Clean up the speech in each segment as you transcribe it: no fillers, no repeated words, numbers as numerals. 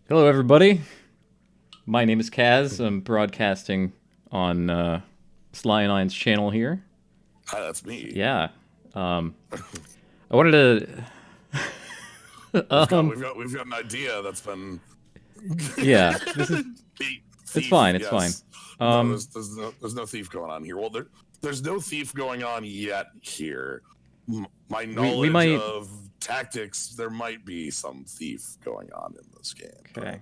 Hello, everybody. My name is Kaz. I'm broadcasting on Sly and Iron's channel here. Hi, that's me. Yeah. Um, I wanted to. We've got we've got we've got an idea that's been Yeah. This is. It's thief. fine. It's fine. Yes. No, Um, there's no thief going on here. Well, there's no thief going on yet here. My we knowledge might. of tactics, there might be some thief going on in this game. Okay.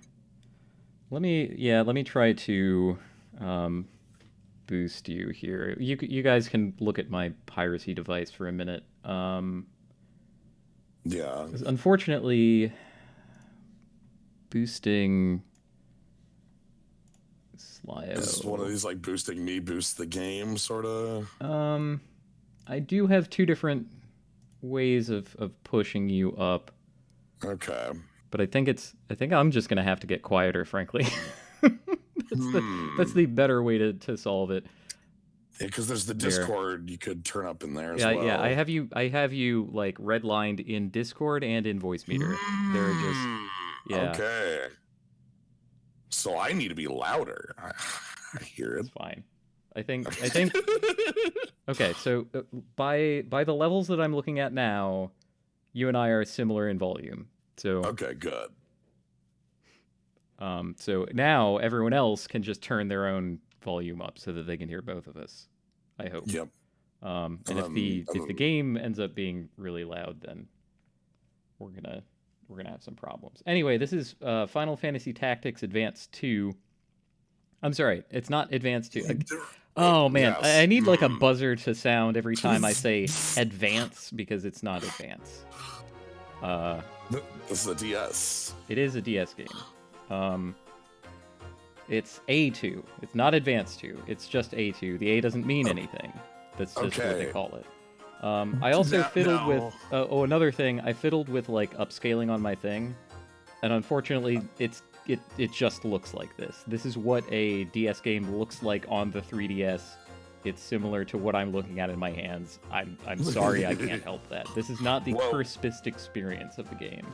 Let me try to um, boost you here. You guys can look at my piracy device for a minute. Yeah, 'Cause unfortunately, boosting this is one of Slyo. these like boosting me, boost the game sort of. Um, I do have two different ways of pushing you up, Okay. but I think I'm just gonna have to get quieter, frankly. That's Hmm. the better way to solve it. Yeah, because there's the Here. Discord you could turn up in there as Yeah, well. I have you like redlined in Discord and in voice meter. There are just Hmm. yeah, Okay. So I need to be louder. I hear it. it's fine. I think okay, so by the levels that I'm looking at now, you and I are similar in volume. Okay, good. So now everyone else can just turn their own volume up so that they can hear both of us. I hope. Yep. And And then, if the game ends up being really loud, then we're gonna we're gonna have some problems. Anyway, this is Final Fantasy Tactics Advance 2. I'm sorry, it's not Advance 2. Oh man, I yes. need like a buzzer to sound every time I say Advance because it's not Advance. Uh, This is a DS. it is a DS game. Um, It's A2. It's not Advanced 2. It's just A2. The A doesn't mean anything. That's just what they Okay. call it. I also fiddled with. Now, Another thing. I fiddled with like upscaling on my thing, and unfortunately, it just looks like this. This is what a DS game looks like on the 3DS. It's similar to what I'm looking at in my hands. I'm sorry, I can't help that. This is not the well, crispest experience of the game.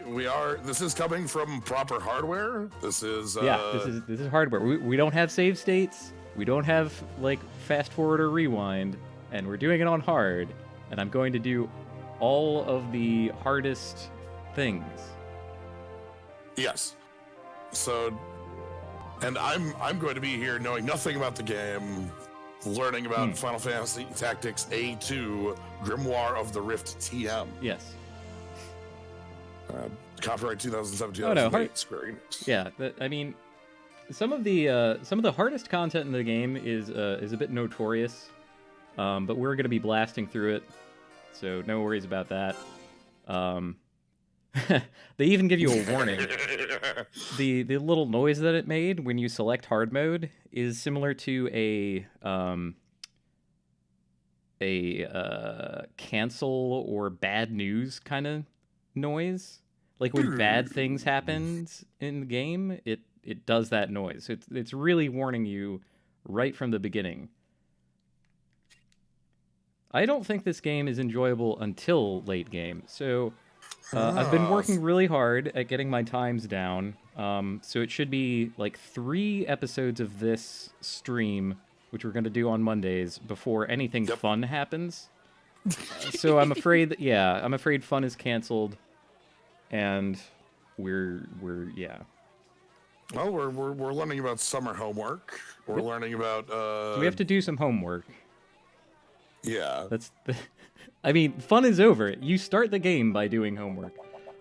we are. This is coming from proper hardware. This is. Yeah, this is hardware. We don't have save states. We don't have like fast forward or rewind, and we're doing it on hard. And I'm going to do all of the hardest things. Yes. So, and I'm going to be here knowing nothing about the game, learning about Final Fantasy Tactics A2 Grimoire of the Rift TM. Yes. Copyright 2007 Oh no, 2008 Square Enix. yeah. I mean, some of the hardest content in the game is a bit notorious, but we're going to be blasting through it, so no worries about that. Um, they even give you a warning. The little noise that it made when you select hard mode is similar to a cancel or bad news kind of noise. Like when bad things happens in the game, it does that noise. It's really warning you right from the beginning. I don't think this game is enjoyable until late game. So I've been Ah, working really hard at getting my times down. So it should be like 3 episodes of this stream, which we're going to do on Mondays, before anything yep. fun happens. So I'm afraid that, yeah, I'm afraid fun is canceled, and we're yeah. Well, we're learning about summer homework. We're Yep. learning about So we have to do some homework. yeah. That's the. I mean, fun is over. You start the game by doing homework.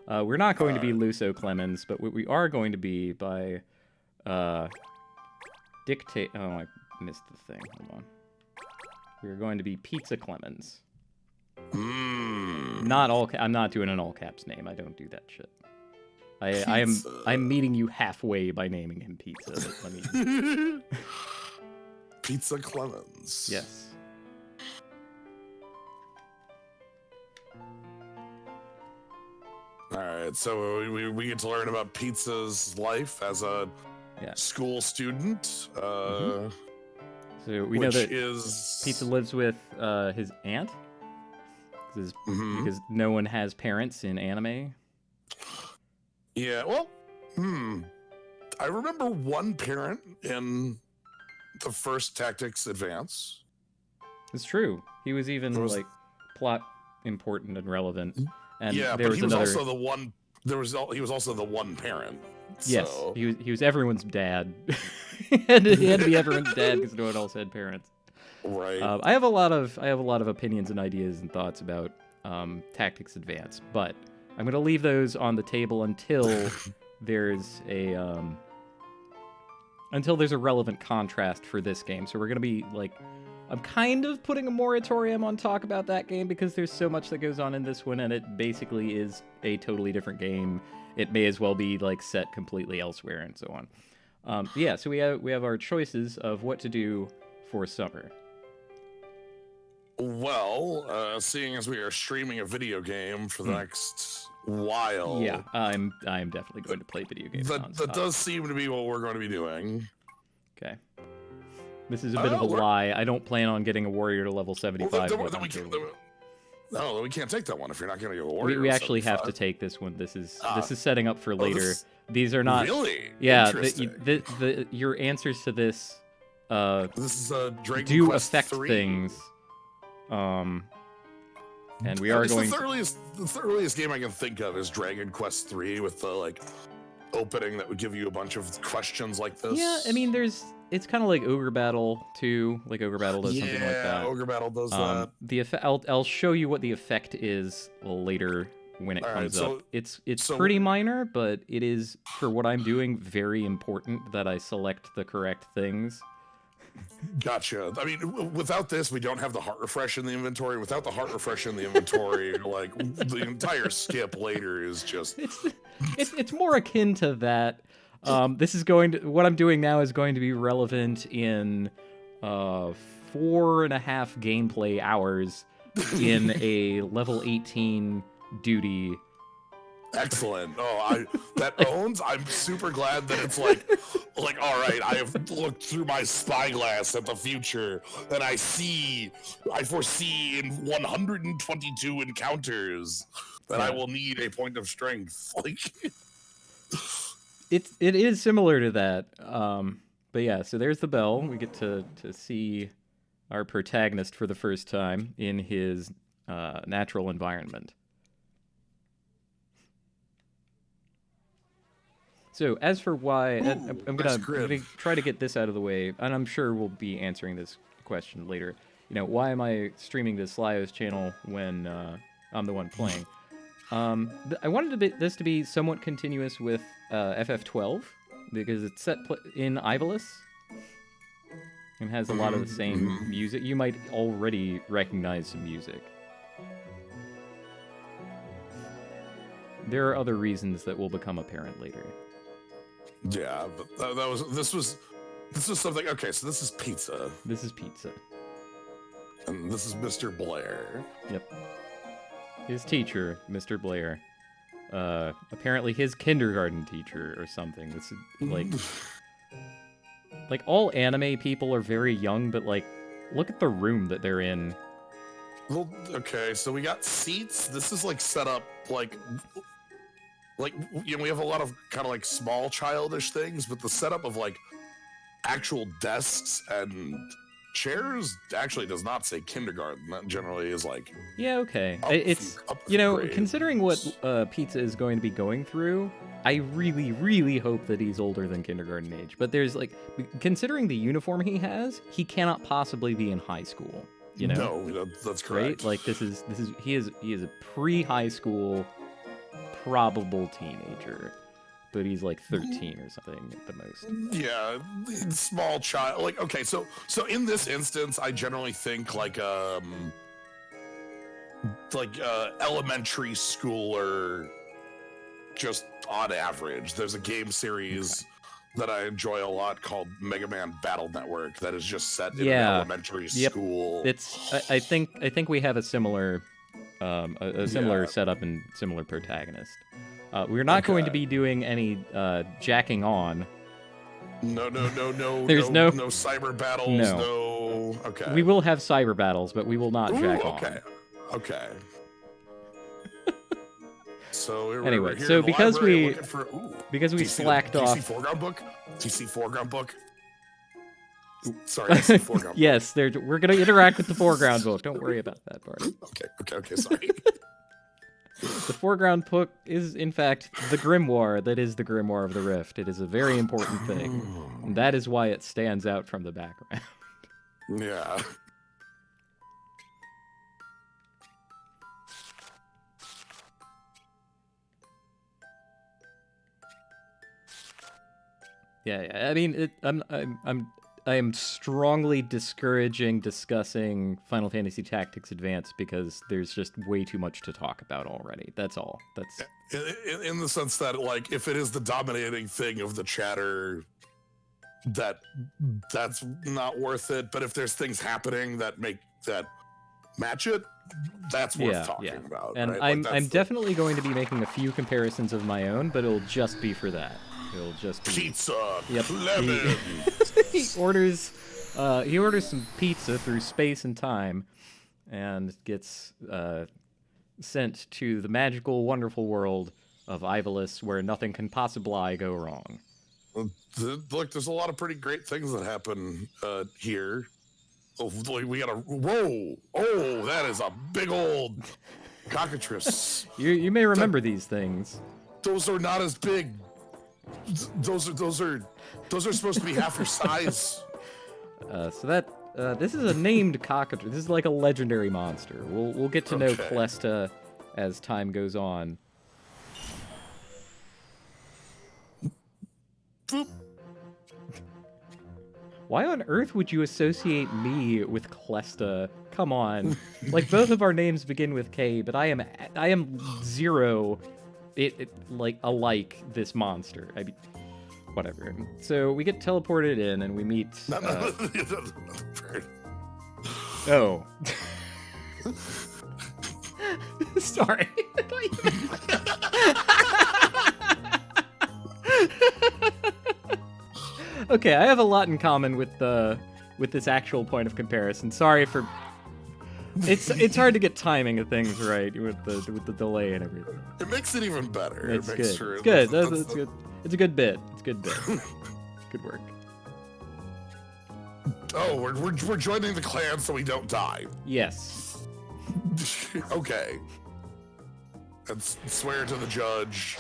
We're not going to be Luso Clemens, but what we are going to be by dictate. Oh, I missed the thing. Hold on. We're going to be Pizza Clemens. Not all. I'm not doing an all caps name. I don't do that shit. Pizza. I'm meeting you halfway by naming him Pizza. Let me. Pizza Clemens. Yes. All right, so we get to learn about Pizza's life as a Yeah. school student, So we know which that is Pizza lives with his aunt. Mhm. Because no one has parents in anime. Yeah, well, I remember one parent in the first Tactics Advance. It's true. He was even There was- like plot important and relevant. And yeah, there but was he was another. also the one. He was also the one parent. Yes, So. he was everyone's dad. He had to be everyone's dad because no one else had parents. Right. I have a lot of opinions and ideas and thoughts about Tactics Advance, but I'm gonna leave those on the table until there's a relevant contrast for this game. So we're gonna be like, I'm kind of putting a moratorium on talk about that game because there's so much that goes on in this one, and it basically is a totally different game. It may as well be like set completely elsewhere and so on. Yeah, so we have our choices of what to do for summer. Well, seeing as we are streaming a video game for the next while, Yeah, I'm definitely going to play video games. That does seem to be what we're going to be doing. Okay. This is a bit of a lie. I don't plan on getting a warrior to level 75. No, we can't take that one if you're not going to get a warrior. We actually have to take this one. This is setting up for later. These are not really. Yeah, your answers to this this is Dragon do Quest affect 3. things. And we are going. The earliest game I can think of is Dragon Quest 3 with the like opening that would give you a bunch of questions like this. Yeah, I mean, it's kind of like Ogre Battle too. Like Ogre Battle does something like that. Yeah, Ogre Battle does that. I'll show you what the effect is later when it comes up. It's pretty minor, but it is, for what I'm doing, very important that I select the correct things. Gotcha. I mean, without this, we don't have the heart refresh in the inventory. Without the heart refresh in the inventory, like the entire skip later is just. It's more akin to that. What I'm doing now is going to be relevant in 4.5 gameplay hours in a level 18 duty. Excellent. Oh, I'm super glad that it's like, all right, I have looked through my spyglass at the future, and I foresee in 122 encounters that I will need a point of strength. Like, it is similar to that. But yeah, so there's the bell. We get to see our protagonist for the first time in his natural environment. So as for why, I'm gonna try to get this out of the way, and I'm sure we'll be answering this question later. Why am I streaming this Lyo's channel when I'm the one playing? I wanted this to be somewhat continuous with FF12 because it's set in Ivalice and has a lot of the same music. You might already recognize some music. There are other reasons that will become apparent later. Yeah, but this was something. Okay, so this is pizza. This is pizza. And this is Mr. Blair. Yep. His teacher, Mr. Blair. Apparently his kindergarten teacher or something. This is like all anime people are very young, but like look at the room that they're in. Well, okay, so we got seats. This is like set up like we have a lot of kind of like small childish things, but the setup of like actual desks and chairs actually does not say kindergarten. That generally is like okay. It's considering what Pizza is going to be going through, I really, really hope that he's older than kindergarten age. But there's like, considering the uniform he has, he cannot possibly be in high school. No, that's correct. Right? Like he is a pre-high school probable teenager, but he's like 13 or something at the most. Yeah, small child. Like, okay, so in this instance, I generally think like elementary schooler, just on average. There's a game series that I enjoy a lot called Mega Man Battle Network that is just set in an elementary school. I think we have a similar setup and similar protagonist. We're not going to be doing any jacking on. No. There's no cyber battles. No. Okay. We will have cyber battles, but we will not jack on. Okay. So Anyway, we're here so in the because library we- looking for, Because we slacked DC off. foreground book. DC foreground book. Sorry, DC foreground. Yes, we're going to interact with the foreground book. Don't worry about that part. book. Okay. Sorry. The foreground book is, in fact, the Grimoire that is the Grimoire of the Rift. It is a very important thing. And that is why it stands out from the background. Yeah. Yeah. I mean, I am strongly discouraging discussing Final Fantasy Tactics Advance because there's just way too much to talk about already. That's all. That's In the sense that, like, if it is the dominating thing of the chatter, that's not worth it. But if there's things happening that match it, that's worth talking about. And right? I'm definitely going to be making a few comparisons of my own, but it'll just be for that. It'll just be pizza. Yep. Lemon. He orders some pizza through space and time, and gets sent to the magical, wonderful world of Ivalice, where nothing can possibly go wrong. Look, there's a lot of pretty great things that happen here. Oh, we got a whoa! Oh, that is a big old cockatrice. You may remember these things. Those are not as big. Those are supposed to be half your size. This is a named cockatrice. This is like a legendary monster. We'll get to know Clesta as time goes on. Boop. Why on earth would you associate me with Clesta? Come on. Like, both of our names begin with K, but I am zero like alike this monster. I mean, whatever. So we get teleported in and we meet Oh. Sorry. Okay, I have a lot in common with this actual point of comparison. Sorry for. It's hard to get timing of things right with the delay and everything. It makes it even better. It's it good. makes sure It's good. that's It's good. It's a good bit. It's a good bit. Good work. Oh, we're joining the clan so we don't die. Yes. Okay. And swear to the judge.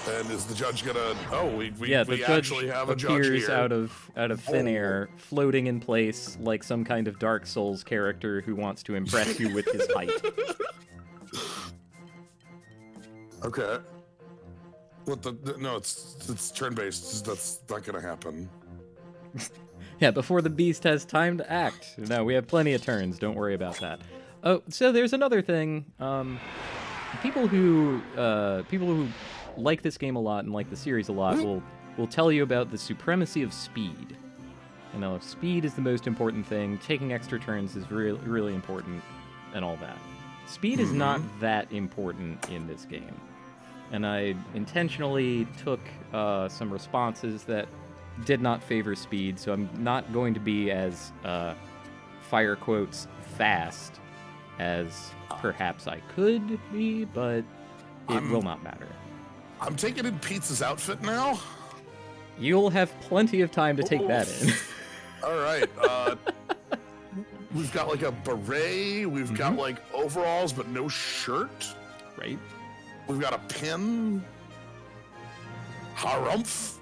And is the judge gonna? Oh, we actually have a judge appears here. out of thin air, floating in place like some kind of Dark Souls character who wants to impress you with his height. Okay. What no, it's turn-based. That's not gonna happen. Yeah, before the beast has time to act. No, we have plenty of turns. Don't worry about that. Oh, so there's another thing. People who like this game a lot and like the series a lot will tell you about the supremacy of speed. You know, speed is the most important thing. Taking extra turns is really, really important, and all that. Speed is not that important in this game. And I intentionally took some responses that did not favor speed, so I'm not going to be as, fire quotes, fast as perhaps I could be, but it will not matter. I'm taking in Pizza's outfit now. You'll have plenty of time to take that in. All right. We've got like a beret. We've got like overalls, but no shirt. Right. We've got a pin. Harumph.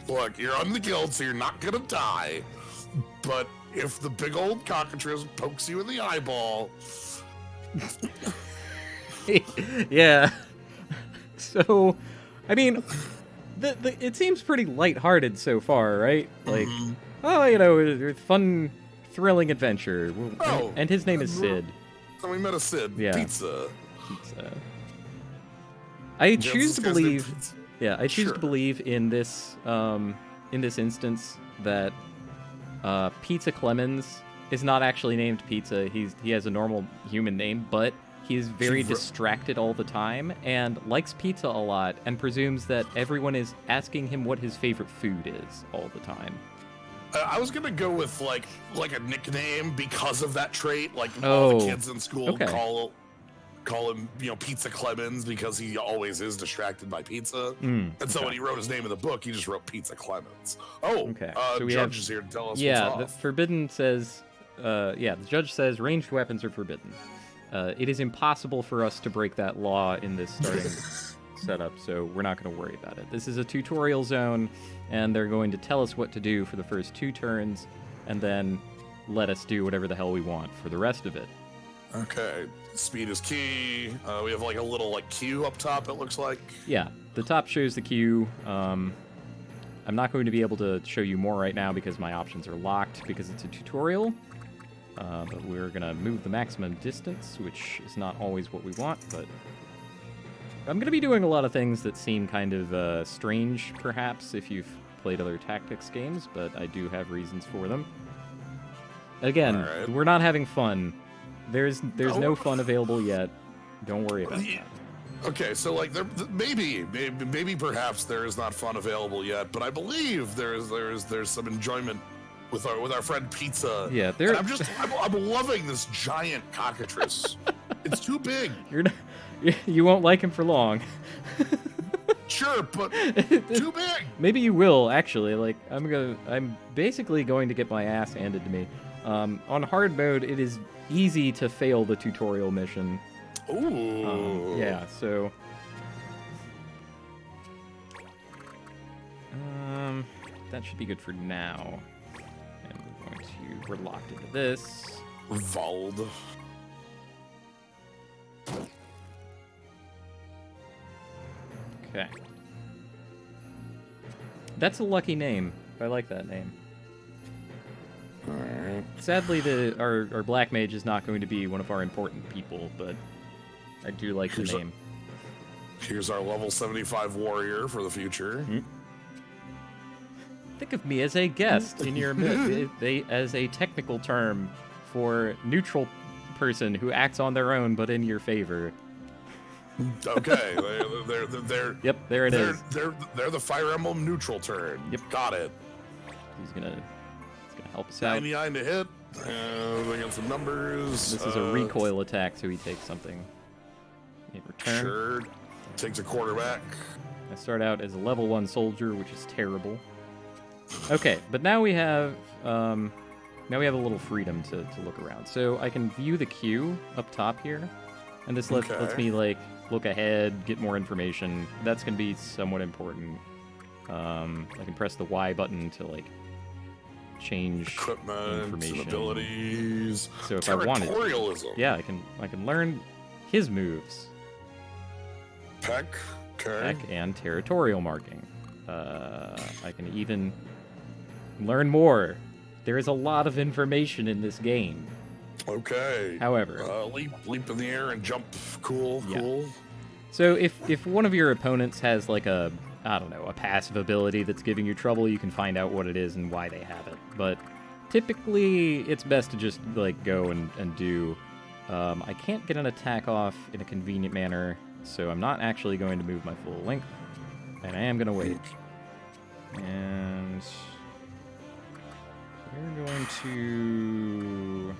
Look, you're on the guild, so you're not gonna die. But if the big old cockatrice pokes you in the eyeball. Yeah. So, I mean, it seems pretty lighthearted so far, right? Like, oh, you know, fun, thrilling adventure. Oh, and his name is Sid. And we met a Sid. Yeah. Pizza. I choose to believe. Pizza. Yeah, I choose to believe in this instance that Pizza Clemens is not actually named Pizza. He has a normal human name, but he is very distracted all the time and likes pizza a lot and presumes that everyone is asking him what his favorite food is all the time. I was gonna go with like a nickname because of that trait. Like all the kids in school call him, Pizza Clemens because he always is distracted by pizza. And so when he wrote his name in the book, he just wrote Pizza Clemens. Oh, okay. So we Judge is here to tell us what's off. The Forbidden says, the judge says ranged weapons are forbidden. It is impossible for us to break that law in this starting setup, so we're not going to worry about it. This is a tutorial zone, and they're going to tell us what to do for the first 2 turns, and then let us do whatever the hell we want for the rest of it. Okay, speed is key. We have like a little queue up top, it looks like. Yeah, the top shows the queue. I'm not going to be able to show you more right now because my options are locked because it's a tutorial. But we're going to move the maximum distance, which is not always what we want, but I'm going to be doing a lot of things that seem kind of strange, perhaps, if you've played other tactics games, but I do have reasons for them. Again, we're not having fun. There's no fun available yet. Don't worry about that. Okay, so maybe perhaps there is not fun available yet, but I believe there's some enjoyment with our friend Pizza. Yeah, I'm loving this giant cockatrice. It's too big. You won't like him for long. Sure, but too big. Maybe you will actually. Like I'm basically going to get my ass handed to me. On hard mode, it is easy to fail the tutorial mission. Ooh. Yeah. So. That should be good for now. And we're locked into this. Vald. Okay. That's a lucky name. I like that name. Alright. Sadly, our Black Mage is not going to be one of our important people, but I do like the name. Here's our level 75 warrior for the future. Mm-hmm. Think of me as a guest in your as a technical term for neutral person who acts on their own but in your favor. Okay, they're Yep, there it is. They're the Fire Emblem neutral turn. Yep, got it. He's gonna help us out. 99 to hit. We got some numbers. This is a recoil attack, so he takes something in return. Sure, takes a quarterback. I start out as a level 1 soldier, which is terrible. Okay, but now we have a little freedom to look around. So I can view the queue up top here, and this lets me look ahead, get more information. That's going to be somewhat important. I can press the Y button to change equipment, information, abilities. So if I wanted to, yeah, I can learn his moves. Peck, Peck and territorial marking. I can even learn more. There is a lot of information in this game. Okay. However, leap in the air and jump. Cool. So if one of your opponents has a passive ability that's giving you trouble, you can find out what it is and why they have it. But typically, it's best to just go and do. I can't get an attack off in a convenient manner, so I'm not actually going to move my full length, and I am going to wait. And we're going to...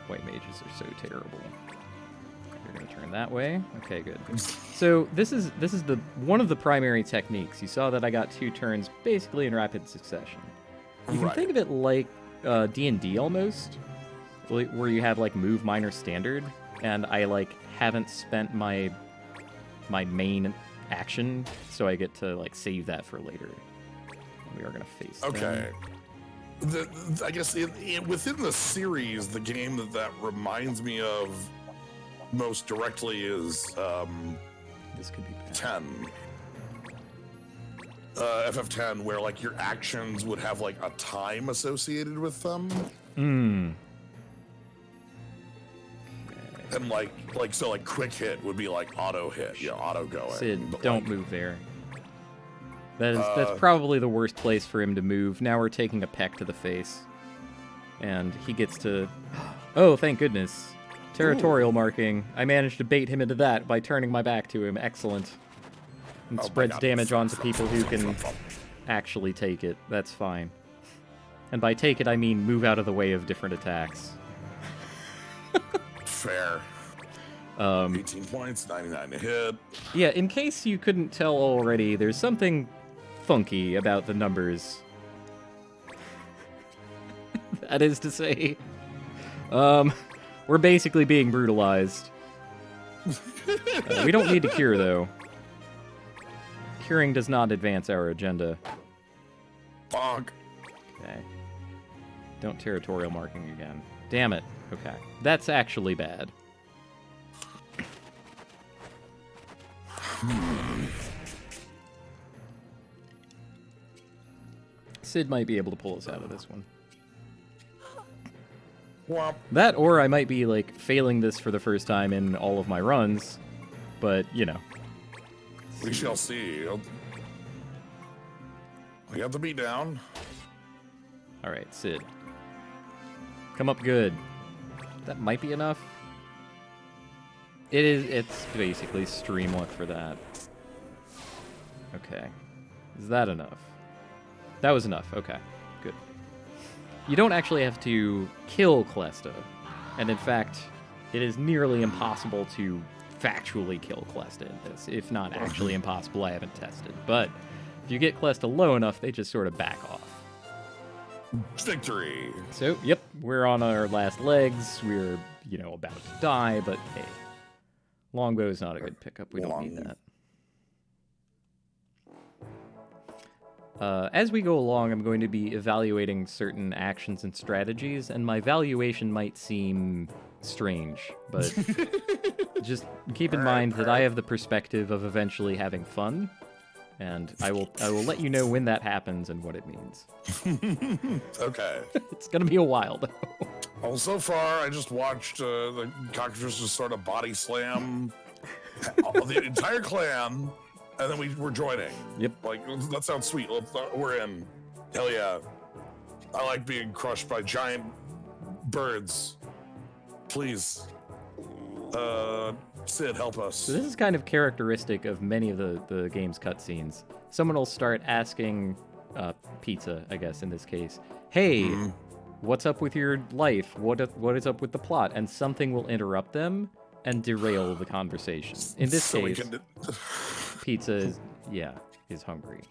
white mages are so terrible. You're going to turn that way. Okay, good. So this is one of the primary techniques. You saw that I got 2 turns basically in rapid succession. You can think of it like D&D almost, where you have move minor standard, and I haven't spent my main action, so I get to save that for later. We are gonna face them. I guess within the series, the game that reminds me of most directly is this could be bad. 10. FF10, where your actions would have a time associated with them. And quick hit would be auto hit, auto going. Sid, don't move there. That's probably the worst place for him to move. Now we're taking a peck to the face, and he gets to. Oh, thank goodness! Territorial marking. I managed to bait him into that by turning my back to him. Excellent. And spreads damage onto people who can actually take it, that's fine. And by take it, I mean move out of the way of different attacks. Fair. 18 points, 99 to hit. Yeah, in case you couldn't tell already, there's something funky about the numbers. That is to say, we're basically being brutalized. We don't need to cure, though. Curing does not advance our agenda. Bonk. Okay. Don't territorial marking again. Damn it. Okay. That's actually bad. Sid might be able to pull us out of this one. Womp. That, or I might be, like, failing this for the first time in all of my runs, but, you know. We shall see. We got the beat down. Alright, Sid. Come up good. That might be enough. It's basically stream luck for that. Okay. Is that enough? That was enough. Okay, good. You don't actually have to kill Clesta. And in fact, it is nearly impossible to factually kill Clesta in this. If not actually impossible, I haven't tested. But if you get Clesta low enough, they just sort of back off. Victory. So, yep, we're on our last legs. We're, you know, about to die, but hey. Longbow's not a good pickup. We don't need that. As we go along, I'm going to be evaluating certain actions and strategies, and my valuation might seem strange, but just keep in mind that I have the perspective of eventually having fun, and I will let you know when that happens and what it means. Okay. It's gonna be a while, though. Well, so far, I just watched the cockroaches just sort of body slam the entire clan, and then we're joining. Yep. Like, that sounds sweet. We're in. Hell yeah. I like being crushed by giant birds. Please. Sid, help us. So this is kind of characteristic of many of the game's cutscenes. Someone will start asking Pizza, I guess, in this case, hey, what's up with your life? What is up with the plot? And something will interrupt them and derail the conversation. In this case, Pizza is hungry.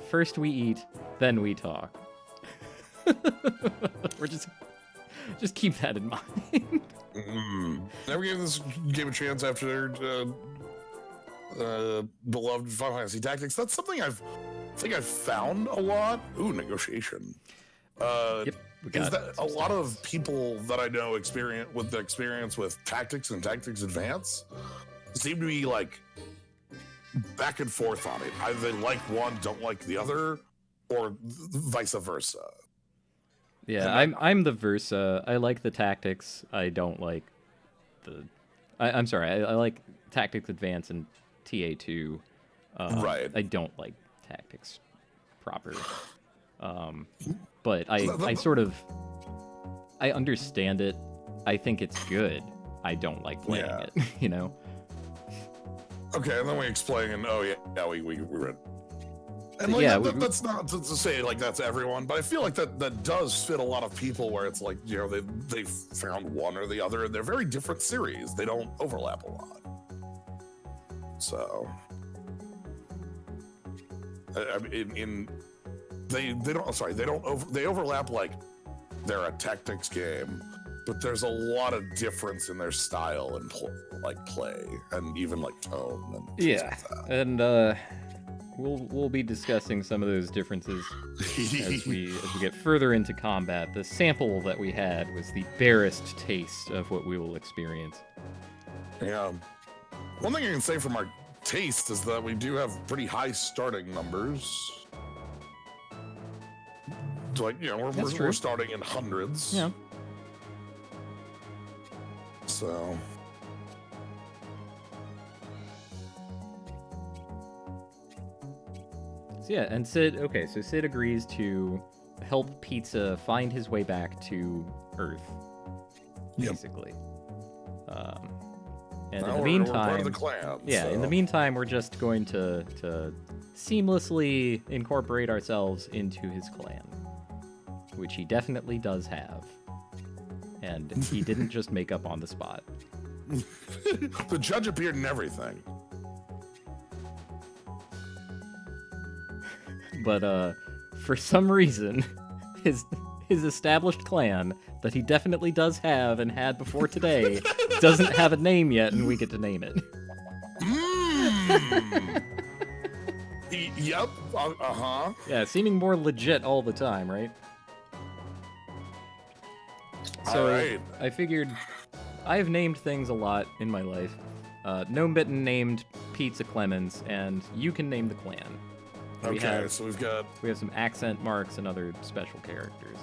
First we eat, then we talk. We're just keep that in mind. Never gave this game a chance after beloved Final Fantasy Tactics. That's something I think I've found a lot. Ooh, negotiation. Yep, is that a lot of people that I know experience with Tactics and Tactics Advance seem to be like back and forth on it. Either they like one, don't like the other, or vice versa. Yeah, I'm the Versa. I like the Tactics. I don't like the... I'm sorry, I like Tactics Advance and TA2. Right. I don't like Tactics proper. But I sort of... I understand it. I think it's good. I don't like playing it, you know? Okay, and then we explain, and we read. And like, yeah, that's not to say like that's everyone, but I feel like that does fit a lot of people where it's like, you know, they found one or the other, and they're very different series. They don't overlap a lot. So, they overlap like they're a tactics game, but there's a lot of difference in their style and play, and even like tone. And like that. And we'll be discussing some of those differences as we get further into combat. The sample that we had was the barest taste of what we will experience. Yeah. One thing I can say from our taste is that we do have pretty high starting numbers. Like, you know, we're starting in hundreds. Yeah. So. Yeah, and Sid agrees to help Pizza find his way back to Earth, basically. And in the meantime, we're part of the clan, in the meantime, we're just going to seamlessly incorporate ourselves into his clan, which he definitely does have. And he didn't just make up on the spot. The judge appeared in everything. But for some reason, his established clan that he definitely does have and had before today doesn't have a name yet, and we get to name it. Yep. Uh-huh. Yeah, seeming more legit all the time, right? So all right. I figured I have named things a lot in my life. Gnome Bitten named Pizza Clemens, and you can name the clan. Okay, so we have some accent marks and other special characters.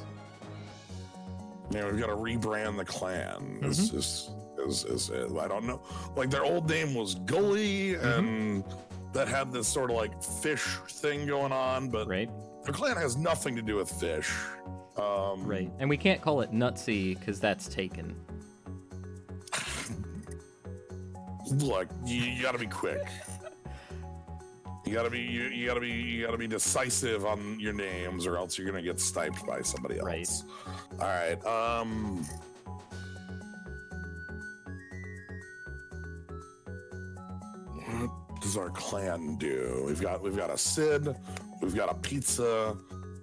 Yeah, we've got to rebrand the clan. Mm-hmm. I don't know. Like their old name was Gully, and that had this sort of like fish thing going on, but right. their clan has nothing to do with fish. Right, and we can't call it Nutsy because that's taken. Look, you got to be quick. You gotta be decisive on your names, or else you're gonna get sniped by somebody else. Right. All right. What does our clan do? We've got a Sid, we've got a pizza,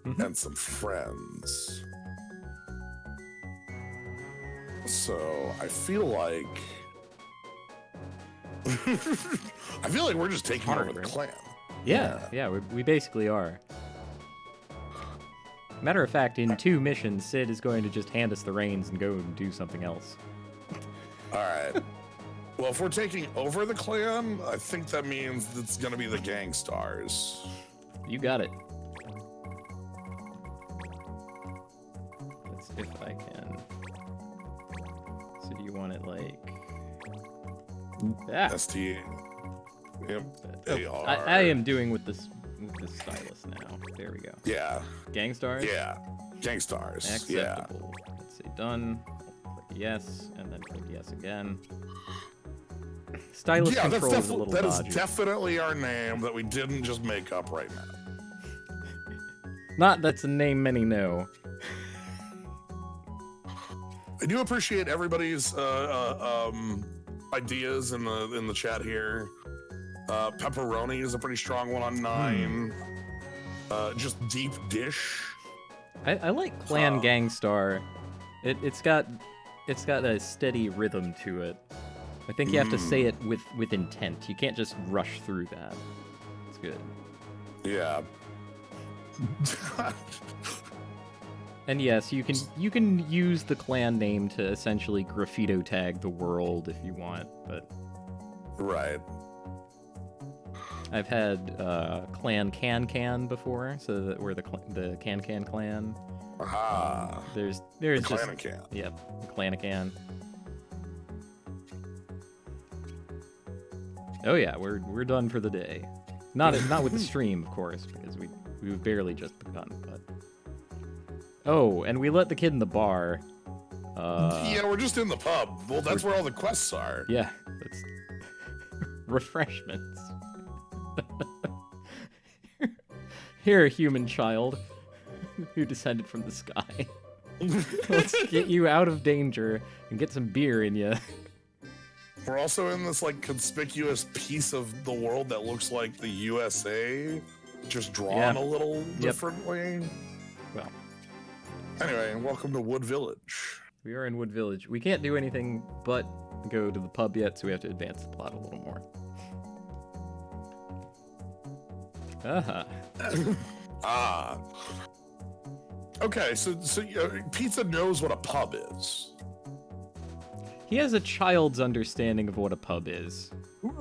and some friends. So I feel like we're just taking over the clan. Yeah, we basically are. Matter of fact, in 2 missions, Sid is going to just hand us the reins and go and do something else. All right. Well, if we're taking over the clan, I think that means it's going to be the Gang Stars. You got it. Let's, if I can. So do you want it like... ST. Yep. Oh, I am doing with this stylus now. There we go. Yeah. Gang Stars? Yeah. Gang Stars. Acceptable. Yeah. Let's say done. Click yes, and then click yes again. Stylus control is a little dodgy. That is definitely our name that we didn't just make up right now. Not that's a name many know. I do appreciate everybody's ideas in the chat here. Pepperoni is a pretty strong one on 9. Just deep dish. I like Clan Gangstar. It's got a steady rhythm to it. I think you have to say it with intent. You can't just rush through that. It's good. Yeah. And yes, you can use the clan name to essentially graffito tag the world if you want, but right. I've had Clan Can before, so that we're the Can clan. Aha. There's the just Clan-a-can. Yep, the Clan-a-can. Oh yeah, we're done for the day. Not with the stream, of course, because we've barely just begun. But oh, and we let the kid in the bar. Yeah, we're just in the pub. Well, that's where all the quests are. Yeah, that's refreshments. Here, human child, who descended from the sky. Let's get you out of danger and get some beer in you. We're also in this like conspicuous piece of the world that looks like the USA, just drawn a little differently. Well, anyway, welcome to Wood Village. We are in Wood Village. We can't do anything but go to the pub yet, so we have to advance the plot a little more. Okay, so Pizza knows what a pub is. He has a child's understanding of what a pub is.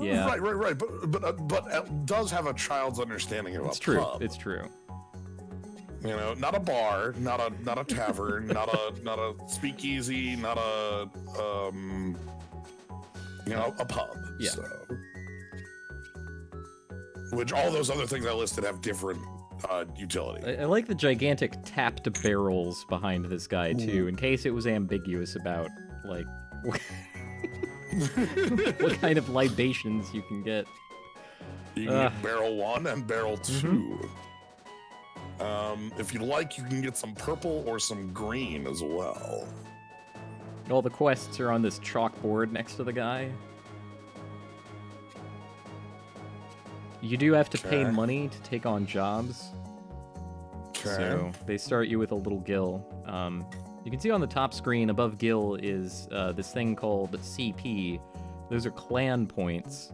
Yeah. Right. But does have a child's understanding of a pub. It's true. You know, not a bar, not a tavern, not a speakeasy, not a a pub. Yeah. So. Which all those other things I listed have different utility. I like the gigantic tapped barrels behind this guy too, in case it was ambiguous about like what kind of libations you can get. You can get barrel 1 and barrel 2. If you'd like, you can get some purple or some green as well. All the quests are on this chalkboard next to the guy. You do have to pay money to take on jobs. So they start you with a little guild. You can see on the top screen above guild is this thing called CP. Those are clan points.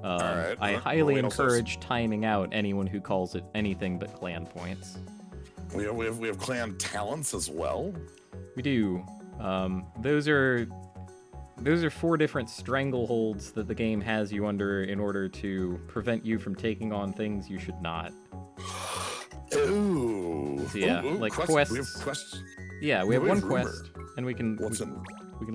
Alright. I highly encourage timing out anyone who calls it anything but clan points. We have clan talents as well. We do. Those are 4 different strangleholds that the game has you under in order to prevent you from taking on things you should not. Ooh. So yeah, ooh, like quests. quests. We have quests. Yeah, we have one rumor. quest, and we can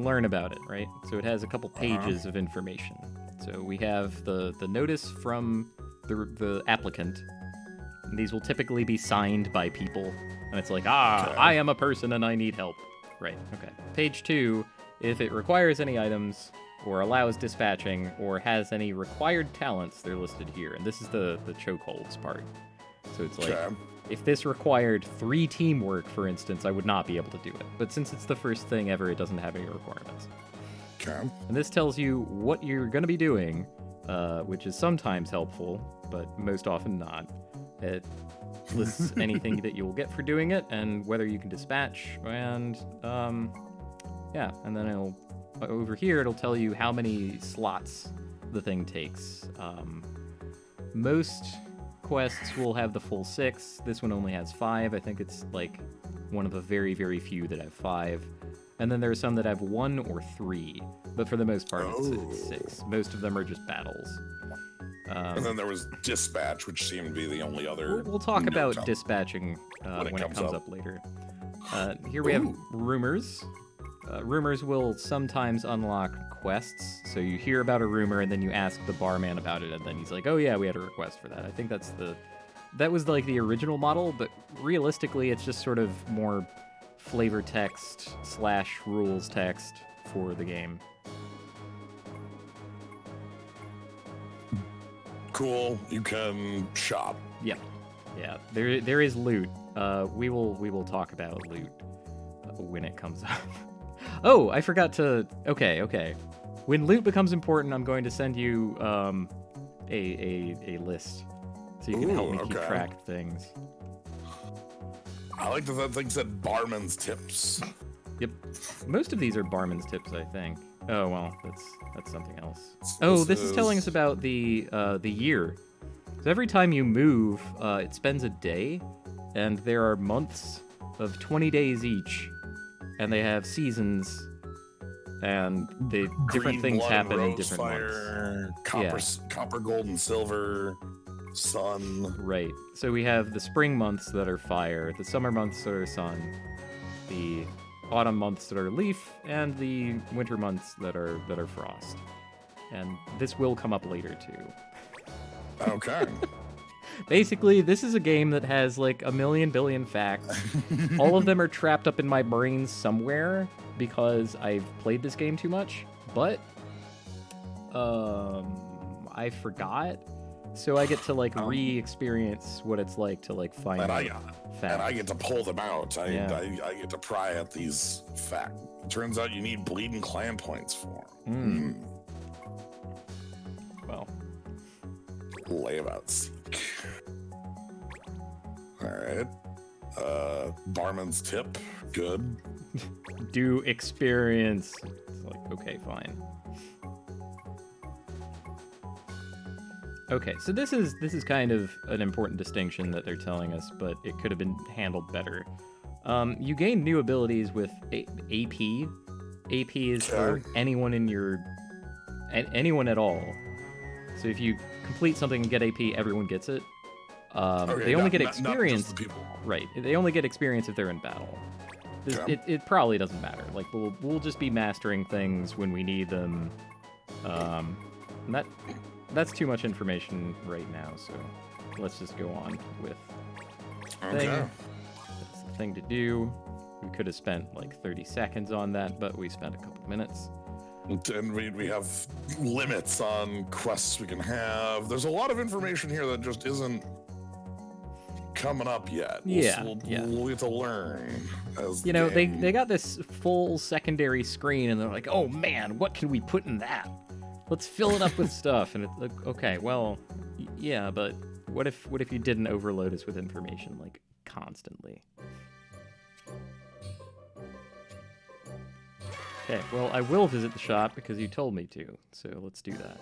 learn about it, right? So it has a couple pages of information. So we have the notice from the applicant. And these will typically be signed by people, and it's like, I am a person and I need help. Right. Okay. Page 2. If it requires any items, or allows dispatching, or has any required talents, they're listed here. And this is the chokeholds part. So it's like, if this required 3 teamwork, for instance, I would not be able to do it. But since it's the first thing ever, it doesn't have any requirements. Okay. And this tells you what you're going to be doing, which is sometimes helpful, but most often not. It lists anything that you will get for doing it, and whether you can dispatch, and yeah, and then over here it'll tell you how many slots the thing takes. Most quests will have the full 6. This one only has 5. I think it's like one of the very, very few that have 5. And then there are some that have 1 or 3, but for the most part it's 6. Most of them are just battles. And then there was dispatch, which seemed to be the only other. We'll talk about dispatching when it comes up later. Here we have rumors. Rumors will sometimes unlock quests. So you hear about a rumor and then you ask the barman about it, and then he's like, "Oh yeah, we had a request for that." I think that was like the original model, but realistically, it's just sort of more flavor text / rules text for the game. Cool. You can shop. Yeah. There is loot. We will talk about loot when it comes up. Oh, I forgot to. Okay. When loot becomes important, I'm going to send you a list so you can help me keep track of things. I like that thing said barman's tips. Yep. Most of these are barman's tips, I think. Oh well, that's something else. Oh, this is telling us about the year. So every time you move, it spends a day, and there are months of 20 days each, and they have seasons, and different things happen in different months. Copper, gold, and silver, sun. Right. So we have the spring months that are fire, the summer months that are sun, the autumn months that are leaf, and the winter months that are frost. And this will come up later too. Okay. Basically, this is a game that has like a million billion facts. All of them are trapped up in my brain somewhere because I've played this game too much, but I forgot. So I get to like re-experience what it's like to like find facts. And I get to pull them out. I get to pry at these facts. Turns out you need bleeding clan points for them. Well. Layabout seek. Alright. Barman's tip. Good. Do experience. It's like, okay, fine. Okay, so this is kind of an important distinction that they're telling us, but it could have been handled better. You gain new abilities with AP. AP is for anyone anyone at all. So if you complete something and get AP, everyone gets it. They only get experience. Not just the people. Right. They only get experience if they're in battle. It probably doesn't matter. Like we'll just be mastering things when we need them. And that's too much information right now. So let's just go on with thing. That's the thing to do. We could have spent like 30 seconds on that, but we spent a couple minutes. And we have limits on quests we can have. There's a lot of information here that just isn't coming up yet. Yeah, We'll get to learn as You the know, game. they got this full secondary screen, and they're like, oh man, what can we put in that? Let's fill it up with stuff. And it's like, okay, well, yeah, but what if you didn't overload us with information like constantly? Okay, well, I will visit the shop because you told me to, so let's do that.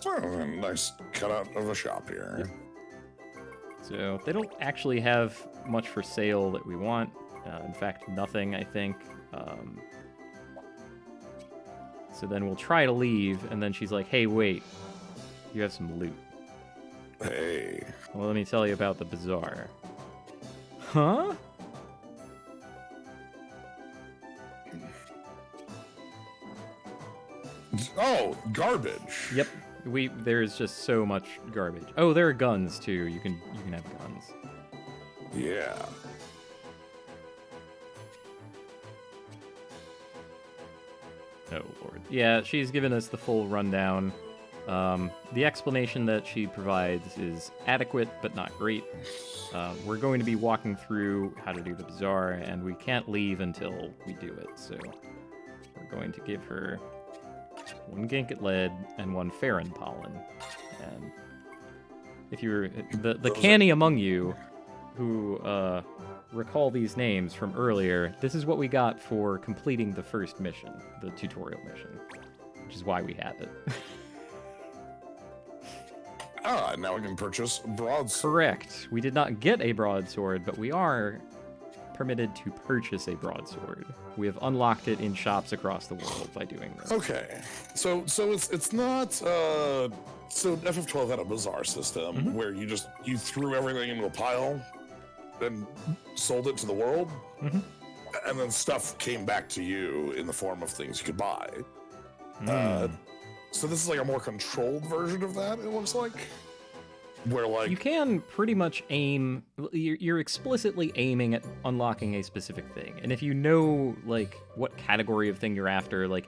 Oh, nice cutout of a shop here. Yep. So they don't actually have much for sale that we want. In fact, nothing, I think. So then we'll try to leave, and then she's like, hey, wait, you have some loot. Hey. Well, let me tell you about the bazaar. Huh? Oh, garbage. Yep. There's just so much garbage. Oh, there are guns too. You can have guns. Yeah. Oh lord. Yeah, she's given us the full rundown. The explanation that she provides is adequate, but not great. We're going to be walking through how to do the bazaar, and we can't leave until we do it. So we're going to give her 1 Ginket lead and 1 Farron pollen. And if you're the canny among you who recall these names from earlier, this is what we got for completing the first mission, the tutorial mission, which is why we have it. Now we can purchase broadsword. Correct. We did not get a broadsword, but we are permitted to purchase a broadsword. We have unlocked it in shops across the world by doing this. Okay, so it's not so FF12 had a bazaar system where you threw everything into a pile and sold it to the world, and then stuff came back to you in the form of things you could buy. So this is like a more controlled version of that, it looks like. Where like you can pretty much aim, you're explicitly aiming at unlocking a specific thing. And if you know like what category of thing you're after, like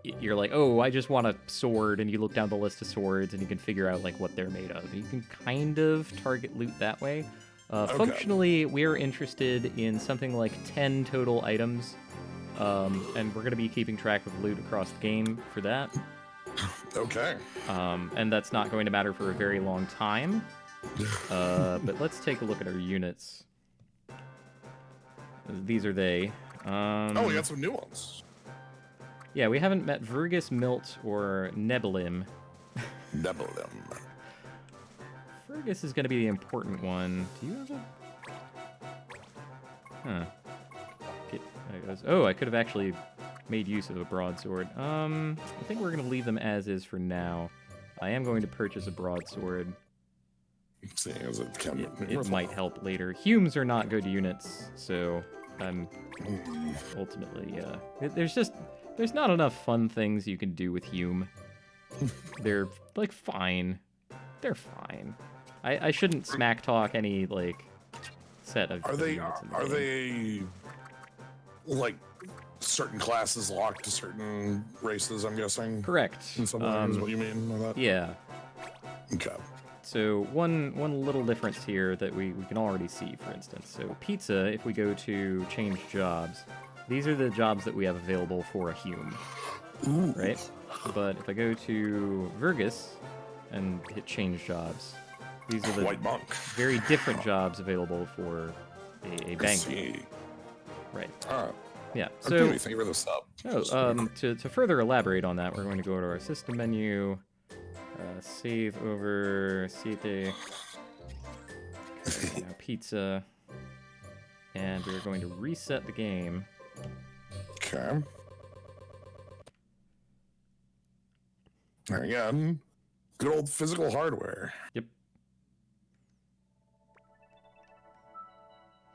you're like, oh, I just want a sword, and you look down the list of swords and you can figure out like what they're made of. You can kind of target loot that way. Okay. Functionally, we're interested in something like 10 total items, and we're going to be keeping track of loot across the game for that. Okay. And that's not going to matter for a very long time. But let's take a look at our units. These are they. Oh, we got some new ones. Yeah, we haven't met Vergus, Milt, or Nebelim. Nebelim. Vergus is going to be the important one. Do you have a... Huh. There it goes. Oh, I could have actually made use of a broadsword. I think we're going to leave them as is for now. I am going to purchase a broadsword. Seeing as it can... It might help later. Humes are not good units, so I'm ultimately... There's not enough fun things you can do with Hume. They're, like, fine. They're fine. I shouldn't smack talk any, like, set of units in the game. Like, certain classes locked to certain races, I'm guessing? Correct. In some way is what you mean by that? Yeah. Okay. So one little difference here that we can already see, for instance. So pizza, if we go to change jobs, these are the jobs that we have available for a Hume, right? But if I go to Vergus and hit change jobs, these are the White monk. very different jobs available for a bank. Right. Yeah. So thank you for the sub. to further elaborate on that, we're going to go to our system menu, save over siete, now pizza, and we're going to reset the game. Okay. There again, good old physical hardware. Yep.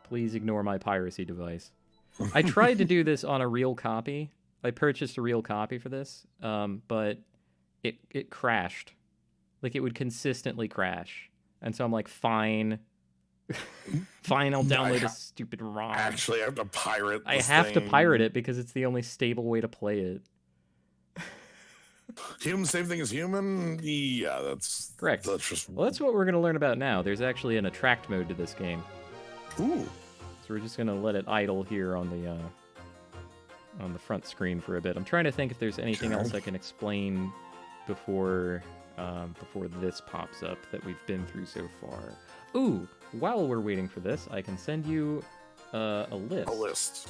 Please ignore my piracy device. I tried to do this on a real copy. I purchased a real copy for this, but it crashed. Like, it would consistently crash. And so I'm like, fine, Fine, I'll download a stupid ROM. Actually, I have to pirate I this have to thing. pirate it because it's the only stable way to play it. Human, same thing as human? Yeah, that's... Correct. That's just... Well, that's what we're going to learn about now. There's actually an attract mode to this game. Ooh. So we're just going to let it idle here on the front screen for a bit. I'm trying to think if there's anything else I can explain before this pops up that we've been through so far. Ooh, while we're waiting for this, I can send you a list. A list.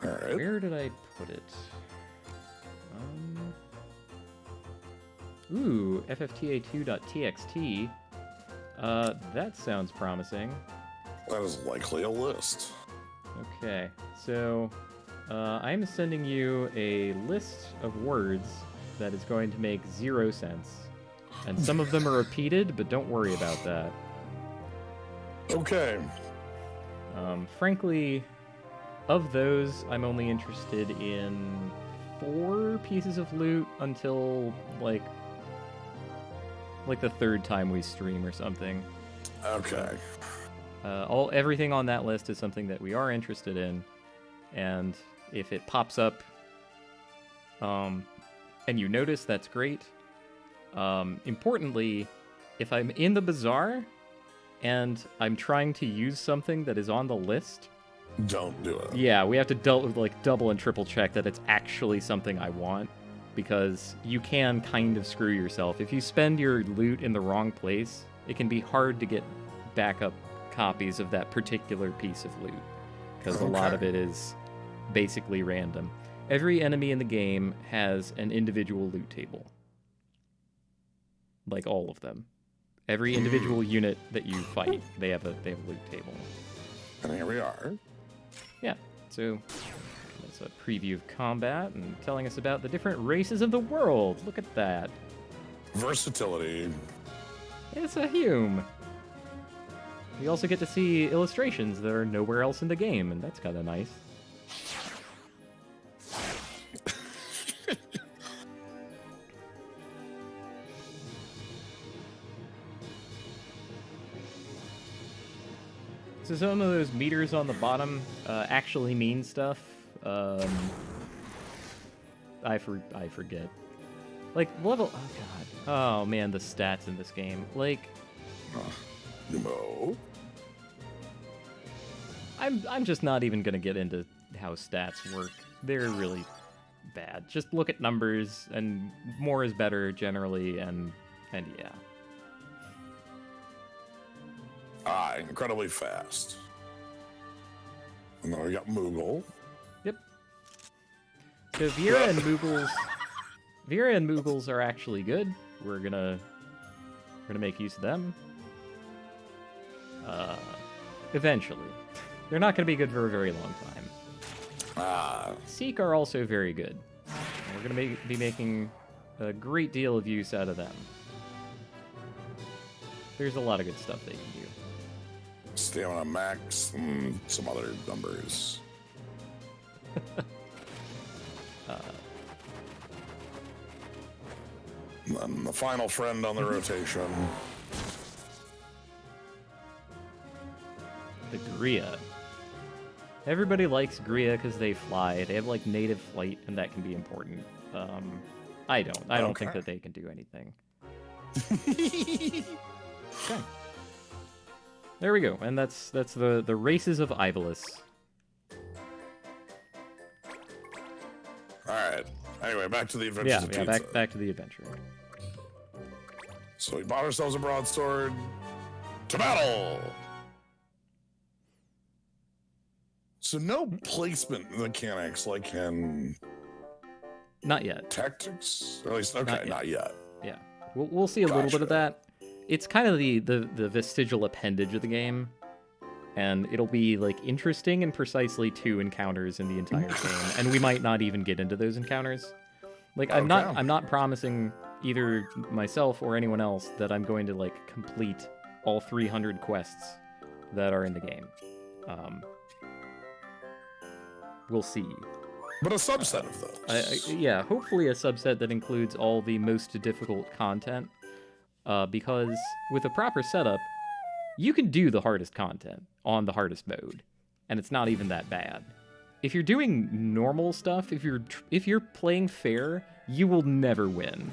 All right. Where did I put it? Ooh, ffta2.txt. That sounds promising. That is likely a list. Okay, so I'm sending you a list of words that is going to make 0 sense. And some of them are repeated, but don't worry about that. Okay. Frankly, of those, I'm only interested in 4 pieces of loot until, like the 3rd time we stream or something. Okay. Everything on that list is something that we are interested in, and if it pops up, and you notice, that's great. Importantly, if I'm in the bazaar and I'm trying to use something that is on the list, don't do it. Yeah, we have to double and triple check that it's actually something I want, because you can kind of screw yourself. If you spend your loot in the wrong place, it can be hard to get backup copies of that particular piece of loot, because a lot of it is basically random. Every enemy in the game has an individual loot table. Like all of them. Every individual unit that you fight, they have a loot table. And here we are. Yeah, so that's a preview of combat and telling us about the different races of the world. Look at that. Versatility. It's a Hume. You also get to see illustrations that are nowhere else in the game, and that's kind of nice. So some of those meters on the bottom actually mean stuff. I forget. Like, level... Oh, God. Oh, man, the stats in this game. Like... No. I'm just not even going to get into how stats work. They're really bad. Just look at numbers, and more is better generally, and yeah. Incredibly fast. And then we got Moogle. Yep. So Vera and Moogles are actually good. We're gonna make use of them. Eventually. They're not gonna be good for a very long time. Seek are also very good. We're gonna be making a great deal of use out of them. There's a lot of good stuff they can do. Stamina max, and some other numbers. And the final friend on the rotation. The Gria. Everybody likes Gria because they fly. They have like native flight, and that can be important. I don't think that they can do anything. Okay. There we go, and that's the races of Ivalice. All right. Anyway, back to the adventures of pizza. back to the adventure. So we bought ourselves a broadsword. To battle! So no placement mechanics like in... Not yet. Tactics? Or at least, okay, not yet. Yeah. We'll see a little bit of that. It's kind of the vestigial appendage of the game, and it'll be like interesting in precisely 2 encounters in the entire game, and we might not even get into those encounters. Like I'm not promising either myself or anyone else that I'm going to like complete all 300 quests that are in the game. We'll see. But a subset of those. Yeah, hopefully a subset that includes all the most difficult content. Because with a proper setup, you can do the hardest content on the hardest mode, and it's not even that bad. If you're doing normal stuff, if you're playing fair, you will never win.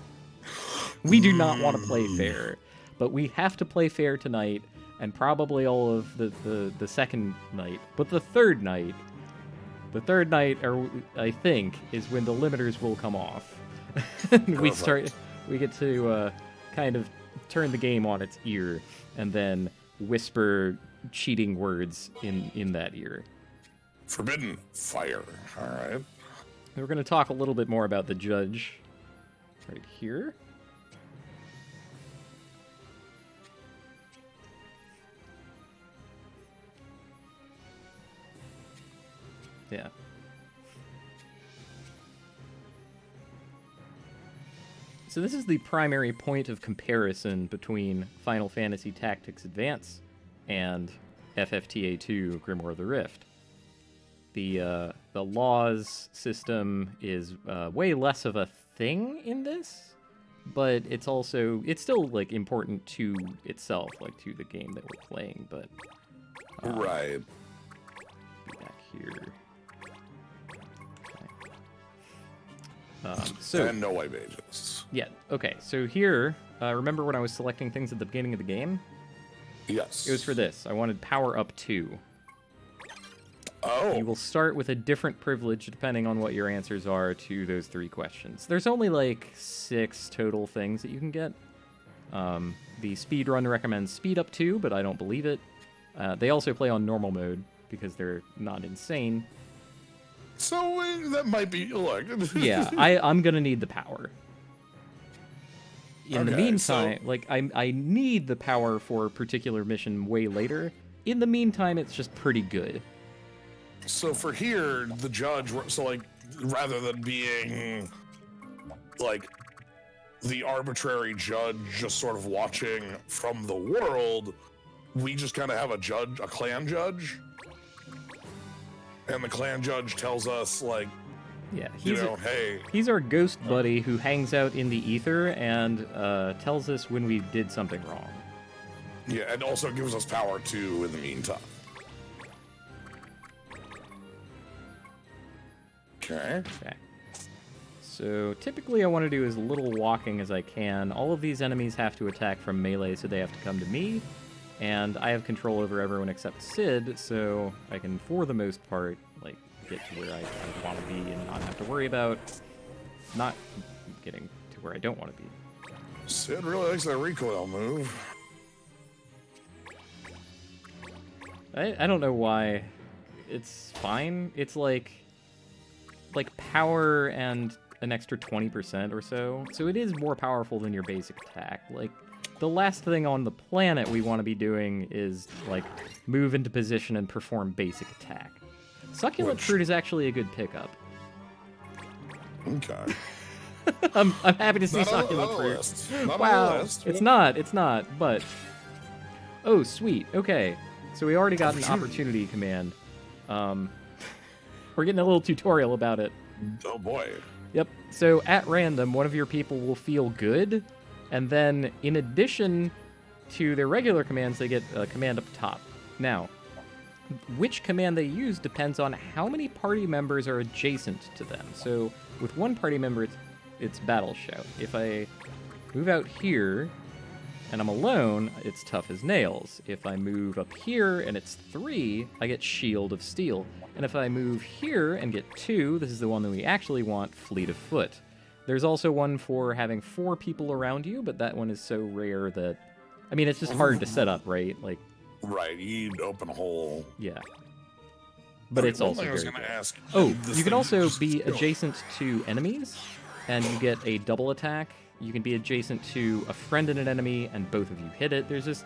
We do not want to play fair, but we have to play fair tonight, and probably all of the second night. But the third night, I think, is when the limiters will come off. We get to kind of turn the game on its ear, and then whisper cheating words in that ear. Forbidden fire. All right. We're going to talk a little bit more about the judge right here. Yeah. So this is the primary point of comparison between Final Fantasy Tactics Advance and FFTA 2 Grimoire of the Rift. The laws system is way less of a thing in this, but it's still like important to itself, like to the game that we're playing. But right. Be back here. Okay. And no white mages. Yeah. Okay. So here, remember when I was selecting things at the beginning of the game? Yes. It was for this. I wanted power up 2. Oh. You will start with a different privilege depending on what your answers are to those 3 questions. There's only like 6 total things that you can get. The speedrun recommends speed up 2, but I don't believe it. They also play on normal mode because they're not insane. So that might be look. Yeah, I'm gonna need the power. In the meantime, like I need the power for a particular mission way later. In the meantime, it's just pretty good. So for here, the judge, so like, rather than being like the arbitrary judge just sort of watching from the world, we just kind of have a clan judge. And the clan judge tells us, like, yeah, hey. He's our ghost buddy who hangs out in the ether and tells us when we did something wrong. Yeah, and also gives us power too in the meantime. Okay. So typically I want to do as little walking as I can. All of these enemies have to attack from melee, so they have to come to me. And I have control over everyone except Sid, so I can, for the most part, like, get to where I want to be and not have to worry about not getting to where I don't want to be. Sid really likes that recoil move. I don't know why. It's fine. It's like power and an extra 20% or so. So it is more powerful than your basic attack. Like, the last thing on the planet we want to be doing is, like, move into position and perform basic attack. Succulent Fruit is actually a good pickup. Okay. I'm happy to see Succulent Fruit. Wow. It's not, but... Oh, sweet. Okay. So we already got an opportunity command. We're getting a little tutorial about it. Oh, boy. Yep. So at random, one of your people will feel good, and then in addition to their regular commands, they get a command up top. Now, which command they use depends on how many party members are adjacent to them. So with one party member, it's Battle Shout. If I move out here and I'm alone, it's Tough as Nails. If I move up here and it's 3, I get Shield of Steel. And if I move here and get 2, this is the one that we actually want, Fleet of Foot. There's also one for having 4 people around you, but that one is so rare that... I mean, it's just hard to set up, right? Like, right, you need to open a hole. Yeah. But it's also very good. Ask, oh, you can also be adjacent to enemies, and you get a double attack. You can be adjacent to a friend and an enemy, and both of you hit it. There's just...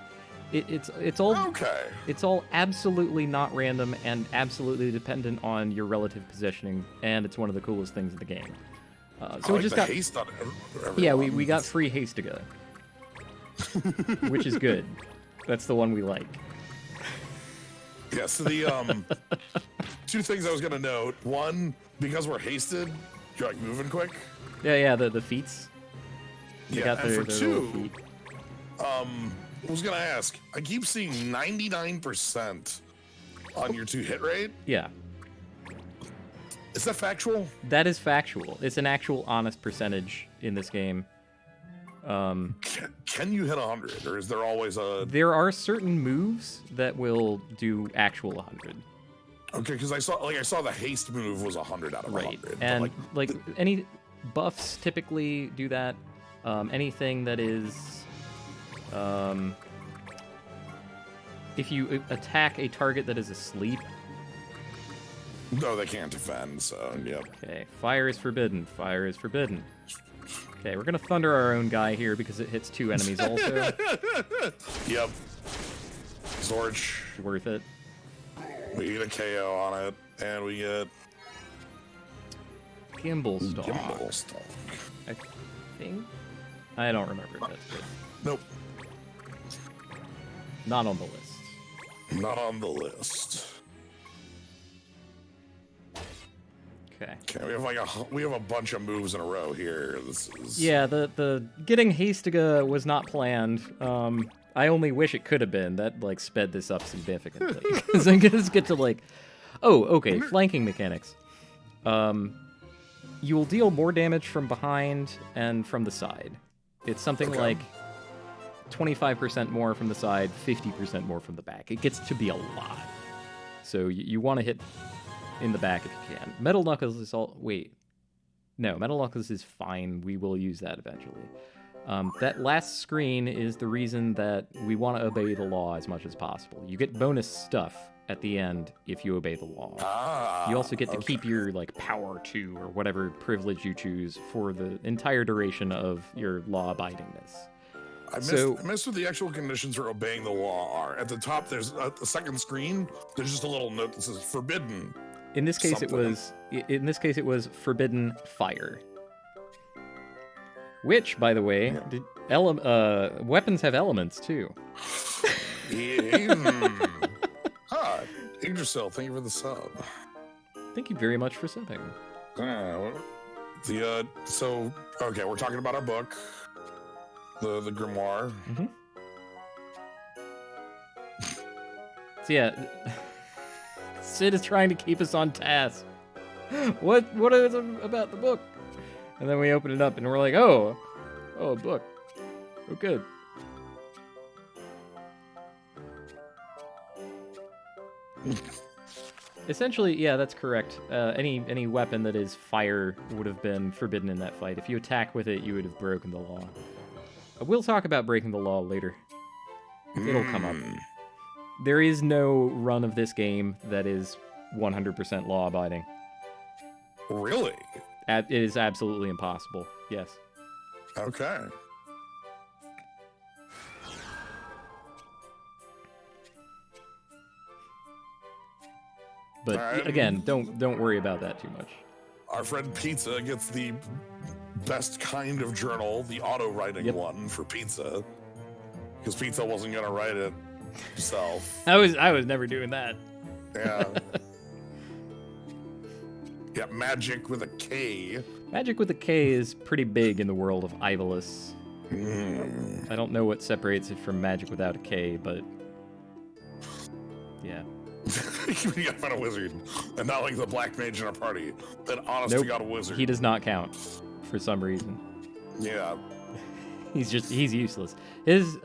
It's all okay. It's all absolutely not random and absolutely dependent on your relative positioning, and it's one of the coolest things in the game. So we just got haste on yeah, we got free Hastega, which is good. That's the one we like. Yeah. So the 2 things I was gonna note: one, because we're hasted, you're like moving quick. Yeah, the feats. Yeah, and for 2, I was gonna ask. I keep seeing 99% on your 2 hit rate. Yeah. Is that factual? That is factual. It's an actual honest percentage in this game. Can you hit 100, or is there always a? There are certain moves that will do actual 100. Okay, because I saw the haste move was 100 out of 100. And like any buffs typically do that. Anything that is, if you attack a target that is asleep. No, they can't defend. So yep. Okay, fire is forbidden. Fire is forbidden. Okay, we're gonna thunder our own guy here because it hits 2 enemies also. Yep. Zorch. Worth it. We get a KO on it, and we get Gimbal Stalk. Gimbal Stalk. I think. I don't remember if that's good. Nope. Not on the list. Not on the list. Okay. Okay, we have a bunch of moves in a row here. This is Yeah, the getting Hastiga was not planned. I only wish it could have been. That like sped this up significantly. Because I'm gonna get to like, oh, okay, flanking mechanics. You will deal more damage from behind and from the side. It's something like 25% more from the side, 50% more from the back. It gets to be a lot. So you want to hit in the back if you can. Metal Knuckles is all... Wait. No, Metal Knuckles is fine. We will use that eventually. That last screen is the reason that we want to obey the law as much as possible. You get bonus stuff at the end if you obey the law. You also get to keep your like power 2 or whatever privilege you choose for the entire duration of your law-abidingness. I missed what the actual conditions for obeying the law are. At the top, there's a second screen. There's just a little note that says forbidden. In this case, it was forbidden fire. Which, by the way, weapons have elements too. Yggdrasil, thank you for the sub. Thank you very much for subbing. So okay, we're talking about our book, the Grimoire. Mm-hmm. So yeah, Sid is trying to keep us on task. What is it about the book? And then we open it up and we're like, oh, a book. Oh, good. Essentially, yeah, that's correct. Any weapon that is fire would have been forbidden in that fight. If you attack with it, you would have broken the law. We'll talk about breaking the law later. It'll come up. There is no run of this game that is 100% law-abiding. Really? It is absolutely impossible, yes. Okay. But again, don't worry about that too much. Our friend Pizza gets the best kind of journal, the auto-writing one for Pizza. Because Pizza wasn't going to write it himself. I was never doing that. Yeah. Yeah, Magic with a K. Magic with a K is pretty big in the world of Ivalice. I don't know what separates it from Magic without a K, but yeah. You gotta find a wizard, and not like the black mage in our party. An honest to God wizard. He does not count for some reason. Yeah. He's useless. His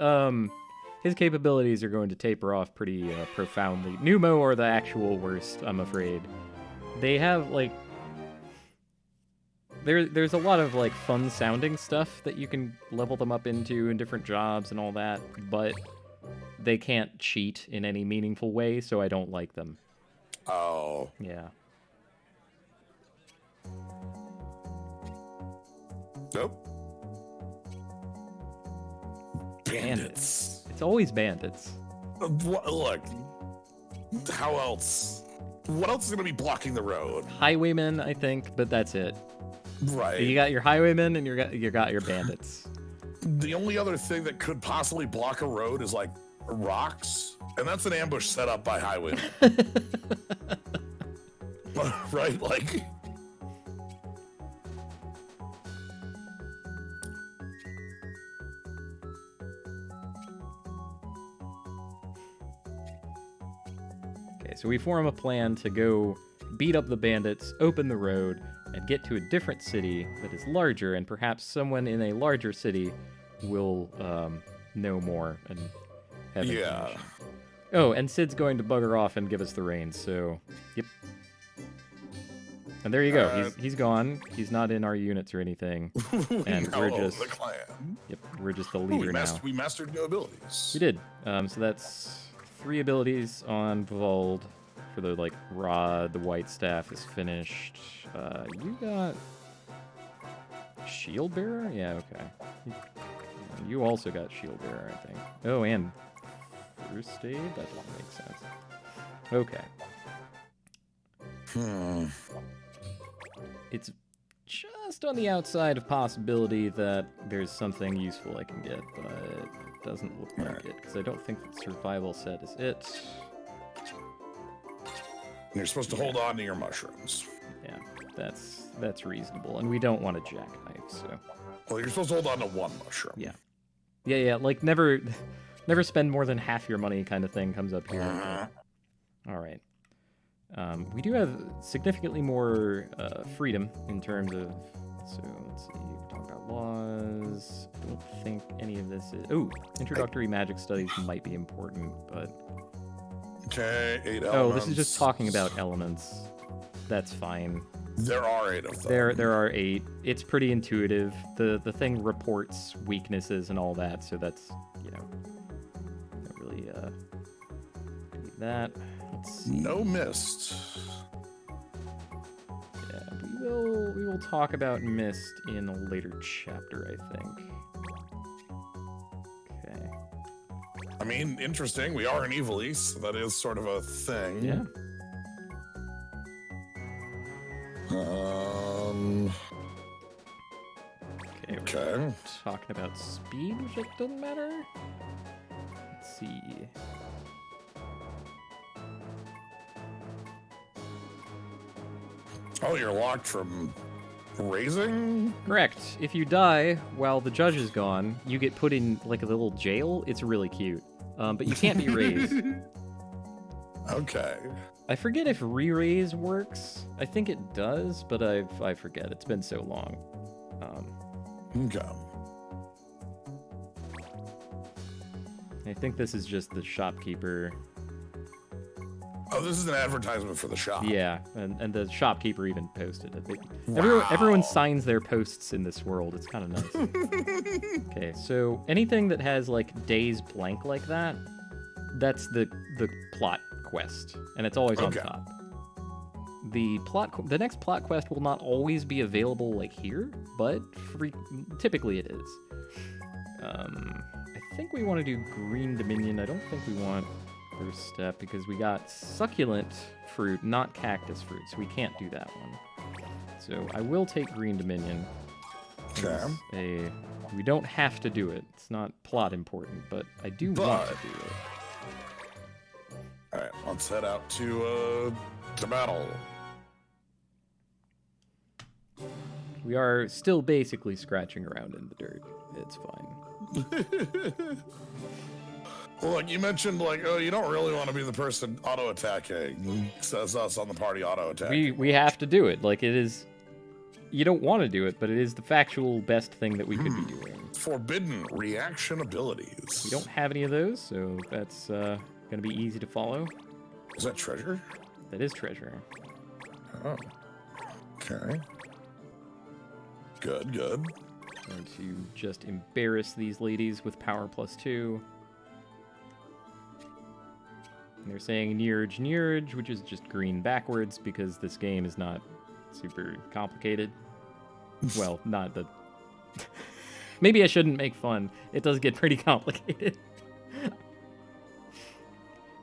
capabilities are going to taper off pretty profoundly. Numo are the actual worst, I'm afraid. They have like there's a lot of like fun sounding stuff that you can level them up into in different jobs and all that, but they can't cheat in any meaningful way, so I don't like them. Oh. Yeah. Nope. Bandits. It's always bandits. Look. How else? What else is going to be blocking the road? Highwaymen, I think, but that's it. Right. You got your highwaymen and you got your bandits. The only other thing that could possibly block a road is like rocks, and that's an ambush set up by highwaymen. Right? Like. so we form a plan to go beat up the bandits, open the road, and get to a different city that is larger, and perhaps someone in a larger city will know more and have information. Oh, and Sid's going to bugger off and give us the reins, so yep. And there you go. He's gone. He's not in our units or anything. And we're just the clan. Yep, we're just the leader now. We mastered new abilities. We did. So that's 3 abilities on Vald for the like rod. The white staff is finished. You got Shield Bearer? Yeah, okay. You also got Shield Bearer, I think. Oh, and First Aid? That doesn't make sense. Okay. It's just on the outside of possibility that there's something useful I can get, but it doesn't look like it, because I don't think the survival set is it. You're supposed to hold on to your mushrooms. Yeah, that's reasonable, and we don't want a jackknife, so... Well, you're supposed to hold on to 1 mushroom. Yeah. Yeah, like never spend more than half your money kind of thing comes up here. All right. We do have significantly more freedom in terms of... So, let's see. We're talking about laws. I don't think any of this is... Oh, introductory magic studies might be important, but... Okay, 8 elements. Oh, this is just talking about elements. That's fine. There are 8 of them. There are 8. It's pretty intuitive. The thing reports weaknesses and all that, so that's, you know... Not really, delete that. Let's see. No mist. Yeah, we will talk about mist in a later chapter, I think. Okay. I mean, interesting. We are an Evilise, so that is sort of a thing. Yeah. Okay. We're talking about speed, which it doesn't matter. Let's see. Oh, you're locked from raising? Correct. If you die while the judge is gone, you get put in like a little jail. It's really cute. But you can't be raised. Okay. I forget if re-raise works. I think it does, but I forget. It's been so long. Okay. I think this is just the shopkeeper. Oh, this is an advertisement for the shop. Yeah, and the shopkeeper even posted it. Wow. Everyone signs their posts in this world. It's kind of nice. Okay, so anything that has like days blank like that, that's the plot quest, and it's always on top. The next plot quest will not always be available like here, but typically it is. I think we want to do Green Dominion. I don't think we want first step because we got succulent fruit, not cactus fruit, so we can't do that one. So I will take Green Dominion. Okay. We don't have to do it. It's not plot important, but I do want to do it. All right, let's head out to battle. We are still basically scratching around in the dirt. It's fine. Look, you mentioned like, oh, you don't really want to be the person auto-attacking. Says us on the party auto-attacking. We have to do it. Like it is. You don't want to do it, but it is the factual best thing that we could be doing. Forbidden reaction abilities. We don't have any of those, so that's gonna be easy to follow. Is that treasure? That is treasure. Oh. Okay. Good. Going to just embarrass these ladies with power +2. And they're saying Nirj, which is just green backwards because this game is not super complicated. Well, not the... Maybe I shouldn't make fun. It does get pretty complicated.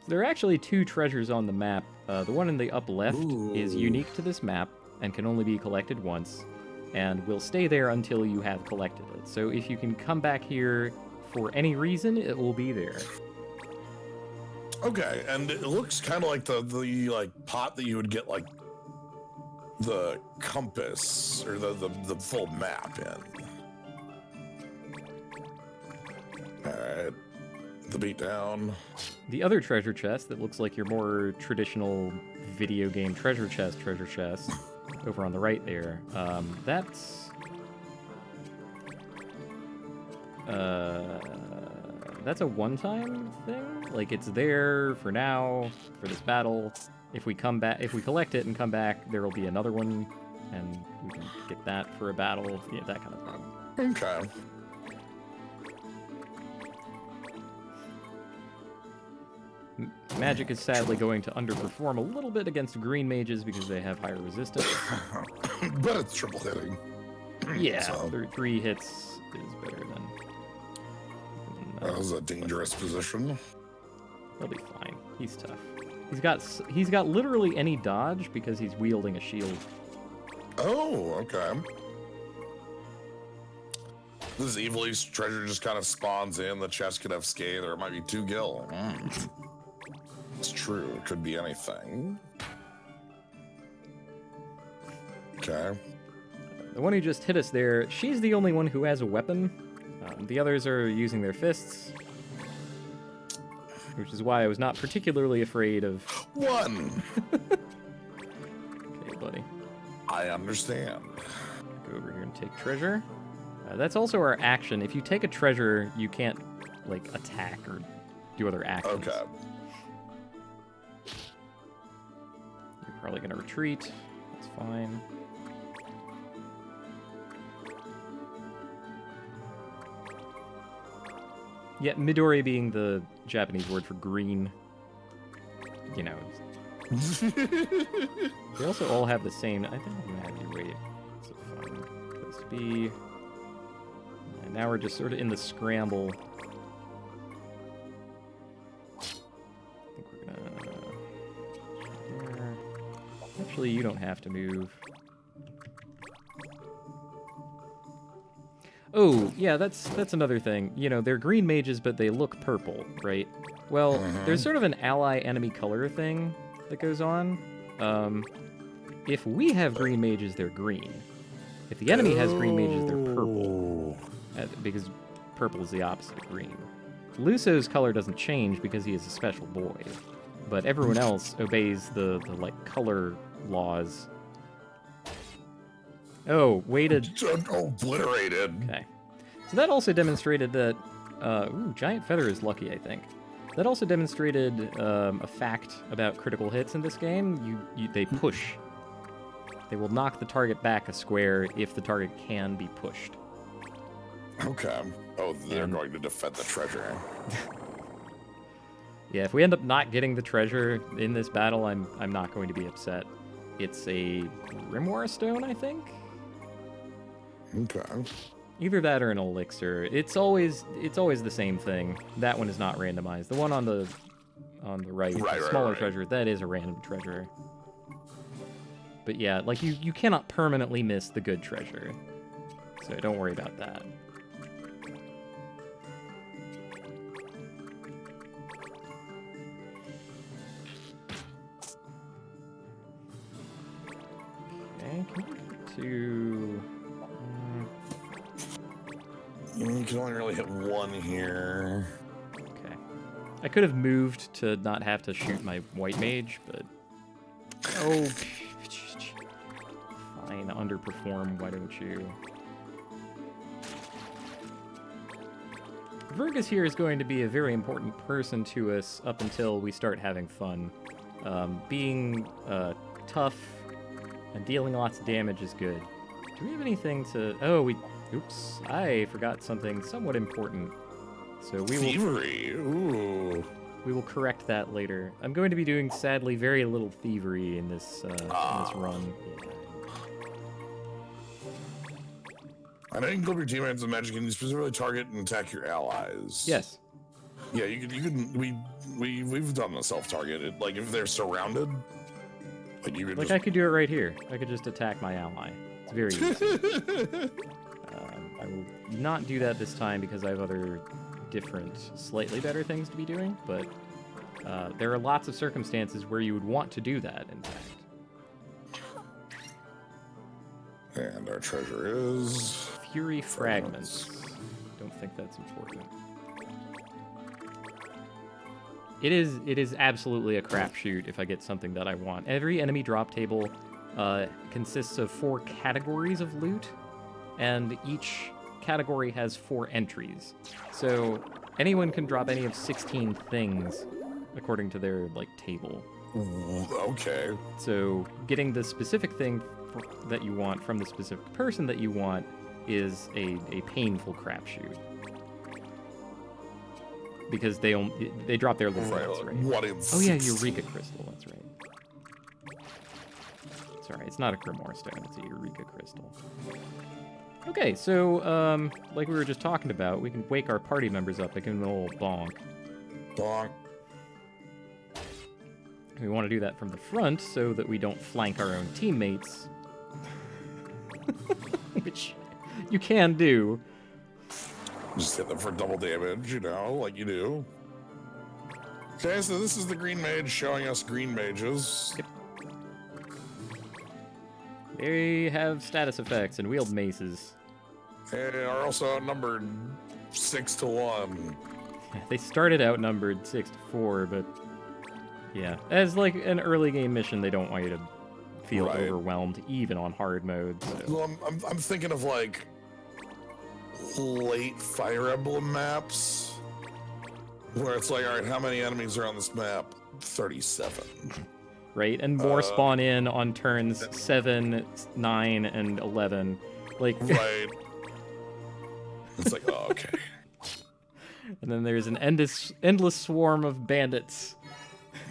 There are actually 2 treasures on the map. The one in the up left is unique to this map and can only be collected once, and will stay there until you have collected it. So if you can come back here for any reason, it will be there. Okay, and it looks kind of like the like pot that you would get like the compass or the full map in. All right, the beatdown. the other treasure chest that looks like your more traditional video game treasure chest, over on the right there, that's a one-time thing. Like, it's there for now, for this battle. If we collect it and come back, there will be another one, and we can get that for a battle. Yeah, that kind of thing. Okay. Magic is sadly going to underperform a little bit against green mages because they have higher resistance. But it's triple hitting. Yeah, So. 3 hits is better than... That was a dangerous position. He'll be fine. He's tough. He's got literally any dodge because he's wielding a shield. Oh, okay. This Evil East treasure just kind of spawns in. The chest could have scathe, or it might be 2 gil. It's true. It could be anything. Okay. The one who just hit us there, she's the only one who has a weapon. The others are using their fists. Which is why I was not particularly afraid of... 1! Okay, buddy. I understand. Go over here and take treasure. That's also our action. If you take a treasure, you can't, like, attack or do other actions. Okay. You're probably going to retreat. That's fine. Yeah, Midori being the Japanese word for green. You know. They also all have the same... I think I'm going to have you wait. It's a fun place to be. And now we're just sort of in the scramble. I think we're going to... Actually, you don't have to move. Oh, yeah, that's another thing. You know, they're green mages, but they look purple, right? Well, there's sort of an ally-enemy color thing that goes on. If we have green mages, they're green. If the enemy has green mages, they're purple. Because purple is the opposite of green. Luso's color doesn't change because he is a special boy. But everyone else obeys the like, color laws. Oh, weighted... Obliterated. Okay. So that also demonstrated that... Giant Feather is lucky, I think. That also demonstrated a fact about critical hits in this game. They push. They will knock the target back a square if the target can be pushed. Okay. Oh, they're going to defend the treasure. Yeah, if we end up not getting the treasure in this battle, I'm not going to be upset. It's a Grimoire stone, I think? Okay. Either that or an elixir. It's always the same thing. That one is not randomized. The one on the right, the smaller treasure, that is a random treasure. But yeah, like you cannot permanently miss the good treasure. So don't worry about that. Okay, can we get to... You can only really hit 1 here. Okay. I could have moved to not have to shoot my white mage, but... Oh, fine, underperform, why don't you? Vergus here is going to be a very important person to us up until we start having fun. Being tough and dealing lots of damage is good. Do we have anything to... Oh, Oops, I forgot something somewhat important. So we will... Thievery, ooh. We will correct that later. I'm going to be doing, sadly, very little thievery in this run. Yeah. I know you can clip your teammates with magic and you specifically target and attack your allies. Yes. Yeah, you can. We've done the self-targeted. Like if they're surrounded, like you could. Like I could do it right here. I could just attack my ally. It's very easy. I will not do that this time because I have other different, slightly better things to be doing, but there are lots of circumstances where you would want to do that, in fact. And our treasure is... Fury Fragments. Don't think that's important. It is absolutely a crapshoot if I get something that I want. Every enemy drop table consists of 4 categories of loot, and each category has 4 entries. So anyone can drop any of 16 things according to their table. Ooh, okay. So getting the specific thing that you want from the specific person that you want is a painful crapshoot. Because they drop their little things, right? What in Oh yeah, Eureka Crystal, that's right. Sorry, it's not a Grimoire Stone, it's a Eureka Crystal. Okay, so, like we were just talking about, we can wake our party members up, give them a little bonk. Bonk. We want to do that from the front so that we don't flank our own teammates. Which you can do. Just hit them for double damage, like you do. Okay, so this is the green mage showing us green mages. Yep. They have status effects and wield maces. And are also outnumbered 6 to 1. They started outnumbered 6-4, but yeah, as an early game mission, they don't want you to feel overwhelmed, even on hard mode. So. Well, I'm thinking of late Fire Emblem maps, where it's all right, how many enemies are on this map? 37. Right, and more spawn in on turns 7, 9, and 11. Right. It's oh, okay. And then there's an endless swarm of bandits.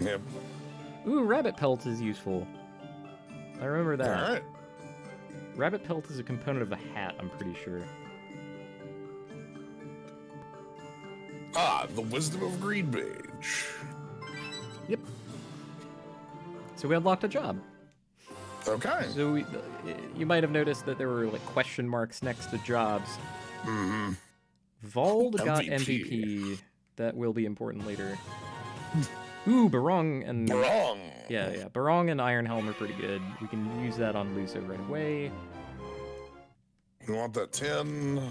Yep. Ooh, rabbit pelt is useful. I remember that. All right. Rabbit pelt is a component of a hat, I'm pretty sure. Ah, the wisdom of Green Mage. Yep. So we unlocked a job. Okay. So you might have noticed that there were question marks next to jobs. Mm-hmm. Vald got MVP. That will be important later. Ooh, Barong and... Barong! Yeah. Barong and Iron Helm are pretty good. We can use that on Luso right away. You want that 10?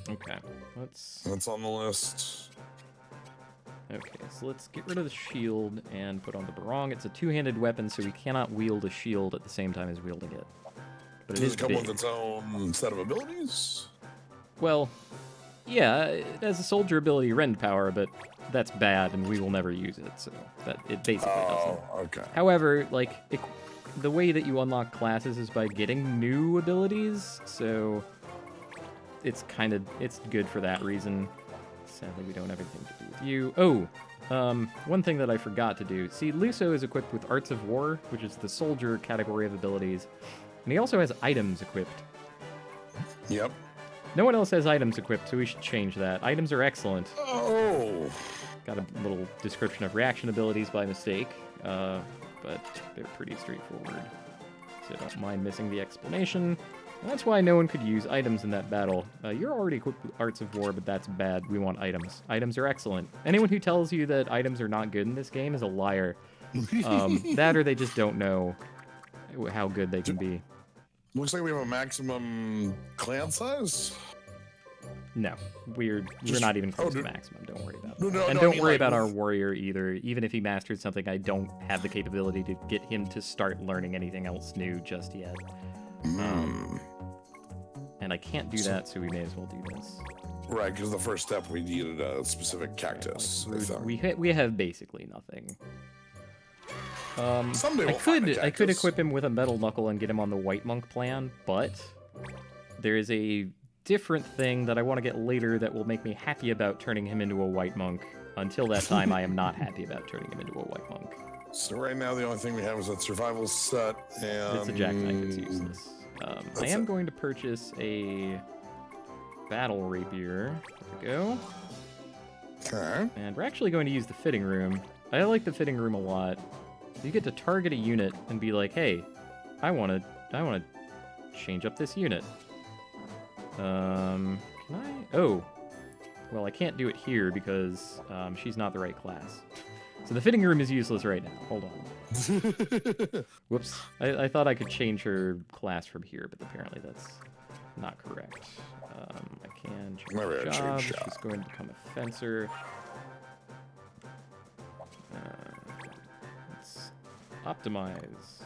Okay, That's on the list. Okay, so let's get rid of the shield and put on the Barong. It's a two-handed weapon, so we cannot wield a shield at the same time as wielding it. But Does it come with its own set of abilities? Well, yeah, it has a soldier ability rend power, but that's bad, and we will never use it, so that it basically doesn't. Okay. However, the way that you unlock classes is by getting new abilities, so it's good for that reason. Sadly, we don't have anything to do with you. Oh, one thing that I forgot to do. See, Luso is equipped with Arts of War, which is the soldier category of abilities, and he also has items equipped. Yep. No one else has items equipped, so we should change that. Items are excellent. Oh. Got a little description of reaction abilities by mistake, but they're pretty straightforward. So don't mind missing the explanation. And that's why no one could use items in that battle. You're already equipped with Arts of War, but that's bad. We want items. Items are excellent. Anyone who tells you that items are not good in this game is a liar. That or they just don't know how good they can be. Looks like we have a maximum clan size. No, we're not even close to maximum. Don't worry about it. No, and don't worry about our warrior either. Even if he mastered something, I don't have the capability to get him to start learning anything else new just yet. And I can't do that, so we may as well do this. Right, because the first step we needed a specific cactus. Right, we have basically nothing. Someday I could equip him with a metal knuckle and get him on the white monk plan, but there is a different thing that I want to get later that will make me happy about turning him into a white monk. Until that time, I am not happy about turning him into a white monk. So right now, the only thing we have is that survival set, and it's a jackknife. It's useless. I am going to purchase a battle rapier. There we go. Okay. And we're actually going to use the fitting room. I like the fitting room a lot. You get to target a unit and be like, "Hey, I want to change up this unit." Can I? Oh, well, I can't do it here because she's not the right class. So the fitting room is useless right now. Hold on. Whoops. I thought I could change her class from here, but apparently that's not correct. I can change her job. She's going to become a fencer. Let's optimize.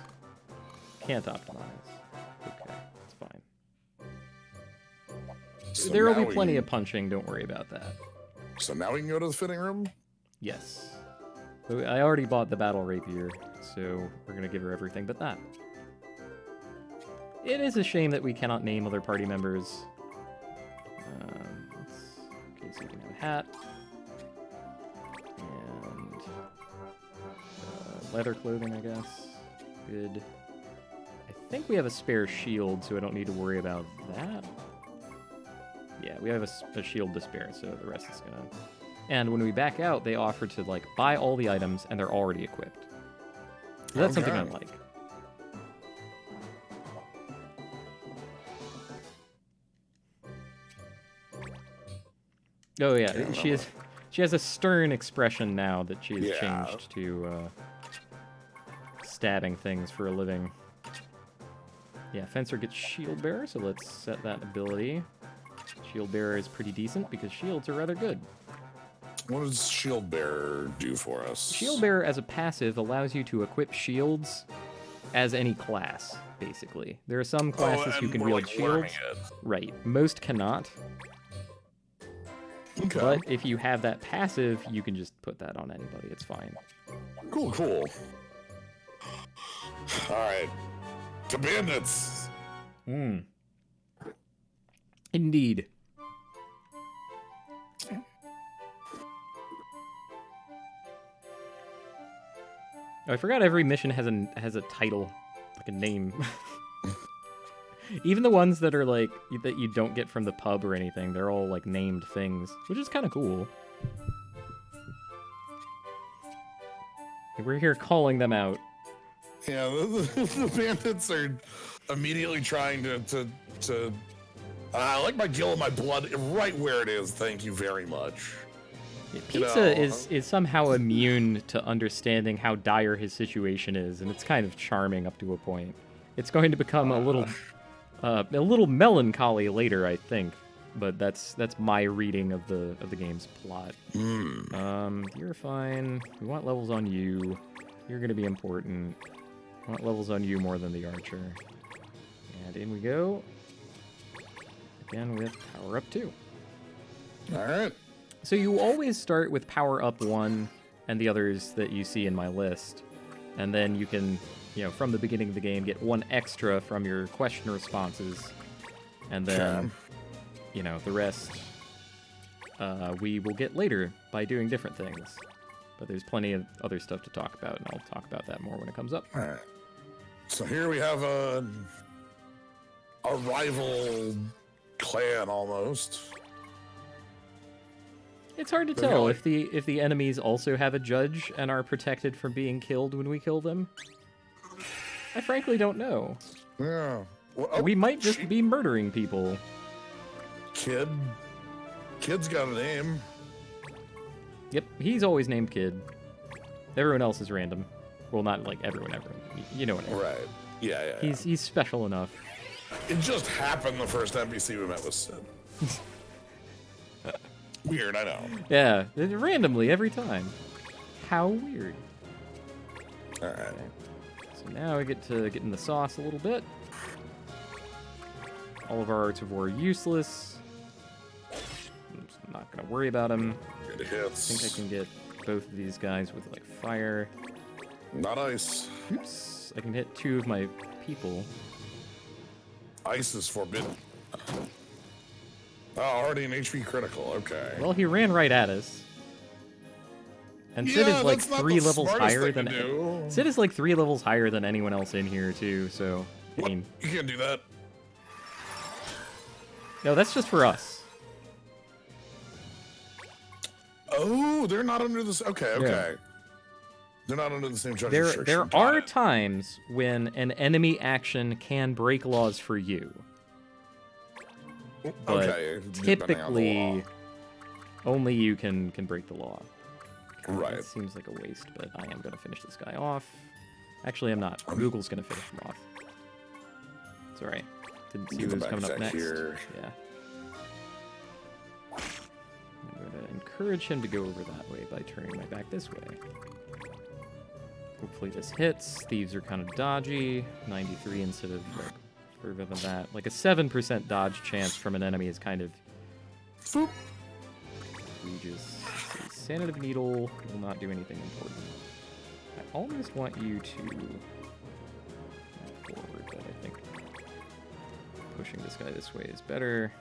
Can't optimize. Okay, it's fine. So There will now be plenty of punching, don't worry about that. So now we can go to the fitting room? Yes. So I already bought the battle rapier, so we're gonna give her everything but that. It is a shame that we cannot name other party members. Okay, so we can have a hat. And leather clothing, I guess. Good. I think we have a spare shield, so I don't need to worry about that. Yeah, we have a shield to spare, so the rest is gonna... And when we back out, they offer to, like, buy all the items, and they're already equipped. So that's something I like. Oh, yeah, she has a stern expression now that she has changed to stabbing things for a living. Yeah, Fencer gets Shield Bearer, so let's set that ability. Shield Bearer is pretty decent because shields are rather good. What does Shield Bearer do for us? Shield Bearer as a passive allows you to equip shields as any class, basically. There are some classes who can wield shields. Right. Most cannot. Okay. But if you have that passive, you can just put that on anybody. It's fine. Cool, cool. Alright. To bandits! Indeed. Oh, I forgot every mission has a title, like a name. Even the ones that are like that you don't get from the pub or anything, they're all like named things, which is kind of cool. We're here calling them out. Yeah, the bandits are immediately trying to I like my gill and my blood right where it is. Thank you very much. Yeah, Pizza is somehow immune to understanding how dire his situation is, and it's kind of charming up to a point. It's going to become a little melancholy later, I think, but that's my reading of the game's plot. You're fine. We want levels on you. You're going to be important. We want levels on you more than the archer. And in we go. Again with power up 2. All right. So you always start with power up 1 and the others that you see in my list. And then you can, from the beginning of the game, get 1 extra from your question responses. And then, the rest we will get later by doing different things. But there's plenty of other stuff to talk about, and I'll talk about that more when it comes up. All right. So here we have a rival clan almost. It's hard to tell if the enemies also have a judge and are protected from being killed when we kill them. I frankly don't know. Yeah. Well, we might just be murdering people. Kid's got a name. Yep, he's always named Kid. Everyone else is random. Well, not like everyone. You know what I mean. Right. Yeah. He's special enough. It just happened the first NPC we met was Sid. Weird, I know. Yeah, randomly every time. How weird. All right. Okay. So now we get to get in the sauce a little bit. All of our arts of war are useless. I'm just not gonna worry about them. Good hits. I think I can get both of these guys with like fire. Not ice. Oops! I can hit 2 of my people. Ice is forbidden. Oh, already an HP critical. Okay. Well, he ran right at us. And Sid is like 3 levels higher than Sid is like 3 levels higher than anyone else in here too. So I mean, you can't do that. No, that's just for us. Oh, they're not under this. Okay. Yeah. They're not under the same judge restriction. There are times when an enemy action can break laws for you. But typically, only you can break the law. Right. It seems like a waste, but I am going to finish this guy off. Actually, I'm not. Google's going to finish him off. It's alright. Didn't see who was coming up next. Here. Yeah. I'm going to encourage him to go over that way by turning my back this way. Hopefully this hits. Thieves are kind of dodgy. 93 instead of like further than that. Like a 7% dodge chance from an enemy is kind of egregious. Sanative Needle will not do anything important. I almost want you to move forward, but I think pushing this guy this way is better.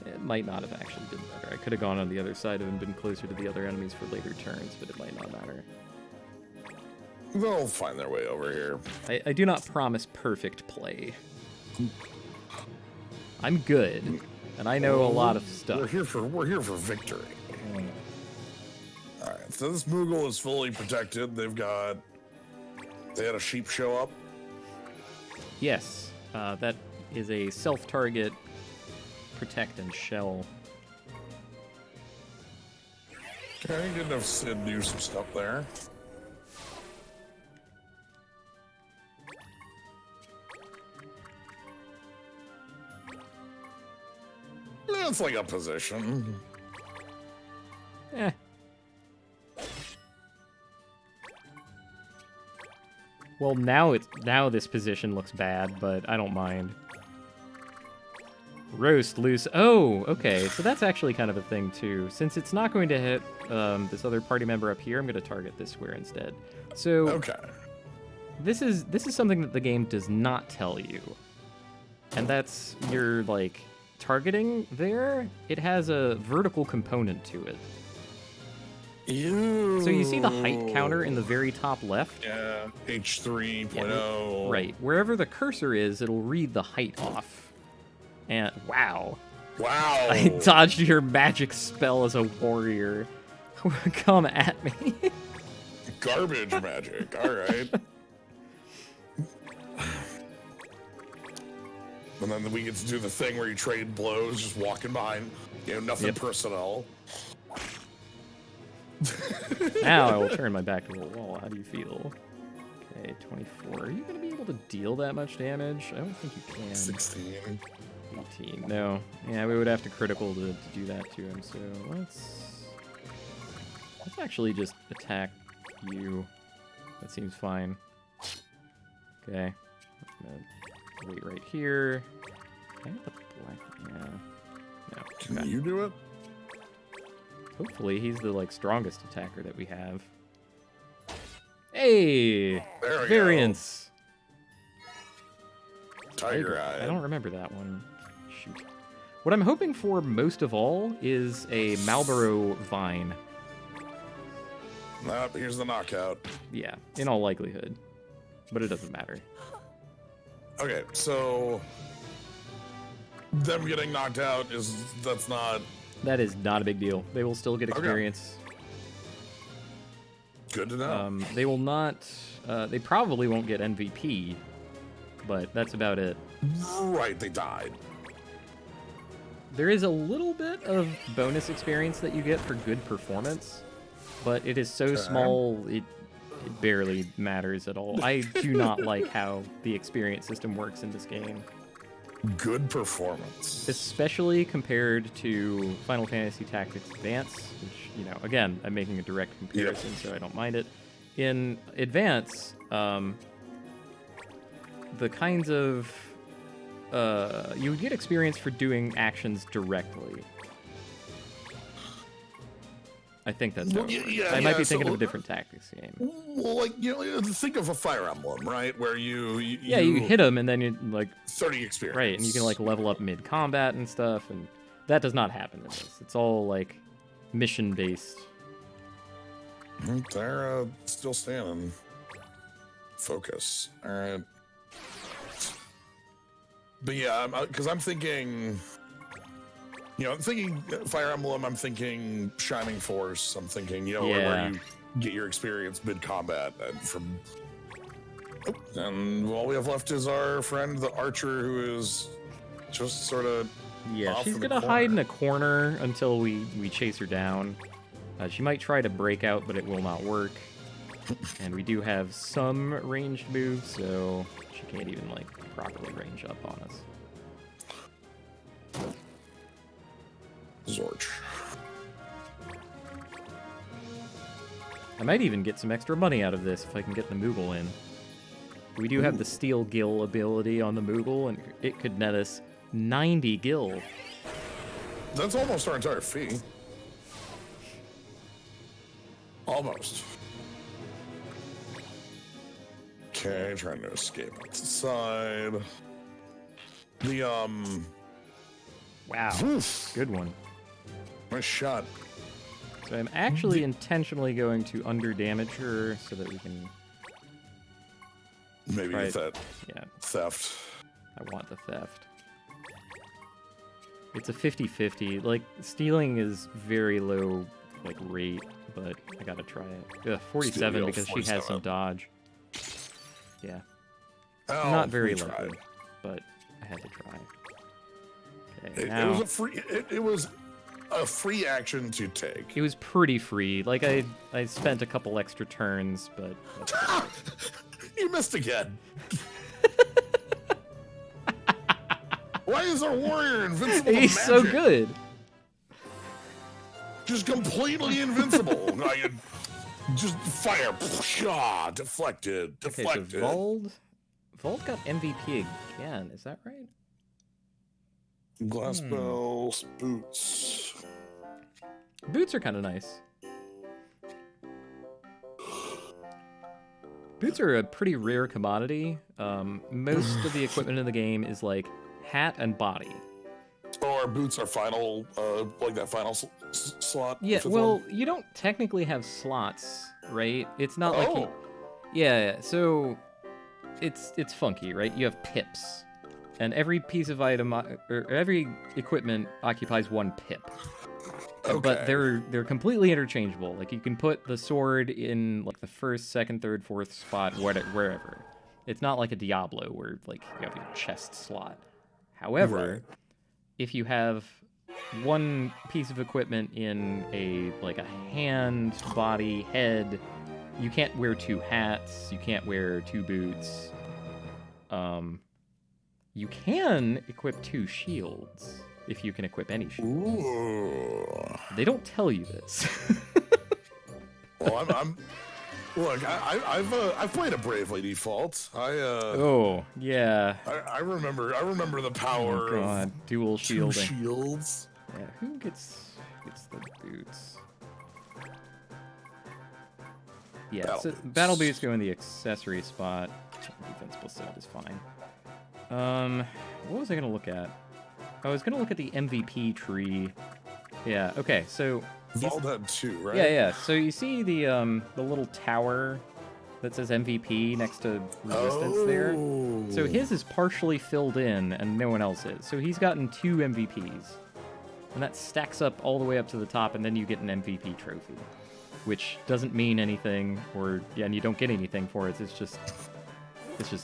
It might not have actually been better. I could have gone on the other side and been closer to the other enemies for later turns, but it might not matter. They'll find their way over here. I do not promise perfect play. I'm good, and I know a lot of stuff. We're here for victory. All right, so this Moogle is fully protected. They had a sheep show up. Yes, that is a self-target protect and shell. Okay, good enough Sid do some stuff there. That's like a position. Eh. Well, now this position looks bad, but I don't mind. Roast loose. Oh, okay. So that's actually kind of a thing too. Since it's not going to hit this other party member up here, I'm going to target this square instead. So okay, this is something that the game does not tell you, and that's your like targeting there. It has a vertical component to it. Ew. So you see the height counter in the very top left? Yeah, H3.0. Yeah, right. Wherever the cursor is, it'll read the height off. And wow. Wow. I dodged your magic spell as a warrior. Come at me. Garbage magic. All right. And then we get to do the thing where you trade blows, just walking behind, nothing personal. Now I will turn my back to the wall. How do you feel? Okay, 24. Are you going to be able to deal that much damage? I don't think you can. 16. 18. No. Yeah, we would have to critical to do that to him, so let's actually just attack you. That seems fine. Okay. I'm gonna wait right here. Can I get the black? Yeah. No. Can Okay. you do it? Hopefully he's the like strongest attacker that we have. Hey! There we Variance! go. Tiger Eye. I don't remember that one. Shoot. What I'm hoping for most of all is a Marlboro Vine. Nope, here's the knockout. Yeah, in all likelihood. But it doesn't matter. Okay, so them getting knocked out that's not That is not a big deal. They will still get experience. good to know. They will not... they probably won't get MVP, but that's about it. Right, they died. There is a little bit of bonus experience that you get for good performance, but it is so small, it barely matters at all. I do not like how the experience system works in this game. Good performance. Especially compared to Final Fantasy Tactics Advance, which, again, I'm making a direct comparison, so I don't mind it. In Advance, the kinds of... you would get experience for doing actions directly. I think that's how it works. I might be thinking of a different tactics game. Well, think of a Fire Emblem, right? Where you hit them and then you 30 experience. Right, and you can level up mid-combat and stuff, and that does not happen in this. It's all mission-based. They're still standing. Focus. All right. But yeah, because I'm thinking... I'm thinking Fire Emblem, I'm thinking Shining Force, I'm thinking, where you get your experience mid-combat. And all we have left is our friend, the archer, who is just sort of she's going to hide in a corner until we chase her down. She might try to break out, but it will not work. And we do have some ranged moves, so she can't even, properly range up on us. Zorch. I might even get some extra money out of this if I can get the Moogle in. We do have the Steel Gill ability on the Moogle, and it could net us 90 gil. That's almost our entire fee. Almost. Okay, trying to escape outside. The, Wow, oof, good one. nice shot. So I'm actually intentionally going to under-damage her so that we can... Maybe try get that Yeah, theft. I want the theft. It's a 50-50. Like, stealing is very low, like, rate, but I gotta try it. 47 Steal, because she has some 47. dodge. Yeah. Oh, Not very we likely, tried. but I had to try. Okay, It now... was a free. It was a free action to take. It was pretty free. Like, I spent a couple extra turns, but... You missed again. Why is our warrior invincible to He's magic? so good! Just completely invincible. I could just fire. Pshaw, deflected. Okay, Deflected. so Vold got MVP again, is that right? Glass bells, boots. Boots are kind of nice. Boots are a pretty rare commodity. Most of the equipment in the game is like hat and body. Or boots are final, like that final slot. Yeah, fifth well, one? you don't technically have slots, right? It's not like you... Oh. Yeah, so it's funky, right? You have pips, and every piece of item or every equipment occupies one pip. Okay. But they're completely interchangeable. Like, you can put the sword in like the first, second, third, fourth spot, wherever. It's not like a Diablo where like you have your chest slot. However, Right. if you have one piece of equipment in a hand, body, head, you can't wear two hats. You can't wear two boots. You can equip two shields if you can equip any shield. Ooh. They don't tell you this. Well, I'm look. I've played a Bravely Default. Oh yeah. I remember the power Oh god, dual of two shielding. shields. Yeah, who gets the boots? Yeah, Battle so boots. battle boots go in the accessory spot. Defense plus 7 is fine. What was I gonna look at? I was gonna look at the MVP tree. Yeah. Okay. So. Vault had two, right? Yeah. So you see the little tower that says MVP next to resistance there. So his is partially filled in, and no one else is. So he's gotten 2 MVPs, and that stacks up all the way up to the top, and then you get an MVP trophy, which doesn't mean anything, and you don't get anything for it. It's just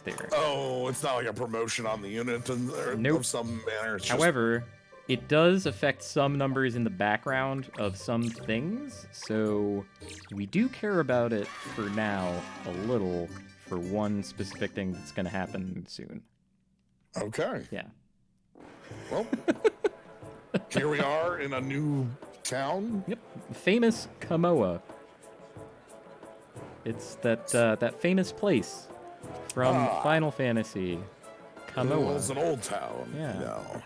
there. Oh, it's not like a promotion on the unit Nope. of some manner. It's just- However, it does affect some numbers in the background of some things, so we do care about it for now a little for one specific thing that's going to happen soon. Okay. Yeah. Well, here we are in a new town. Yep. Famous Kamoa. It's that famous place from Final Fantasy. Well, it's Kamoa. an old town. Yeah. No.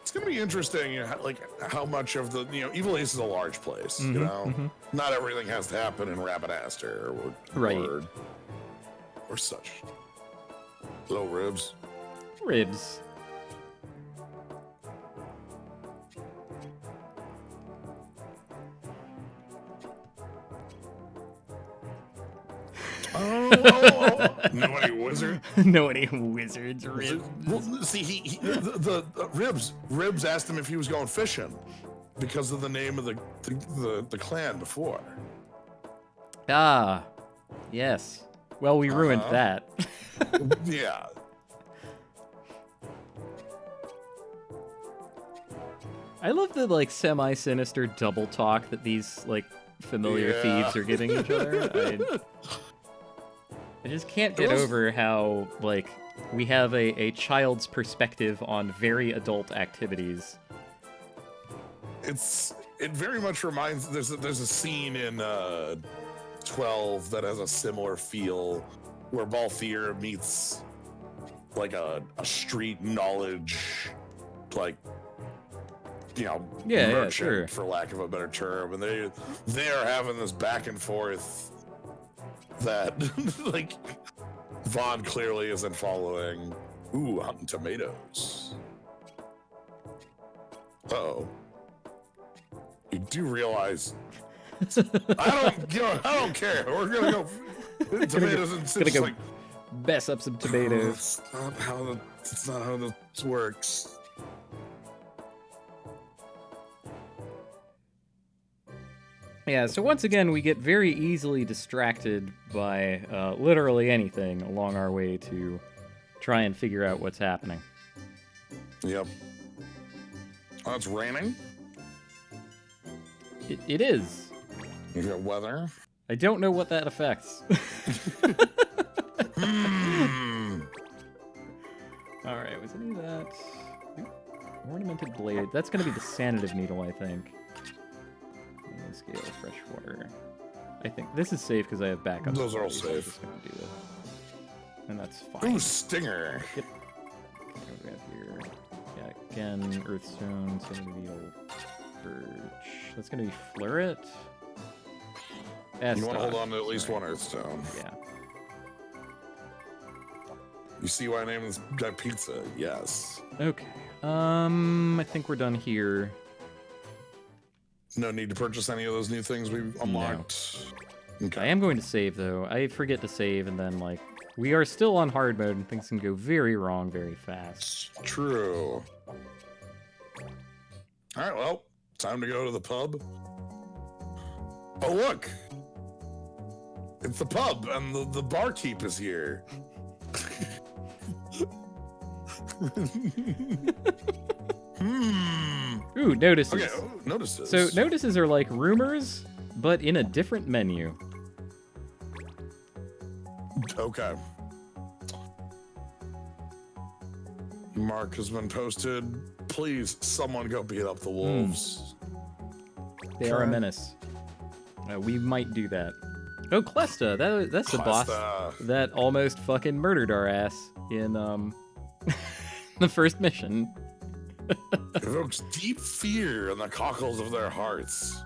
It's gonna be interesting, like how much of the Evil Ace is a large place. You know, not everything has to happen in Rabadaster or such. Little ribs. Ribs. Know any wizard? Know any wizards? Ribs. Well, see, the ribs asked him if he was going fishing because of the name of the clan before. Ah, yes. Well, we ruined that. Yeah. I love the semi-sinister double talk that these familiar thieves are giving each other. I just can't get over how we have a child's perspective on very adult activities. It's It very much reminds. There's a scene in 12 that has a similar feel, where Balthier meets like a street knowledge, like merchant, sure. for lack of a better term, and they are having this back and forth that like Vaughn clearly isn't following. Ooh, hunting tomatoes. Uh-oh. You do realize I don't care. We're gonna go tomatoes and gonna go like mess up some tomatoes. That's not how this works. Yeah, so once again, we get very easily distracted by literally anything along our way to try and figure out what's happening. Yep. Oh, it's raining? It is. You got weather? I don't know what that affects. Alright, was any of that... Ornamented blade. That's going to be the sanative needle, I think. Scale of fresh water. I think this is safe because I have backup. Those are all so I'm safe. just gonna do it. And that's fine. Ooh, stinger. Yep. What do we have here? Yeah, again, earthstone, sanative needle, birch. That's gonna be floret. You want to hold on to at least one earthstone. Yeah. You see why I named this guy Pizza? Yes. Okay. I think we're done here. No need to purchase any of those new things we've unlocked. No. Okay. I am going to save, though. I forget to save, and then, like, we are still on hard mode, and things can go very wrong very fast. True. All right, well, time to go to the pub. Oh, look! It's the pub, and the barkeep is here. Ooh, notices. Okay, notices. So notices are like rumors, but in a different menu. Okay. Mark has been posted. Please, someone go beat up the wolves. They are a menace. We might do that. Oh, Clesta. That's the boss that almost fucking murdered our ass in the first mission. Evokes deep fear in the cockles of their hearts.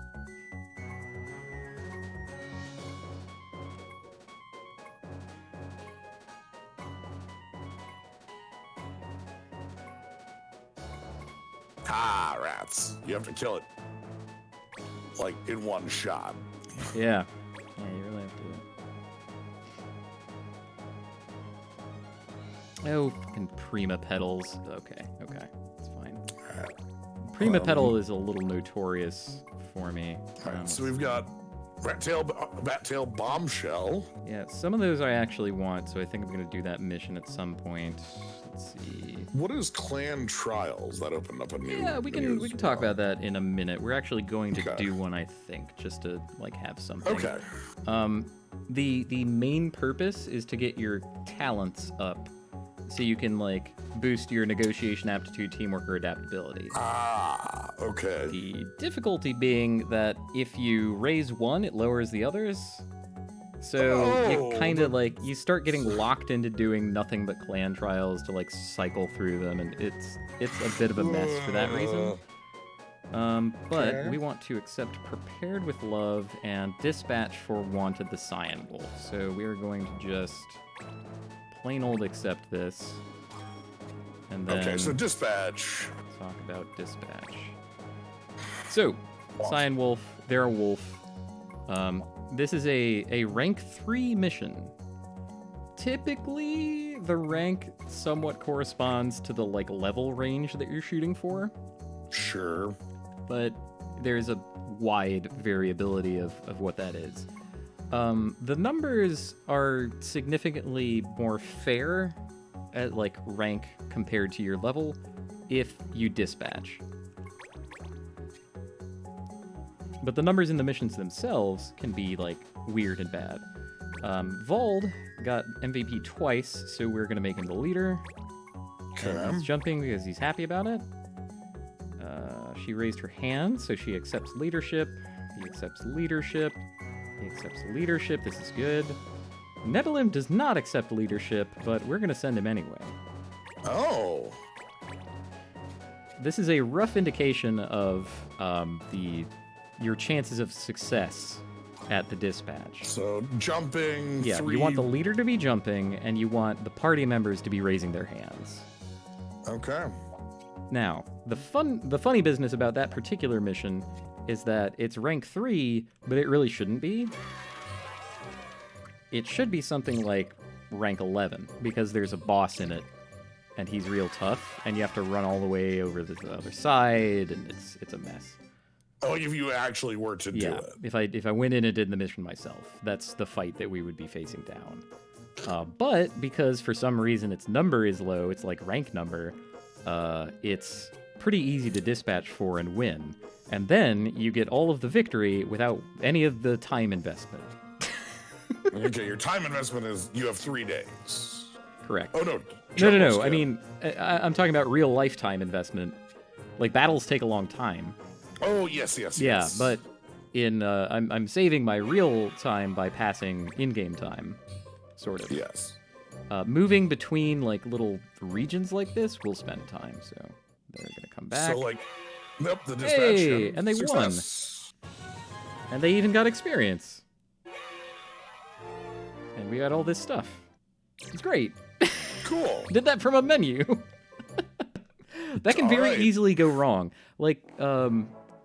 Ah, rats. You have to kill it. Like, in one shot. Yeah. Yeah, you really have to. Oh, fucking Prima Petals. Okay. It's fine. Prima Petal is a little notorious for me. Alright, so we've got Bat-tail Bombshell. Yeah, some of those I actually want, so I think I'm going to do that mission at some point. Let's see. What is Clan Trials? That opened up a new... Yeah, we can talk about that in a minute. We're actually going to do one, I think, just to, like, have something. Okay. The main purpose is to get your talents up, so you can, like, boost your negotiation aptitude, teamwork, or adaptability. Ah, okay. The difficulty being that if you raise one, it lowers the others. So you kind of, like, you start getting locked into doing nothing but clan trials to, like, cycle through them, and it's a bit of a mess for that reason. But we want to accept Prepared with Love and Dispatch for Wanted the Cyan Wolf. So we're going to just plain old accept this. And then okay, so Dispatch. Talk about Dispatch. So, Cyan Wolf, they're a wolf. This is a rank 3 mission. Typically, the rank somewhat corresponds to the, like, level range that you're shooting for. Sure. But there's a wide variability of what that is. The numbers are significantly more fair at, like, rank compared to your level if you dispatch. But the numbers in the missions themselves can be, like, weird and bad. Vald got MVP twice, so we're going to make him the leader. Okay. He's jumping because he's happy about it. She raised her hand, so she accepts leadership. He accepts leadership. He accepts leadership. This is good. Nebelim does not accept leadership, but we're going to send him anyway. Oh. This is a rough indication of your chances of success at the dispatch. So jumping. Yeah, you want the leader to be jumping, and you want the party members to be raising their hands. Okay. Now, the funny business about that particular mission is that it's rank 3, but it really shouldn't be. It should be something like rank 11, because there's a boss in it, and he's real tough, and you have to run all the way over to the other side, and it's a mess. Oh, if you actually were to do it. If I went in and did the mission myself, that's the fight that we would be facing down. But because for some reason its number is low, it's like rank number, it's pretty easy to dispatch for and win. And then you get all of the victory without any of the time investment. Okay, your time investment is you have 3 days. Correct. Oh, no. No. I mean, I'm talking about real lifetime investment. Like, battles take a long time. Oh, yes. Yeah, but I'm saving my real time by passing in-game time, sort of. Yes. Moving between, like, little regions like this will spend time, so they're going to come back. So, like, nope, the dispatch. Hey, and they success. won. And they even got experience. And we got all this stuff. It's great. Cool. Did that from a menu. That can very easily go wrong. Like,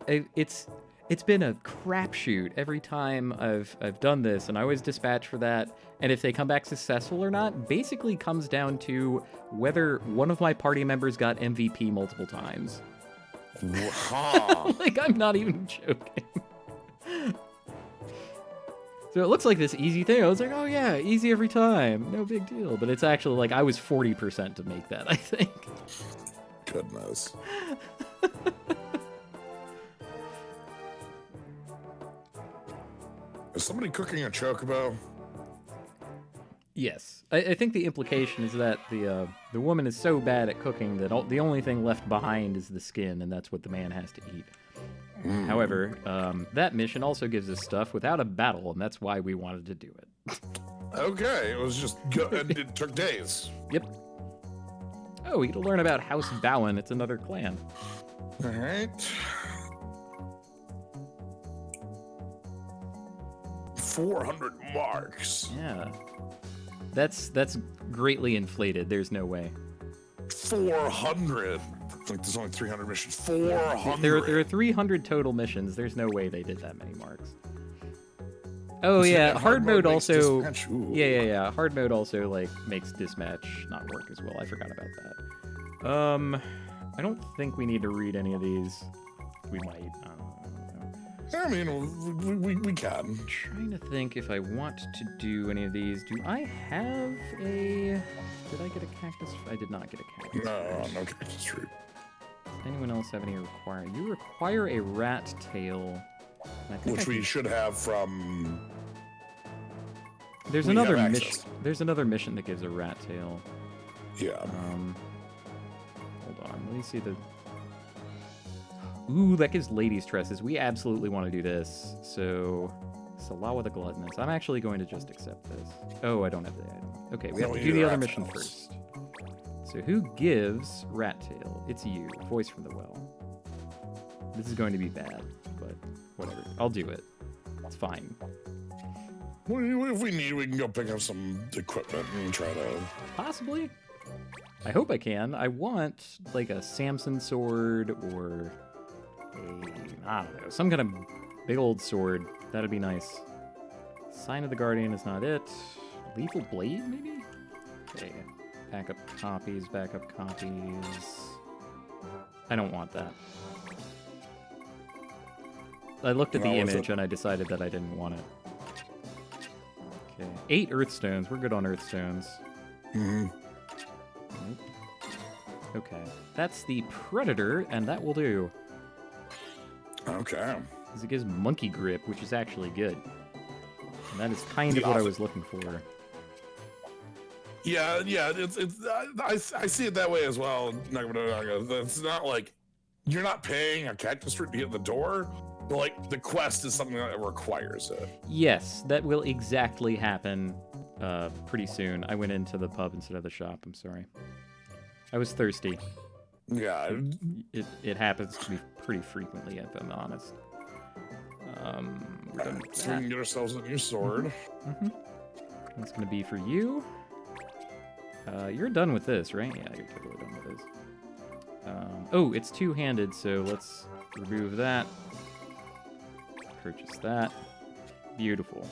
it's been a crapshoot every time I've done this, and I always dispatch for that. And if they come back successful or not, basically comes down to whether one of my party members got MVP multiple times. Wow. Like, I'm not even joking. So it looks like this easy thing. I was like, oh yeah, easy every time. No big deal. But it's actually like I was 40% to make that, I think. Goodness. Is somebody cooking a chocobo? Yes. I think the implication is that the woman is so bad at cooking that the only thing left behind is the skin, and that's what the man has to eat. However, that mission also gives us stuff without a battle, and that's why we wanted to do it. Okay, it was just good. It took days. Yep. Oh, we get to learn about House Bowen. It's another clan. All right. 400 marks. Yeah. That's greatly inflated. There's no way. 400. Like there's only 300 missions. 400. There are 300 total missions. There's no way they did that many marks. Oh yeah, hard mode also. Yeah. Hard mode also like makes dispatch not work as well. I forgot about that. I don't think we need to read any of these. We might. I mean, we can. I'm trying to think if I want to do any of these. Do I have a? Did I get a cactus? I did not get a cactus. No cactus fruit. Does anyone else have any require? You require a rat tail. Which we should have from. There's another mission. There's another mission that gives a rat tail. Yeah. Hold on. Let me see the. Ooh, that gives ladies tresses. We absolutely want to do this. So, Salawa the Gluttonous. I'm actually going to just accept this. Oh, I don't have the item. Okay, we have to do the other mission first. So who gives rat tail? It's you. Voice from the well. This is going to be bad, but whatever. I'll do it. It's fine. If we need, we can go pick up some equipment and try to... Possibly. I hope I can. I want, like, a Samson sword or I don't know, some kind of big old sword. That'd be nice. Sign of the Guardian is not it. Lethal Blade, maybe? Okay. Backup copies. I don't want that. I looked at the image and I decided that I didn't want it. Okay. 8 Earthstones. We're good on Earthstones. Mm-hmm. Nope. Okay. That's the Predator, and that will do. Okay. Because it gives Monkey Grip, which is actually good. And that is kind of what I was looking for. Yeah, I see it that way as well. It's not like you're not paying a cactus fruit to get the door, but like the quest is something that requires it. Yes, that will exactly happen pretty soon. I went into the pub instead of the shop. I'm sorry. I was thirsty. Yeah. It happens to me pretty frequently, if I'm honest. So we can get ourselves a new sword. Mm-hmm. That's gonna be for you. You're done with this, right? Yeah, you're totally done with this. Oh, it's two-handed, so let's remove that. Purchase that. Beautiful.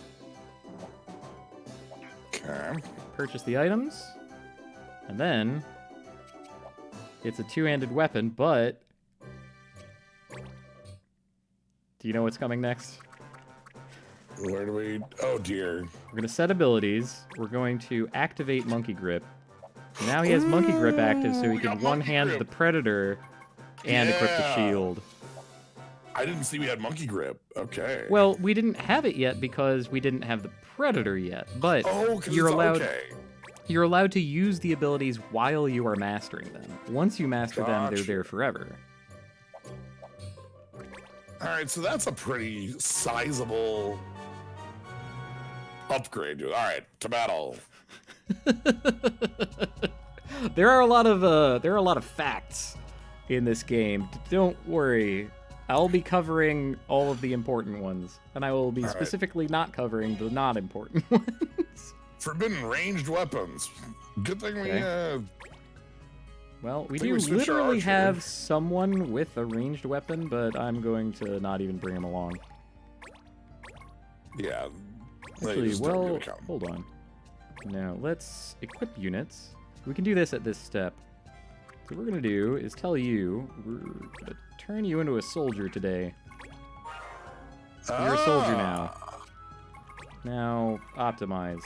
Okay. Purchase the items. And then it's a two-handed weapon, but do you know what's coming next? Where do we... Oh, dear. We're going to set abilities. We're going to activate Monkey Grip. Now he has Monkey Grip active, so he can one-hand the Predator and equip the shield. I didn't see we had Monkey Grip. Okay. Well, we didn't have it yet because we didn't have the Predator yet, but you're allowed... Okay. You're allowed to use the abilities while you are mastering them. Once you master them, they're there forever. All right, so that's a pretty sizable upgrade. All right, to battle. There are a lot of facts in this game. Don't worry. I'll be covering all of the important ones, and I will be specifically not covering the not important ones. Forbidden ranged weapons. Good thing we Well, we do literally have someone with a ranged weapon, but I'm going to not even bring him along. Yeah. Actually, well, hold on. Now, let's equip units. We can do this at this step. So what we're going to do is tell you, we're going to turn you into a soldier today. You're a soldier now. Now, optimize.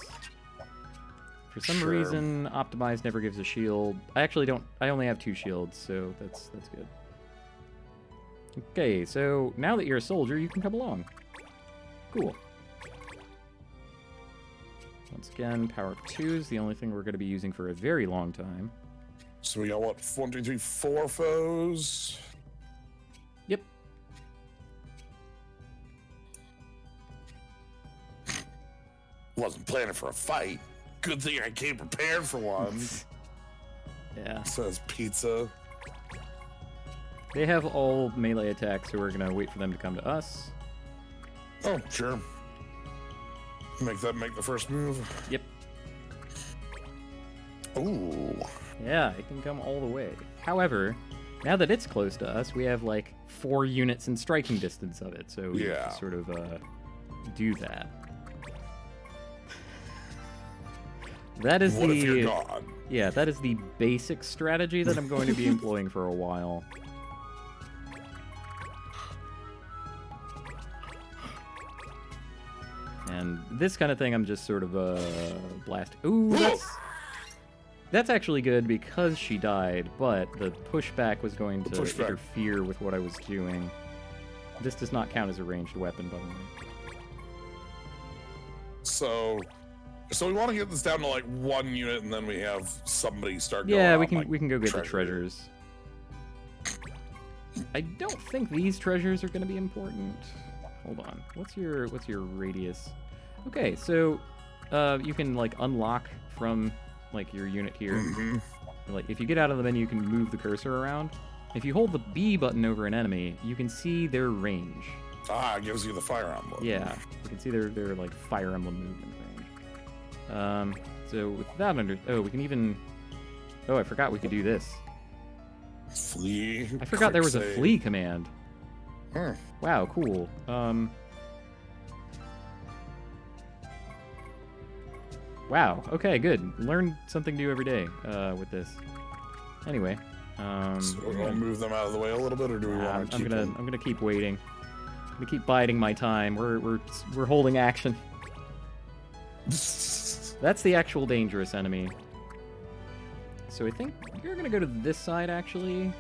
For some reason, optimize never gives a shield. I actually don't. I only have 2 shields, so that's good. Okay, so now that you're a soldier, you can come along. Cool. Once again, power up 2 is the only thing we're going to be using for a very long time. So we got what? 1, 2, 3, 4 foes. Yep. Wasn't planning for a fight. Good thing I came prepared for one. Yeah. Says pizza. They have all melee attacks, so we're gonna wait for them to come to us. Oh, sure. Make the first move. Yep. Ooh. Yeah, it can come all the way. However, now that it's close to us, we have like 4 units in striking distance of it, so we have to sort of do that. That is what if you're gone? Yeah, that is the basic strategy that I'm going to be employing for a while. And this kind of thing, I'm just sort of blast. Ooh, that's actually good because she died, but the pushback was going to interfere with what I was doing. This does not count as a ranged weapon, by the way. So we want to get this down to like 1 unit, and then we have somebody start going. Yeah, on, we can go get the treasures. I don't think these treasures are going to be important. Hold on. What's your radius? Okay, so you can like unlock from like your unit here. Mm-hmm. Like if you get out of the menu, you can move the cursor around. If you hold the B button over an enemy, you can see their range. Ah, it gives you the Fire Emblem. Yeah, you can see their like Fire Emblem movement range. So with that we can even... Oh, I forgot we could do this. Flee. I forgot there was a flee command. Hmm. Wow, cool. Wow, okay, good. Learn something new every day with this. Anyway. So we're gonna move them out of the way a little bit, or do we want to keep them? I'm gonna keep waiting. I'm gonna keep biding my time. We're holding action. That's the actual dangerous enemy. So I think you're gonna go to this side actually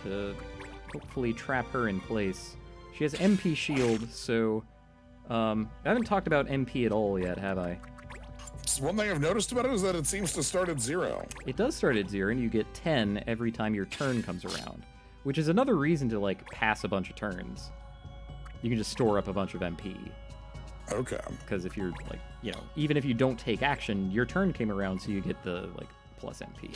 to hopefully trap her in place. She has MP shield, so I haven't talked about MP at all yet, have I? One thing I've noticed about it is that it seems to start at 0. It does start at 0, and you get 10 every time your turn comes around. which is another reason to, like, pass a bunch of turns. You can just store up a bunch of MP. Okay. Because if you're, like, you know, even if you don't take action, your turn came around, so you get the, like, plus MP.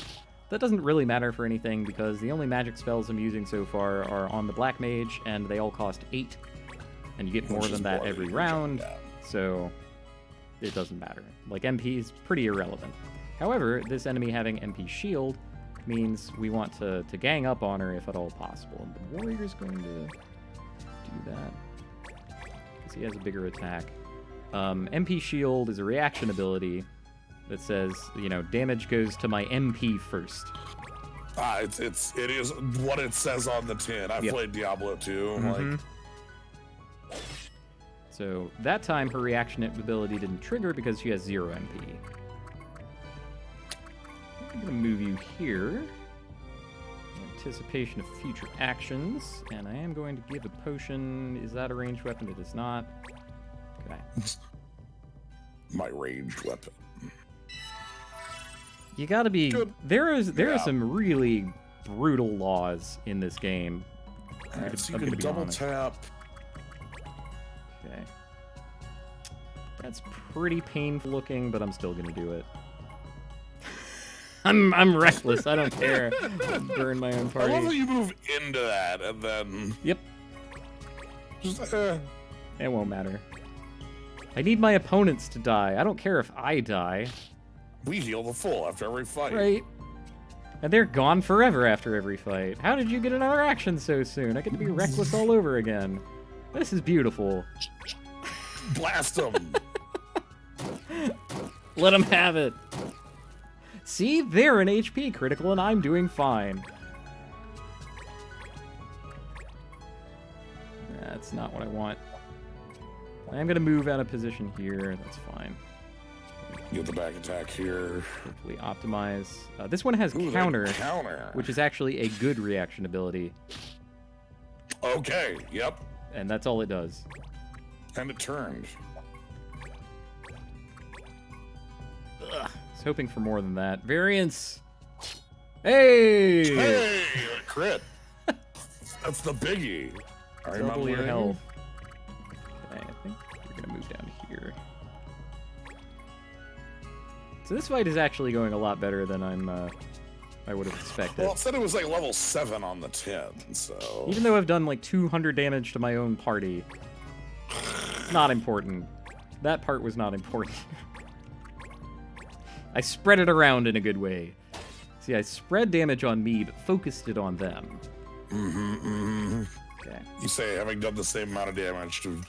That doesn't really matter for anything, because the only magic spells I'm using so far are on the Black Mage, and they all cost 8. And you get more than that every round, so it doesn't matter. Like, MP is pretty irrelevant. However, this enemy having MP shield means we want to gang up on her if at all possible. And the warrior's going to do that, because he has a bigger attack. MP shield is a reaction ability that says, you know, damage goes to my MP first. It is what it says on the tin. I've played Diablo 2. Like, so that time her reaction ability didn't trigger because she has 0 MP. I'm gonna move you here. In anticipation of future actions, and I am going to give a potion. Is that a ranged weapon? It is not. Okay. My ranged weapon. You gotta be. Good. There are some really brutal laws in this game. Alright, so you can double tap. Okay. That's pretty painful looking, but I'm still gonna do it. I'm reckless. I don't care. Burn my own party. I love that you move into that and then. Yep. Just, It won't matter. I need my opponents to die. I don't care if I die. We heal the full after every fight. Right. And they're gone forever after every fight. How did you get another action so soon? I get to be reckless all over again. This is beautiful. Blast them. Let them have it. See, they're an HP critical and I'm doing fine. That's not what I want. I'm going to move out of position here. That's fine. You get the back attack here. Hopefully optimize. This one has counter, which is actually a good reaction ability. Okay, yep. And that's all it does. And it turned. Ugh. I was hoping for more than that. Variance! Hey! Hey! Crit! That's the biggie. Double your health. Okay, I think we're gonna move down here. So this fight is actually going a lot better than I would have expected. Well, it said it was like level 7 on the 10, so... Even though I've done like 200 damage to my own party, it's not important. That part was not important. I spread it around in a good way. See, I spread damage on me, but focused it on them. Okay. You say having done the same amount of damage to...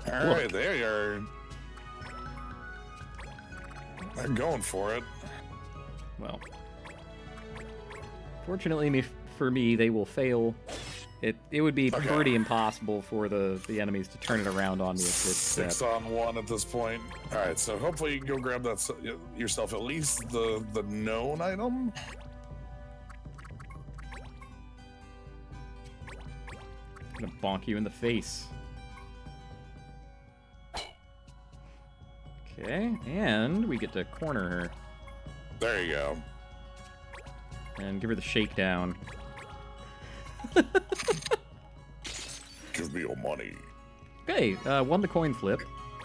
Alright, there you are. They're going for it. Well, fortunately for me, they will fail. It would be pretty impossible for the enemies to turn it around on me at this step. 6 on 1 at this point. All right, so hopefully you can go grab that yourself at least the known item. I'm gonna bonk you in the face. Okay, and we get to corner her. There you go. And give her the shakedown. Give me your money. Okay, won the coin flip.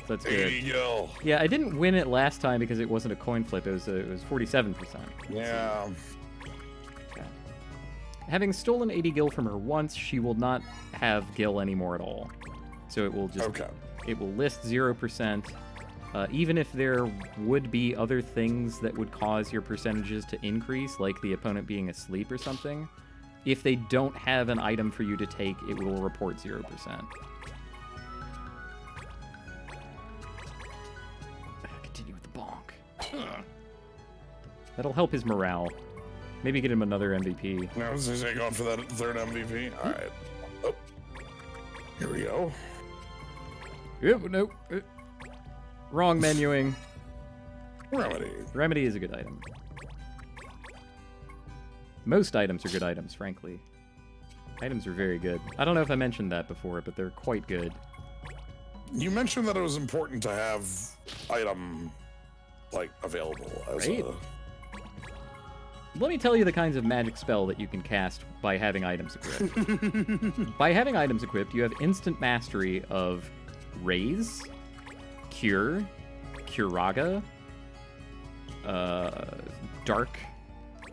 So that's good. There you go. Yeah, I didn't win it last time because it wasn't a coin flip. It was 47%. Yeah. Okay. Having stolen 80 gil from her once, she will not have gil anymore at all. So it will just it will list 0%. Even if there would be other things that would cause your percentages to increase, like the opponent being asleep or something, if they don't have an item for you to take, it will report 0%. Continue with the bonk. That'll help his morale. Maybe get him another MVP. Now, is he going for that third MVP? All right. Oh. Here we go. Yep, nope. Wrong menuing. Remedy. Remedy is a good item. Most items are good items, frankly. Items are very good. I don't know if I mentioned that before, but they're quite good. You mentioned that it was important to have item, like, available as right? let me tell you the kinds of magic spell that you can cast by having items equipped. By having items equipped, you have instant mastery of Raise, Cure, Curaga, Dark,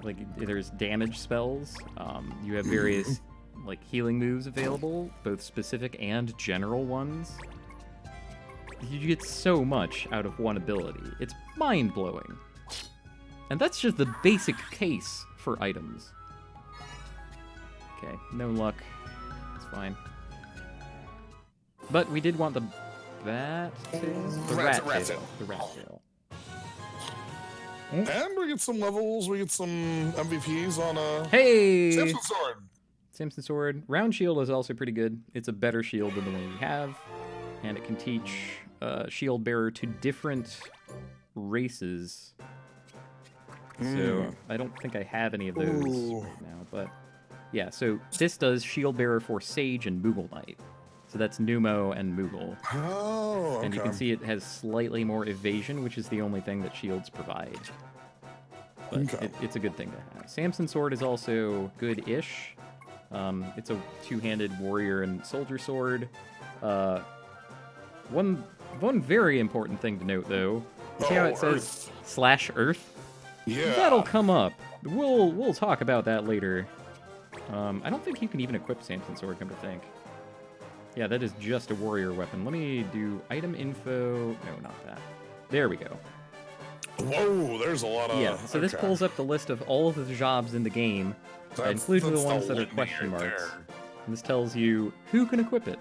like there's damage spells. You have various like healing moves available, both specific and general ones. You get so much out of one ability. It's mind-blowing. And that's just the basic case for items. Okay, no luck. It's fine. But we did want the bat tail? The rat tail. The rat tail. And we get some levels, we get some MVPs on Hey! Samson Sword. Samson Sword. Round shield is also pretty good. It's a better shield than the one we have. And it can teach shield bearer to different races. So I don't think I have any of those right now, but yeah. So this does shield bearer for Sage and Moogle Knight. So that's Numo and Moogle. Oh, okay. And you can see it has slightly more evasion, which is the only thing that shields provide. But it's a good thing to have. Samson Sword is also good-ish. It's a two-handed warrior and soldier sword. One very important thing to note, though. You see how it says /Earth? Yeah. That'll come up. We'll talk about that later. I don't think you can even equip Samson Sword, come to think. Yeah, that is just a warrior weapon. Let me do item info. No, not that. There we go. Whoa, there's a lot of... Yeah, so this pulls up the list of all of the jobs in the game, including the ones that are question marks. And this tells you who can equip it.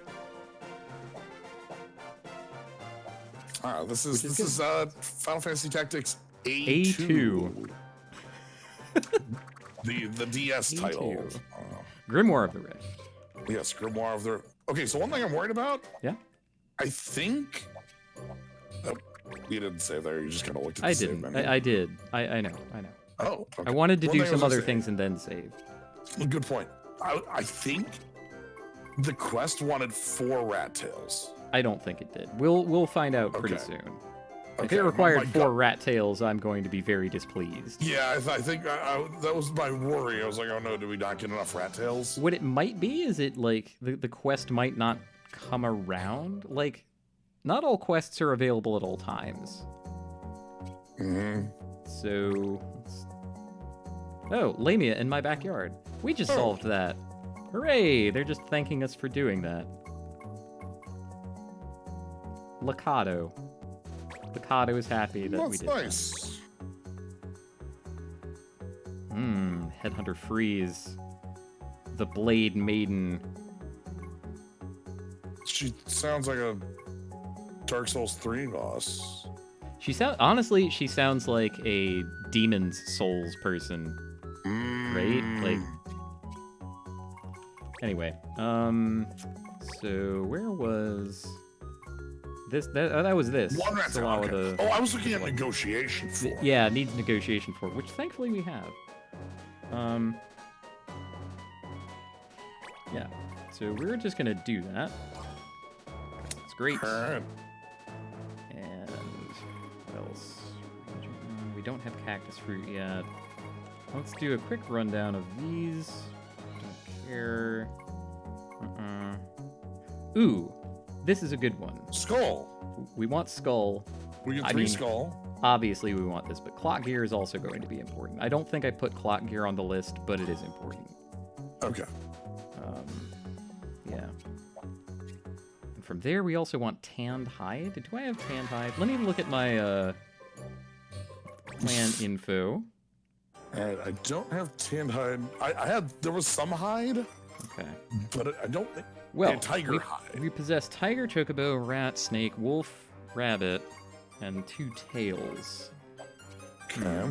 This is Final Fantasy Tactics A2. the DS title. Grimoire of the Rift. Yes, Grimoire of the Rift. Okay, so one thing I'm worried about. Yeah. I think. Oh, you didn't say there. You just kind of looked at the I save didn't. menu. I did. I know. Oh. Okay. I wanted to One do thing I was some gonna other say- things and then save. Good point. I think the quest wanted 4 rat tails. I don't think it did. We'll find out pretty Okay. soon. Okay, If it required my 4 gut- rat tails, I'm going to be very displeased. Yeah, I think that was my worry. I was like, oh no, do we not get enough rat tails? What it might be is it like the quest might not come around. Like, not all quests are available at all times. So, oh, Lamia in my backyard. We just solved that. Hooray! They're just thanking us for doing that. Lakato. Lakato is happy that we did nice. that. Headhunter Freeze. The Blade Maiden. She sounds like a Dark Souls 3 boss. Honestly, she sounds like a Demon's Souls person. Right? Like, anyway, so where was this? That was this. One rat tail. Salawa Okay. the- I was looking at negotiation for. Yeah, needs negotiation for, which thankfully we have. Yeah, so we're just gonna do that. It's great. Alright. And what else? We don't have cactus fruit yet. Let's do a quick rundown of these. Don't care. Ooh, this is a good one. Skull. We want Skull. We get I 3 mean, skull. Obviously, we want this, but Clock Gear is also going to be important. I don't think I put Clock Gear on the list, but it is important. Okay. Yeah. And from there, we also want Tanned Hide. Do I have Tanned Hide? Let me look at my plan info. Alright, I don't have tanned hide. There was some hide, Okay. but I don't think. Well, tiger hide. we possess Tiger, Chocobo, Rat, Snake, Wolf, Rabbit, and 2 tails. Okay.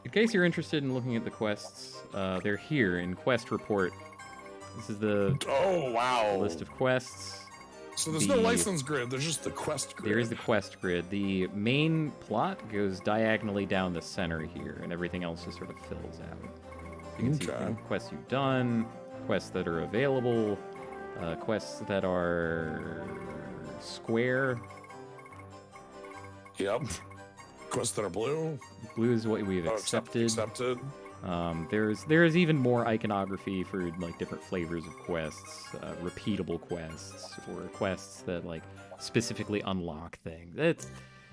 In case you're interested in looking at the quests, they're here in Quest Report. This is the Oh, wow. list of quests. So there's no license grid, there's just the quest grid. There is the quest grid. The main plot goes diagonally down the center here, and everything else just sort of fills out. So you can see quests you've done, quests that are available, quests that are square. Yep. quests that are blue. Blue is what we've accepted. Accepted. There's even more iconography for like different flavors of quests, repeatable quests, or quests that like specifically unlock things.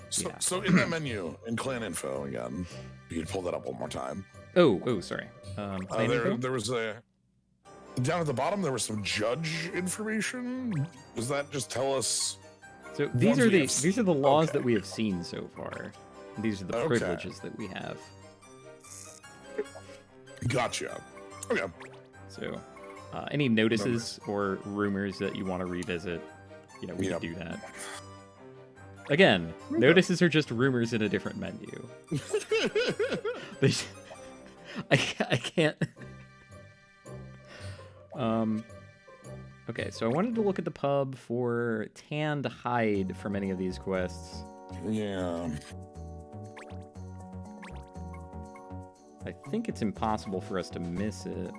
So in that menu, in clan info again, you can pull that up one more time. Oh, sorry. Clan info? There was down at the bottom. There was some judge information. Does that just tell us? So these are the laws that we have seen so far. These are the privileges that we have. Gotcha. Okay. So, any notices or rumors that you want to revisit, we can do that. Again, notices are just rumors in a different menu. I can't. Okay, so I wanted to look at the pub for tanned hide from any of these quests. Yeah. I think it's impossible for us to miss it,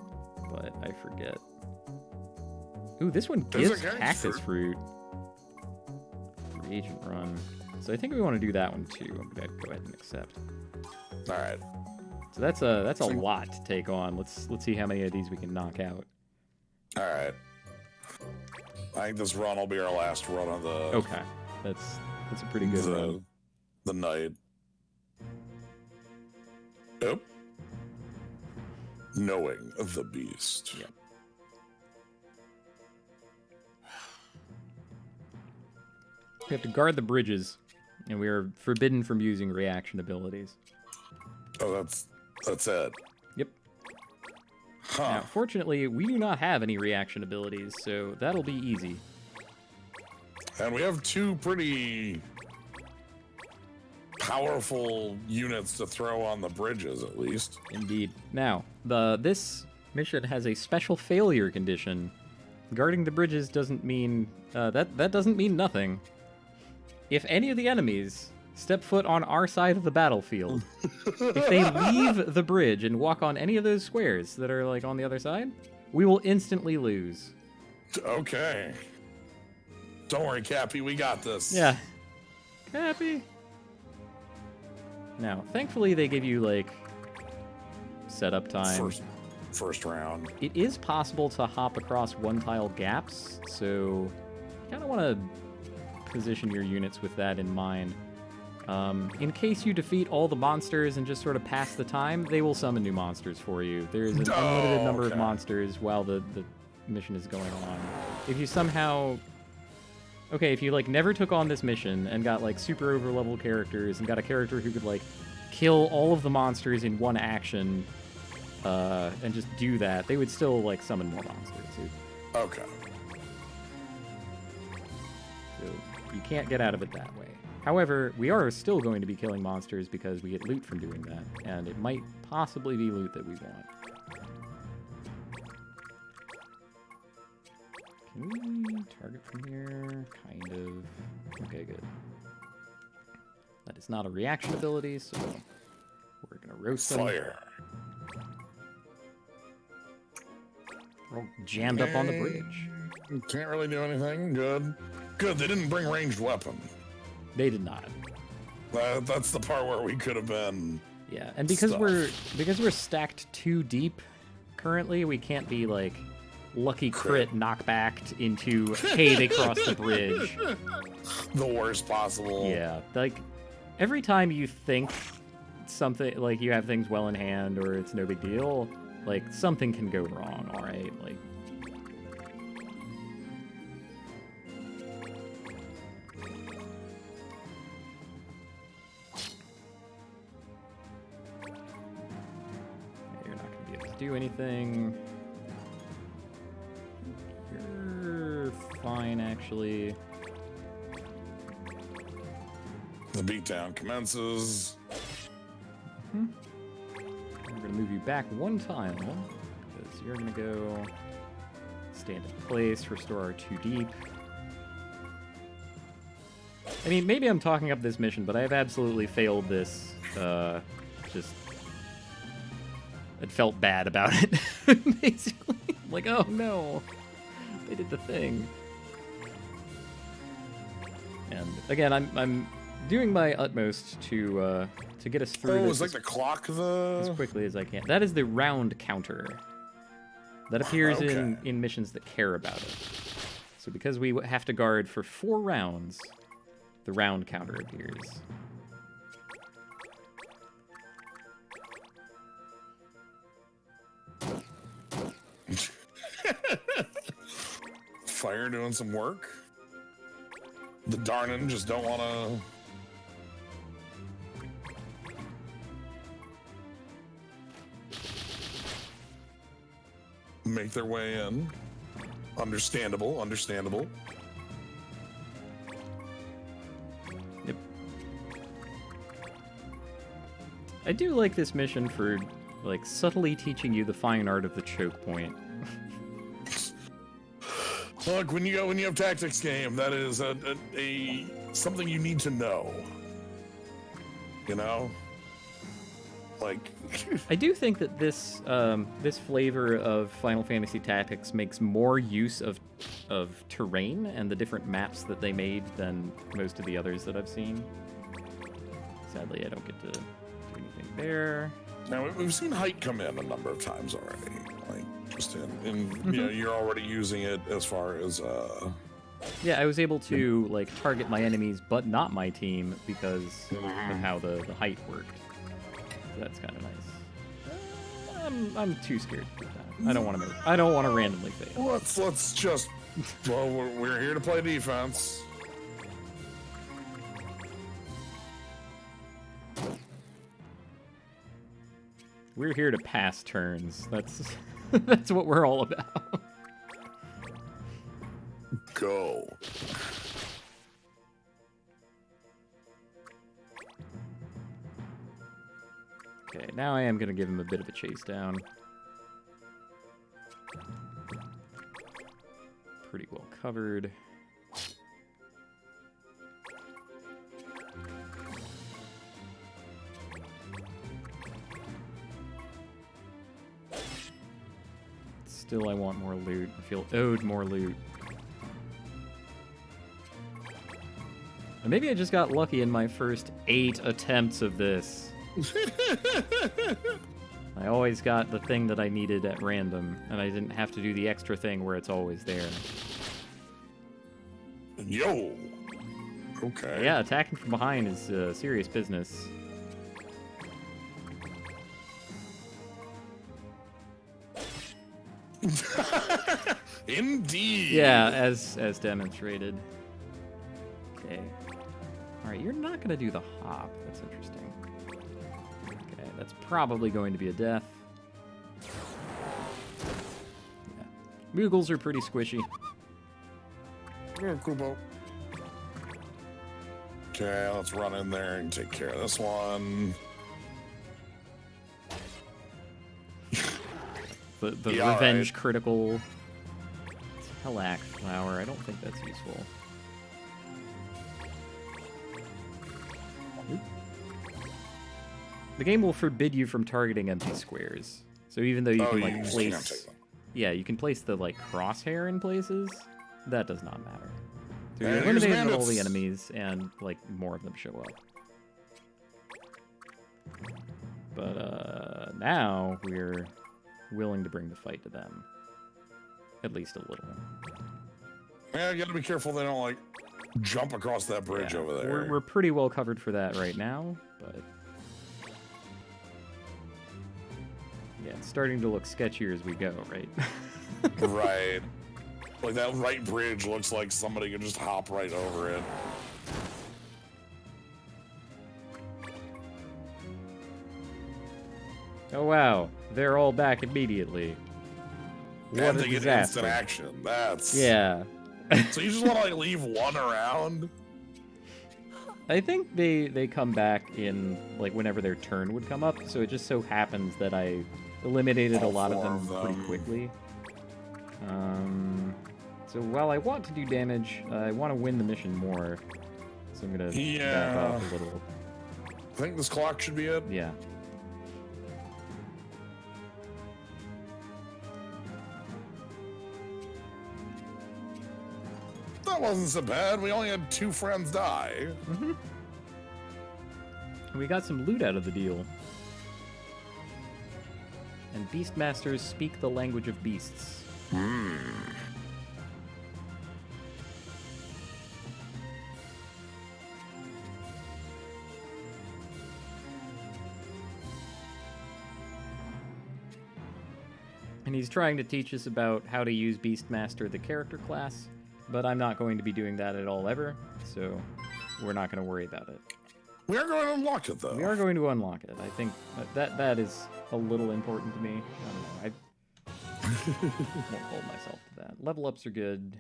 but I forget. Ooh, this one gives cactus fruit. Reagent run. So I think we want to do that one too. I'm gonna go ahead and accept. All right. So that's a lot to take on. Let's see how many of these we can knock out. All right. I think this run will be our last run of the. Okay, that's a pretty good run. The night. Yep. Knowing the beast. Yep. We have to guard the bridges, and we are forbidden from using reaction abilities. Oh, that's it. Yep. Huh. Now, fortunately, we do not have any reaction abilities, so that'll be easy. And we have two pretty powerful units to throw on the bridges, at least. Indeed. Now, this mission has a special failure condition. Guarding the bridges doesn't mean that doesn't mean nothing. If any of the enemies step foot on our side of the battlefield, if they leave the bridge and walk on any of those squares that are like on the other side, we will instantly lose. Okay. Don't worry, Cappy, we got this. Yeah. Cappy. Now, thankfully they give you like setup time. First round. It is possible to hop across one-tile gaps, so you kind of want to position your units with that in mind. In case you defeat all the monsters and just sort of pass the time, they will summon new monsters for you. There's an unlimited number of monsters while the mission is going on. If you somehow... Okay, if you like never took on this mission and got like super over-level characters and got a character who could like kill all of the monsters in one action and just do that, they would still like summon more monsters. Okay. So you can't get out of it that way. However, we are still going to be killing monsters because we get loot from doing that, and it might possibly be loot that we want. Can we target from here? Kind of. Okay, good. That is not a reaction ability, so we're gonna roast them. Fire. We're all jammed up on the bridge. Can't really do anything. Good. Good, they didn't bring ranged weapon. They did not. That's the part where we could have been. Yeah, and because we're stacked too deep currently, we can't be like lucky crit knockbacked into hey, they crossed the bridge. The worst possible. Yeah, like every time you think something like you have things well in hand or it's no big deal, like something can go wrong, all right? Like you're not going to be able to do anything. You're fine, actually. The beatdown commences. We're going to move you back one tile, because you're going to go stand in place, restore our 2 deep. I mean, maybe I'm talking up this mission, but I have absolutely failed this. Just... I felt bad about it, basically. Like, oh no, they did the thing. And again, I'm doing my utmost to get us through Oh, this it's like the clock, as quickly as I can. That is the round counter. That appears in missions that care about it. So because we have to guard for 4 rounds, the round counter appears. Fire doing some work. The Darnin just don't want to. Make their way in. Understandable, understandable. Yep. I do like this mission for, like, subtly teaching you the fine art of the choke point. Look, when you have tactics game, that is a something you need to know. You know, like. I do think that this this flavor of Final Fantasy Tactics makes more use of terrain and the different maps that they made than most of the others that I've seen. Sadly, I don't get to do anything there. Now we've seen height come in a number of times already. Like just in you know, you're already using it as far as Yeah, I was able to like target my enemies but not my team because of how the height worked. So that's kind of nice. I'm too scared to do that. I don't want to randomly fail. Let's just. Well, we're here to play defense. We're here to pass turns. That's that's what we're all about. Go. Okay, now I am going to give him a bit of a chase down. Pretty well covered. Still, I want more loot. I feel owed more loot. And maybe I just got lucky in my first 8 attempts of this. I always got the thing that I needed at random, and I didn't have to do the extra thing where it's always there. Yo! Okay. Yeah, attacking from behind is serious business. Indeed! Yeah, as demonstrated. Okay. Alright, you're not going to do the hop. That's interesting. Okay, that's probably going to be a death. Yeah. Moogles are pretty squishy. Kubo. Okay, let's run in there and take care of this one. The Yeah, revenge critical Tellac flower. I don't think that's useful. The game will forbid you from targeting empty squares. So even though you can like place, yeah, you can place the like crosshair in places. That does not matter. So you're eliminating all the enemies, and like more of them show up. But now we're willing to bring the fight to them, at least a little. Yeah, you gotta be careful they don't like jump across that bridge over there. We're pretty well covered for that right now, but yeah, it's starting to look sketchier as we go, right? Right. Like that right bridge looks like somebody could just hop right over it. Oh wow, they're all back immediately. And they get instant action. That's yeah. So you just want to like leave one around? I think they come back in like whenever their turn would come up. So it just so happens that I eliminated a lot of them pretty quickly. So while I want to do damage, I want to win the mission more. So I'm gonna back off a little. I think this clock should be it. Yeah. That wasn't so bad. We only had 2 friends die. Mm-hmm. We got some loot out of the deal. And Beastmasters speak the language of beasts. Hmm. And he's trying to teach us about how to use Beastmaster, the character class, but I'm not going to be doing that at all ever, so we're not going to worry about it. We are going to unlock it, though. We are going to unlock it. I think that is a little important to me. I don't know. I won't hold myself to that. Level ups are good.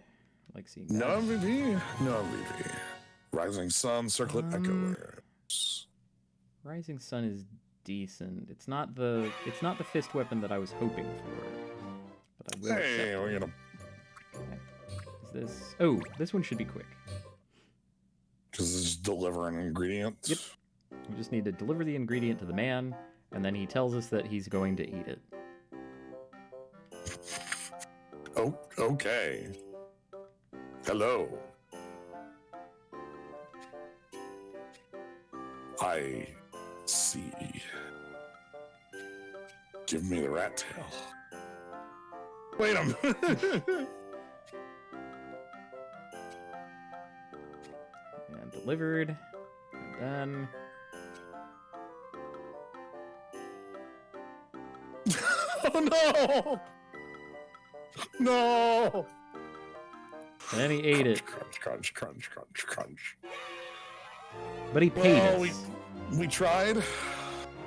I like seeing that. No MVP. No MVP. Rising Sun, Circlet, Echoers. Rising Sun is decent. It's not the fist weapon that I was hoping for. But I will Hey, we're gonna. Okay. Is this? Oh, this one should be quick. Because it's delivering ingredients. Yep. We just need to deliver the ingredient to the man, and then he tells us that he's going to eat it. Oh, okay. Hello. I see. Give me the rat tail. Wait a minute. And delivered. And done. Oh no! No! And then he ate it. Crunch, crunch, crunch, crunch, crunch. But he paid Well, us. we tried.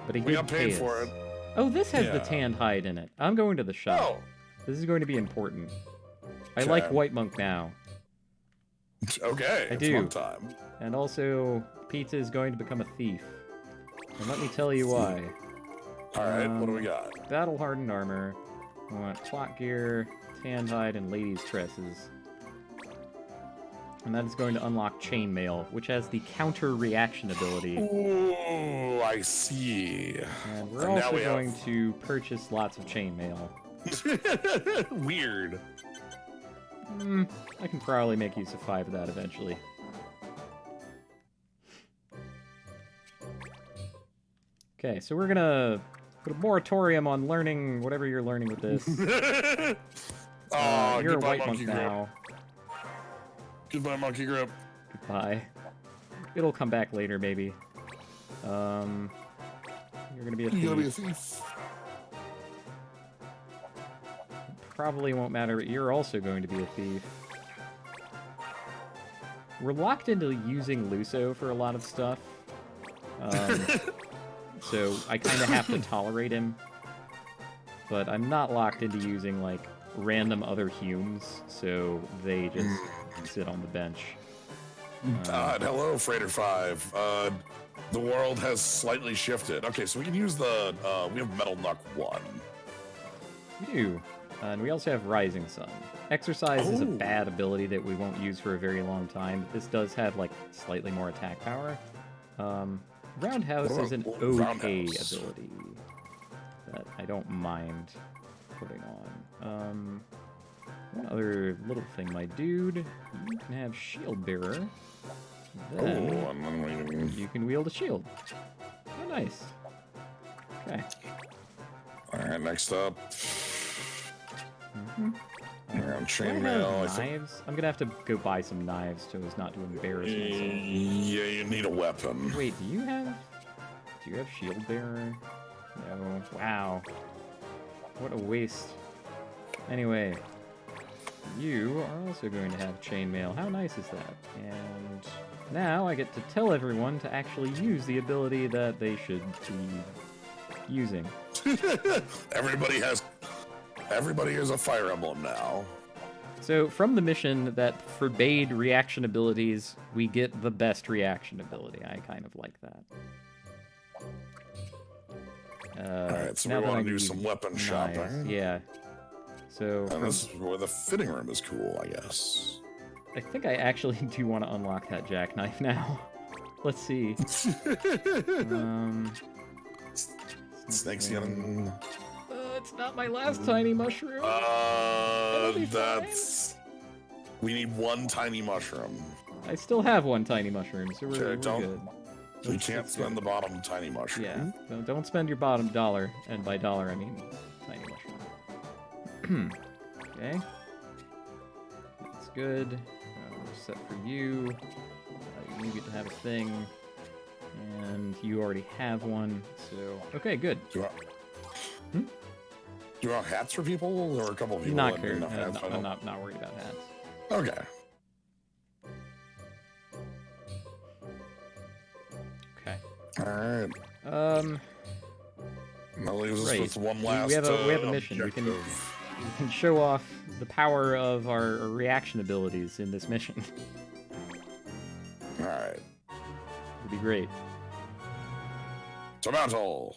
But he We did got pay paid us. for it. Oh, this has the Yeah. tanned hide in it. I'm going to the shop. Oh. This is going to be important. I Okay. like White Monk now. Okay. I it's do. fun time. And also, Pizza is going to become a thief. And let me tell you why. All right. What do we got? Battle hardened armor. I want clock gear, tanned hide, and ladies' tresses. And that is going to unlock chainmail, which has the counter reaction ability. Ooh, I see. And we're And now also we have- going to purchase lots of chainmail. Weird. I can probably make use of 5 of that eventually. Okay, so we're gonna put a moratorium on learning whatever you're learning with this. Oh, you're a goodbye, white monk monkey grip. now. Goodbye, monkey grip. Goodbye. It'll come back later, maybe. You're gonna be a You're gonna be a thief. thief. Probably won't matter, but you're also going to be a thief. We're locked into using Luso for a lot of stuff. So I kind of have to tolerate him. But I'm not locked into using, like, random other Humes, so they just sit on the bench. Hello, Freighter 5. The world has slightly shifted. Okay, so we can use the, we have Metal Knuck 1. We do. And we also have Rising Sun. Exercise is a Oh. bad ability that we won't use for a very long time, but this does have, like, slightly more attack power. Roundhouse is an Oh, okay Roundhouse. ability that I don't mind putting on. One other little thing, my dude. You can have Shield Bearer. Then and then we... you can wield a shield. Oh, nice. Okay. Alright, next up. Mm-hmm. Around Do I have chainmail. I think. knives? I'm gonna have to go buy some knives so as not to embarrass myself. Yeah, you need a weapon. Wait, do you have shield bearer? No. Wow. What a waste. Anyway, you are also going to have chainmail. How nice is that? And now I get to tell everyone to actually use the ability that they should be using. Everybody has a fire emblem now. So, from the mission that forbade reaction abilities, we get the best reaction ability. I kind of like that. Alright, so now we that want I to do need some weapon knives, shopping. Yeah. So, And this is where the fitting room is cool, I guess. I think I actually do want to unlock that jackknife now. Let's see. Snakes getting... It's not my last tiny mushroom. It'll be that's... We need one tiny mushroom. I still have one tiny mushroom, so we're Okay, good. So you can't spend the bottom tiny mushroom. Yeah, so don't spend your bottom dollar, and by dollar I mean tiny mushroom. Okay. That's good. We're set for you. You get to have a thing. And you already have one, so... Okay, good. Do you want hats for people, or a couple of people? Not that care. do hats? I'm not worried about hats. Okay. Okay. Alright. That leaves us with one last we have a mission. We can show off the power of our reaction abilities in this mission. Alright. It'd be great. Tomato.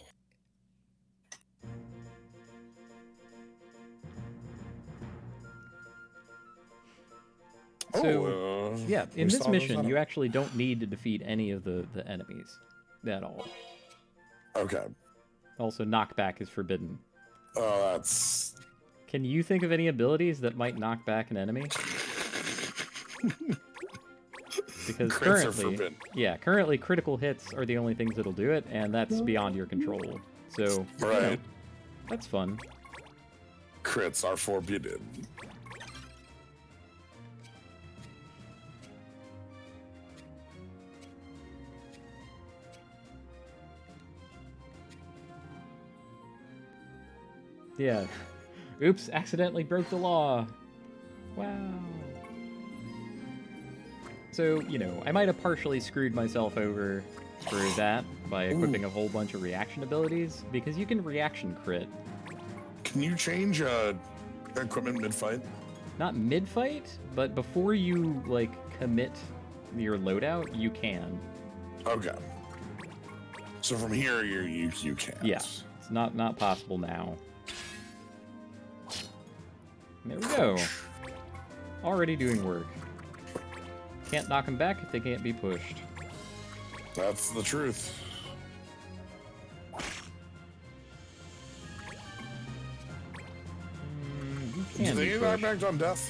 So, yeah, in this mission, you actually don't need to defeat any of the enemies at all. Okay. Also, knockback is forbidden. Oh, that's... Can you think of any abilities that might knock back an enemy? Because currently critical hits are the only things that'll do it, and that's beyond your control. So, right. That's fun. Crits are forbidden. Yeah. Oops, accidentally broke the law. Wow. So, I might have partially screwed myself over for that by equipping a whole bunch of reaction abilities, because you can reaction crit. Can you change equipment mid-fight? Not mid-fight, but before you, commit your loadout, you can. Okay. So from here, you can't. Yeah, it's not possible now. There we go. Already doing work. Can't knock them back if they can't be pushed. That's the truth. Do they get knockback on death?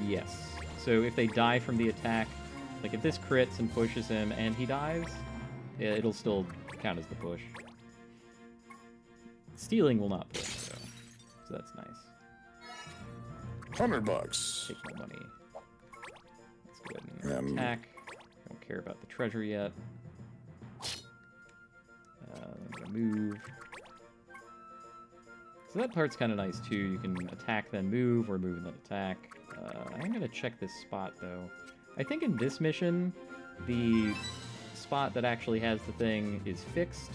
Yes. So if they die from the attack, if this crits and pushes him and he dies, it'll still count as the push. Stealing will not push, though. So that's nice. $100. Take my money. Let's go ahead and attack. Don't care about the treasure yet. Move. So that part's kind of nice too. You can attack then move, or move and then attack. I'm gonna check this spot though. I think in this mission, the spot that actually has the thing is fixed.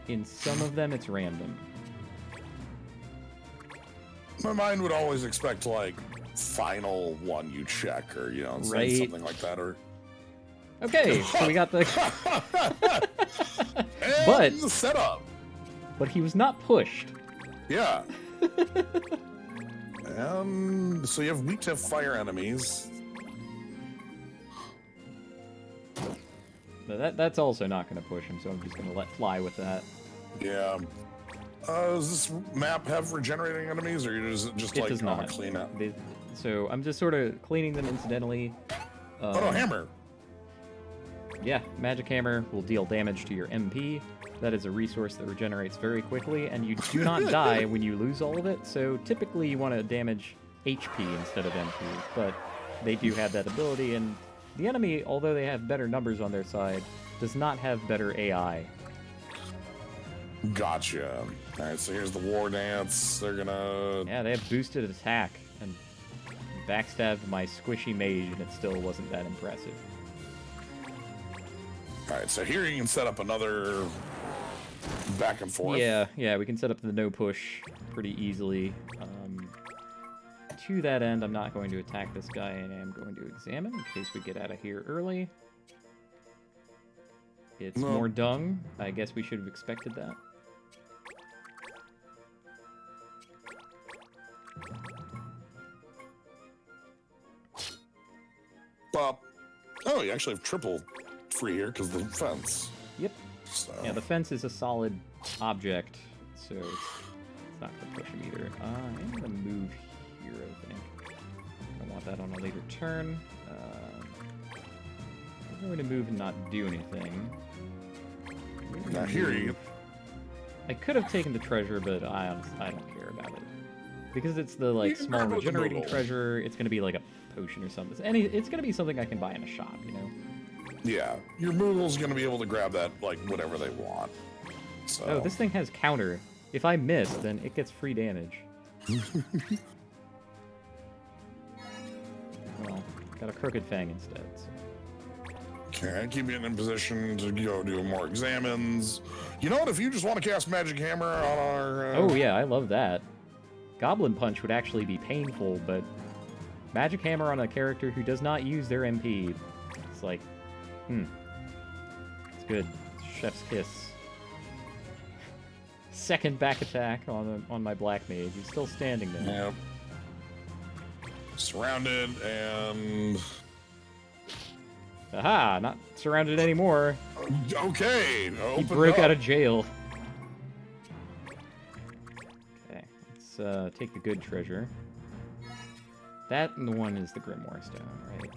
In some of them, it's random. My mind would always expect final one you check, or right. Something like that, or. Okay, so we got the. But the setup. But he was not pushed. Yeah. So you have weak to fire enemies. But that's also not going to push him, so I'm just going to let fly with that. Yeah. Does this map have regenerating enemies, or is it just does not. Clean up? So I'm just sort of cleaning them incidentally. Oh no, hammer! Yeah, magic hammer will deal damage to your MP. That is a resource that regenerates very quickly, and you do not die when you lose all of it, so typically you want to damage HP instead of MP, but they do have that ability, and the enemy, although they have better numbers on their side, does not have better AI. Gotcha. Alright, so here's the war dance. They're gonna... Yeah, they have boosted attack, and backstabbed my squishy mage, and it still wasn't that impressive. Alright, so here you can set up another back and forth. Yeah, we can set up the no push pretty easily. To that end, I'm not going to attack this guy, and I'm going to examine in case we get out of here early. It's more dung. I guess we should have expected that. Oh, you actually have triple free here because of the fence. Yep. So. Yeah, the fence is a solid object, so it's not going to push him either. I'm going to move here, I think. I want that on a later turn. I'm going to move and not do anything. Now here you. I could have taken the treasure, but I don't care about it. Because it's the like small regenerating treasure, it's gonna be like a potion or something. It's gonna be something I can buy in a shop, you know? Yeah, your Moogle's gonna be able to grab that like whatever they want. So. Oh, this thing has counter. If I miss, then it gets free damage. Well, got a crooked fang instead. So. Okay, keep you in position to go do more examines. You know what? If you just want to cast Magic Hammer on our... Oh yeah, I love that. Goblin Punch would actually be painful, but Magic Hammer on a character who does not use their MP, it's like, it's good. Chef's kiss. Second back attack on my Black Mage. He's still standing there. Yep. Surrounded and... Aha! Not surrounded anymore. Okay. He broke out of jail. Okay, let's take the good treasure. That and the one is the Grimoire stone, right?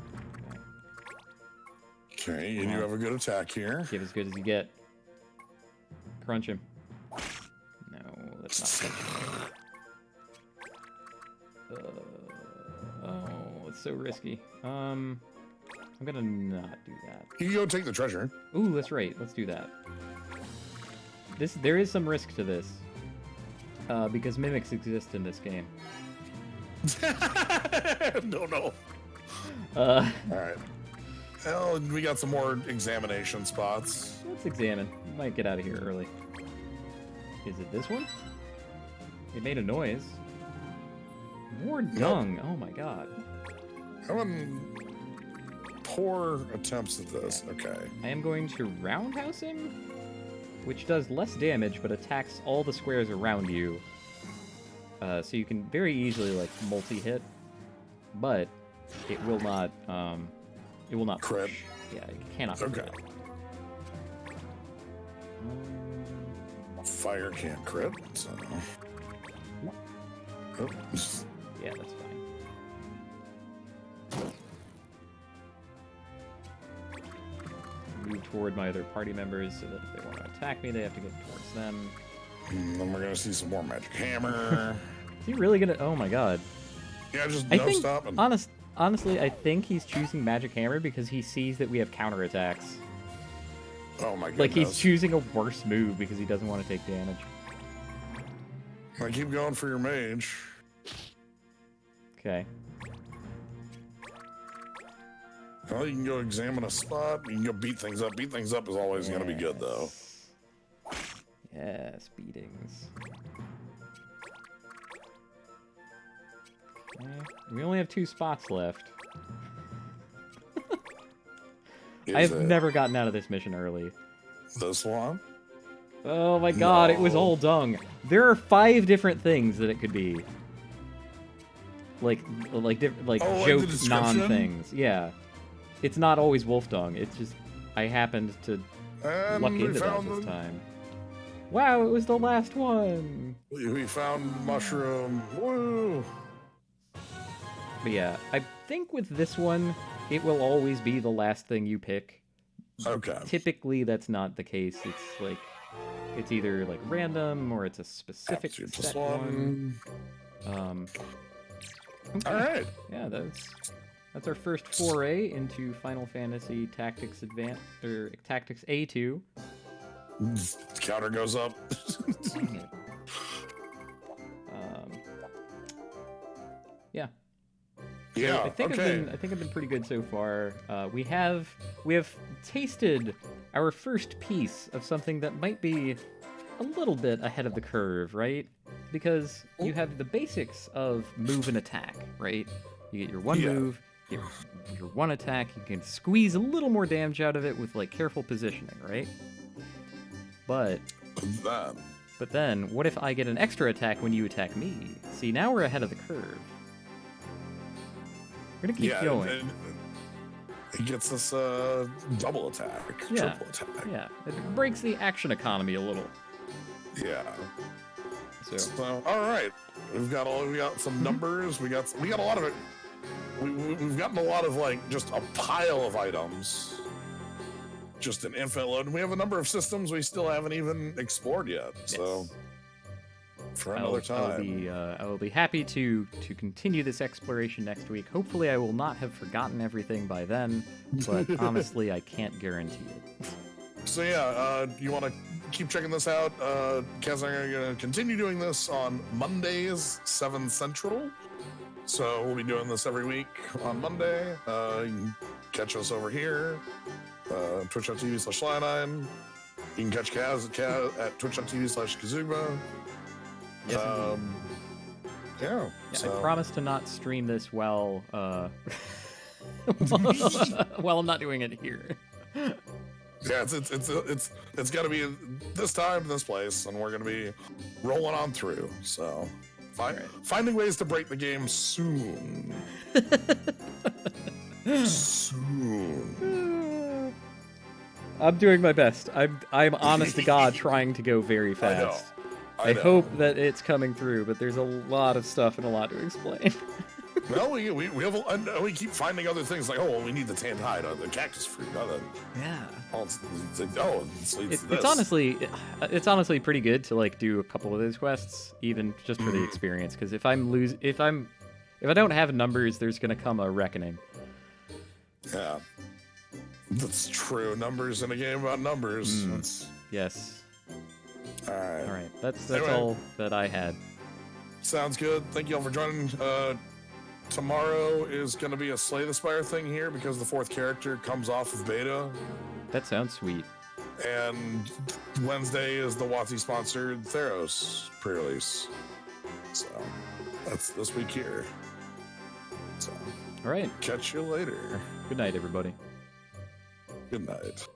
Okay, and you have a good attack here. Give as good as you get. Crunch him. No, that's not crunch him. Oh, it's so risky. I'm gonna not do that. You can go take the treasure. Ooh, that's right. Let's do that. There is some risk to this. Because mimics exist in this game. No. Alright. Well, we got some more examination spots. Let's examine. We might get out of here early. Is it this one? It made a noise. More dung. Oh my god. Having poor attempts at this. Okay. I am going to roundhouse him, which does less damage but attacks all the squares around you. So you can very easily like multi-hit, but it will not crit. push. Yeah, you cannot okay. crit. Fire can't crit, so. Oh. Yeah, that's fine. Move toward my other party members so that if they want to attack me, they have to get towards them. And then we're gonna see some more Magic Hammer. Is he really gonna? Oh my god. Yeah, just I no think, stopping. Honestly, I think he's choosing Magic Hammer because he sees that we have counterattacks. Oh my goodness. Like he's choosing a worse move because he doesn't want to take damage. I keep going for your mage. Okay. Well, you can go examine a spot. You can go beat things up. Beat things up is always going to be good, though. Yes, beatings. Okay. We only have 2 spots left. I've never gotten out of this mission early. This one? Oh my god, It was all dung. There are 5 different things that it could be. Like joke non-things. Yeah. It's not always wolf dung. It's just I happened to luck into that this time. Wow, it was the last one. We found mushroom. Woo! But yeah, I think with this one, it will always be the last thing you pick. Okay. Typically, that's not the case. It's like it's either like random or it's a specific set one. Okay. All right. Yeah, that's our first foray into Final Fantasy Tactics Tactics A2. Counter goes up. Dang it. Yeah. Yeah. So I think I've been pretty good so far. We have tasted our first piece of something that might be a little bit ahead of the curve, right? Because you have the basics of move and attack, right? You get your one move, your one attack. You can squeeze a little more damage out of it with like careful positioning, right? But then, what if I get an extra attack when you attack me? See, now we're ahead of the curve. We're gonna keep going. It gets us double attack, triple attack. Yeah, it breaks the action economy a little. Yeah. So all right, we got some numbers. We got a lot of it. We've gotten a lot of like just a pile of items. just an infinite load. And we have a number of systems we still haven't even explored yet. So for another time, I will be happy to continue this exploration next week. Hopefully, I will not have forgotten everything by then, but honestly, I can't guarantee it. So yeah, you want to keep checking this out. Kaz and I are going to continue doing this on Mondays, 7 Central. So we'll be doing this every week on Monday. You can catch us over here, twitch.tv/Lionine. You can catch Kaz at twitch.tv/Kazuba. Yes, yeah. So. I promise to not stream this while while I'm not doing it here. Yeah, it's got to be this time, this place, and we're gonna be rolling on through. So, finding ways to break the game soon. Soon. I'm doing my best. I'm honest to God trying to go very fast. I hope that it's coming through, but there's a lot of stuff and a lot to explain. Well, we keep finding other things like, oh, well, we need the tanned hide, the cactus fruit. Yeah. It's It's honestly pretty good to like do a couple of those quests, even just for the experience. Because if I don't have numbers, there's gonna come a reckoning. Yeah, that's true. Numbers in a game about numbers. Yes. All right. That's all that I had. Sounds good. Thank you all for joining. Tomorrow is going to be a Slay the Spire thing here because the 4th character comes off of beta. That sounds sweet. And Wednesday is the WotC-sponsored Theros pre-release. So that's this week here. So, all right. Catch you later. Good night, everybody. Good night.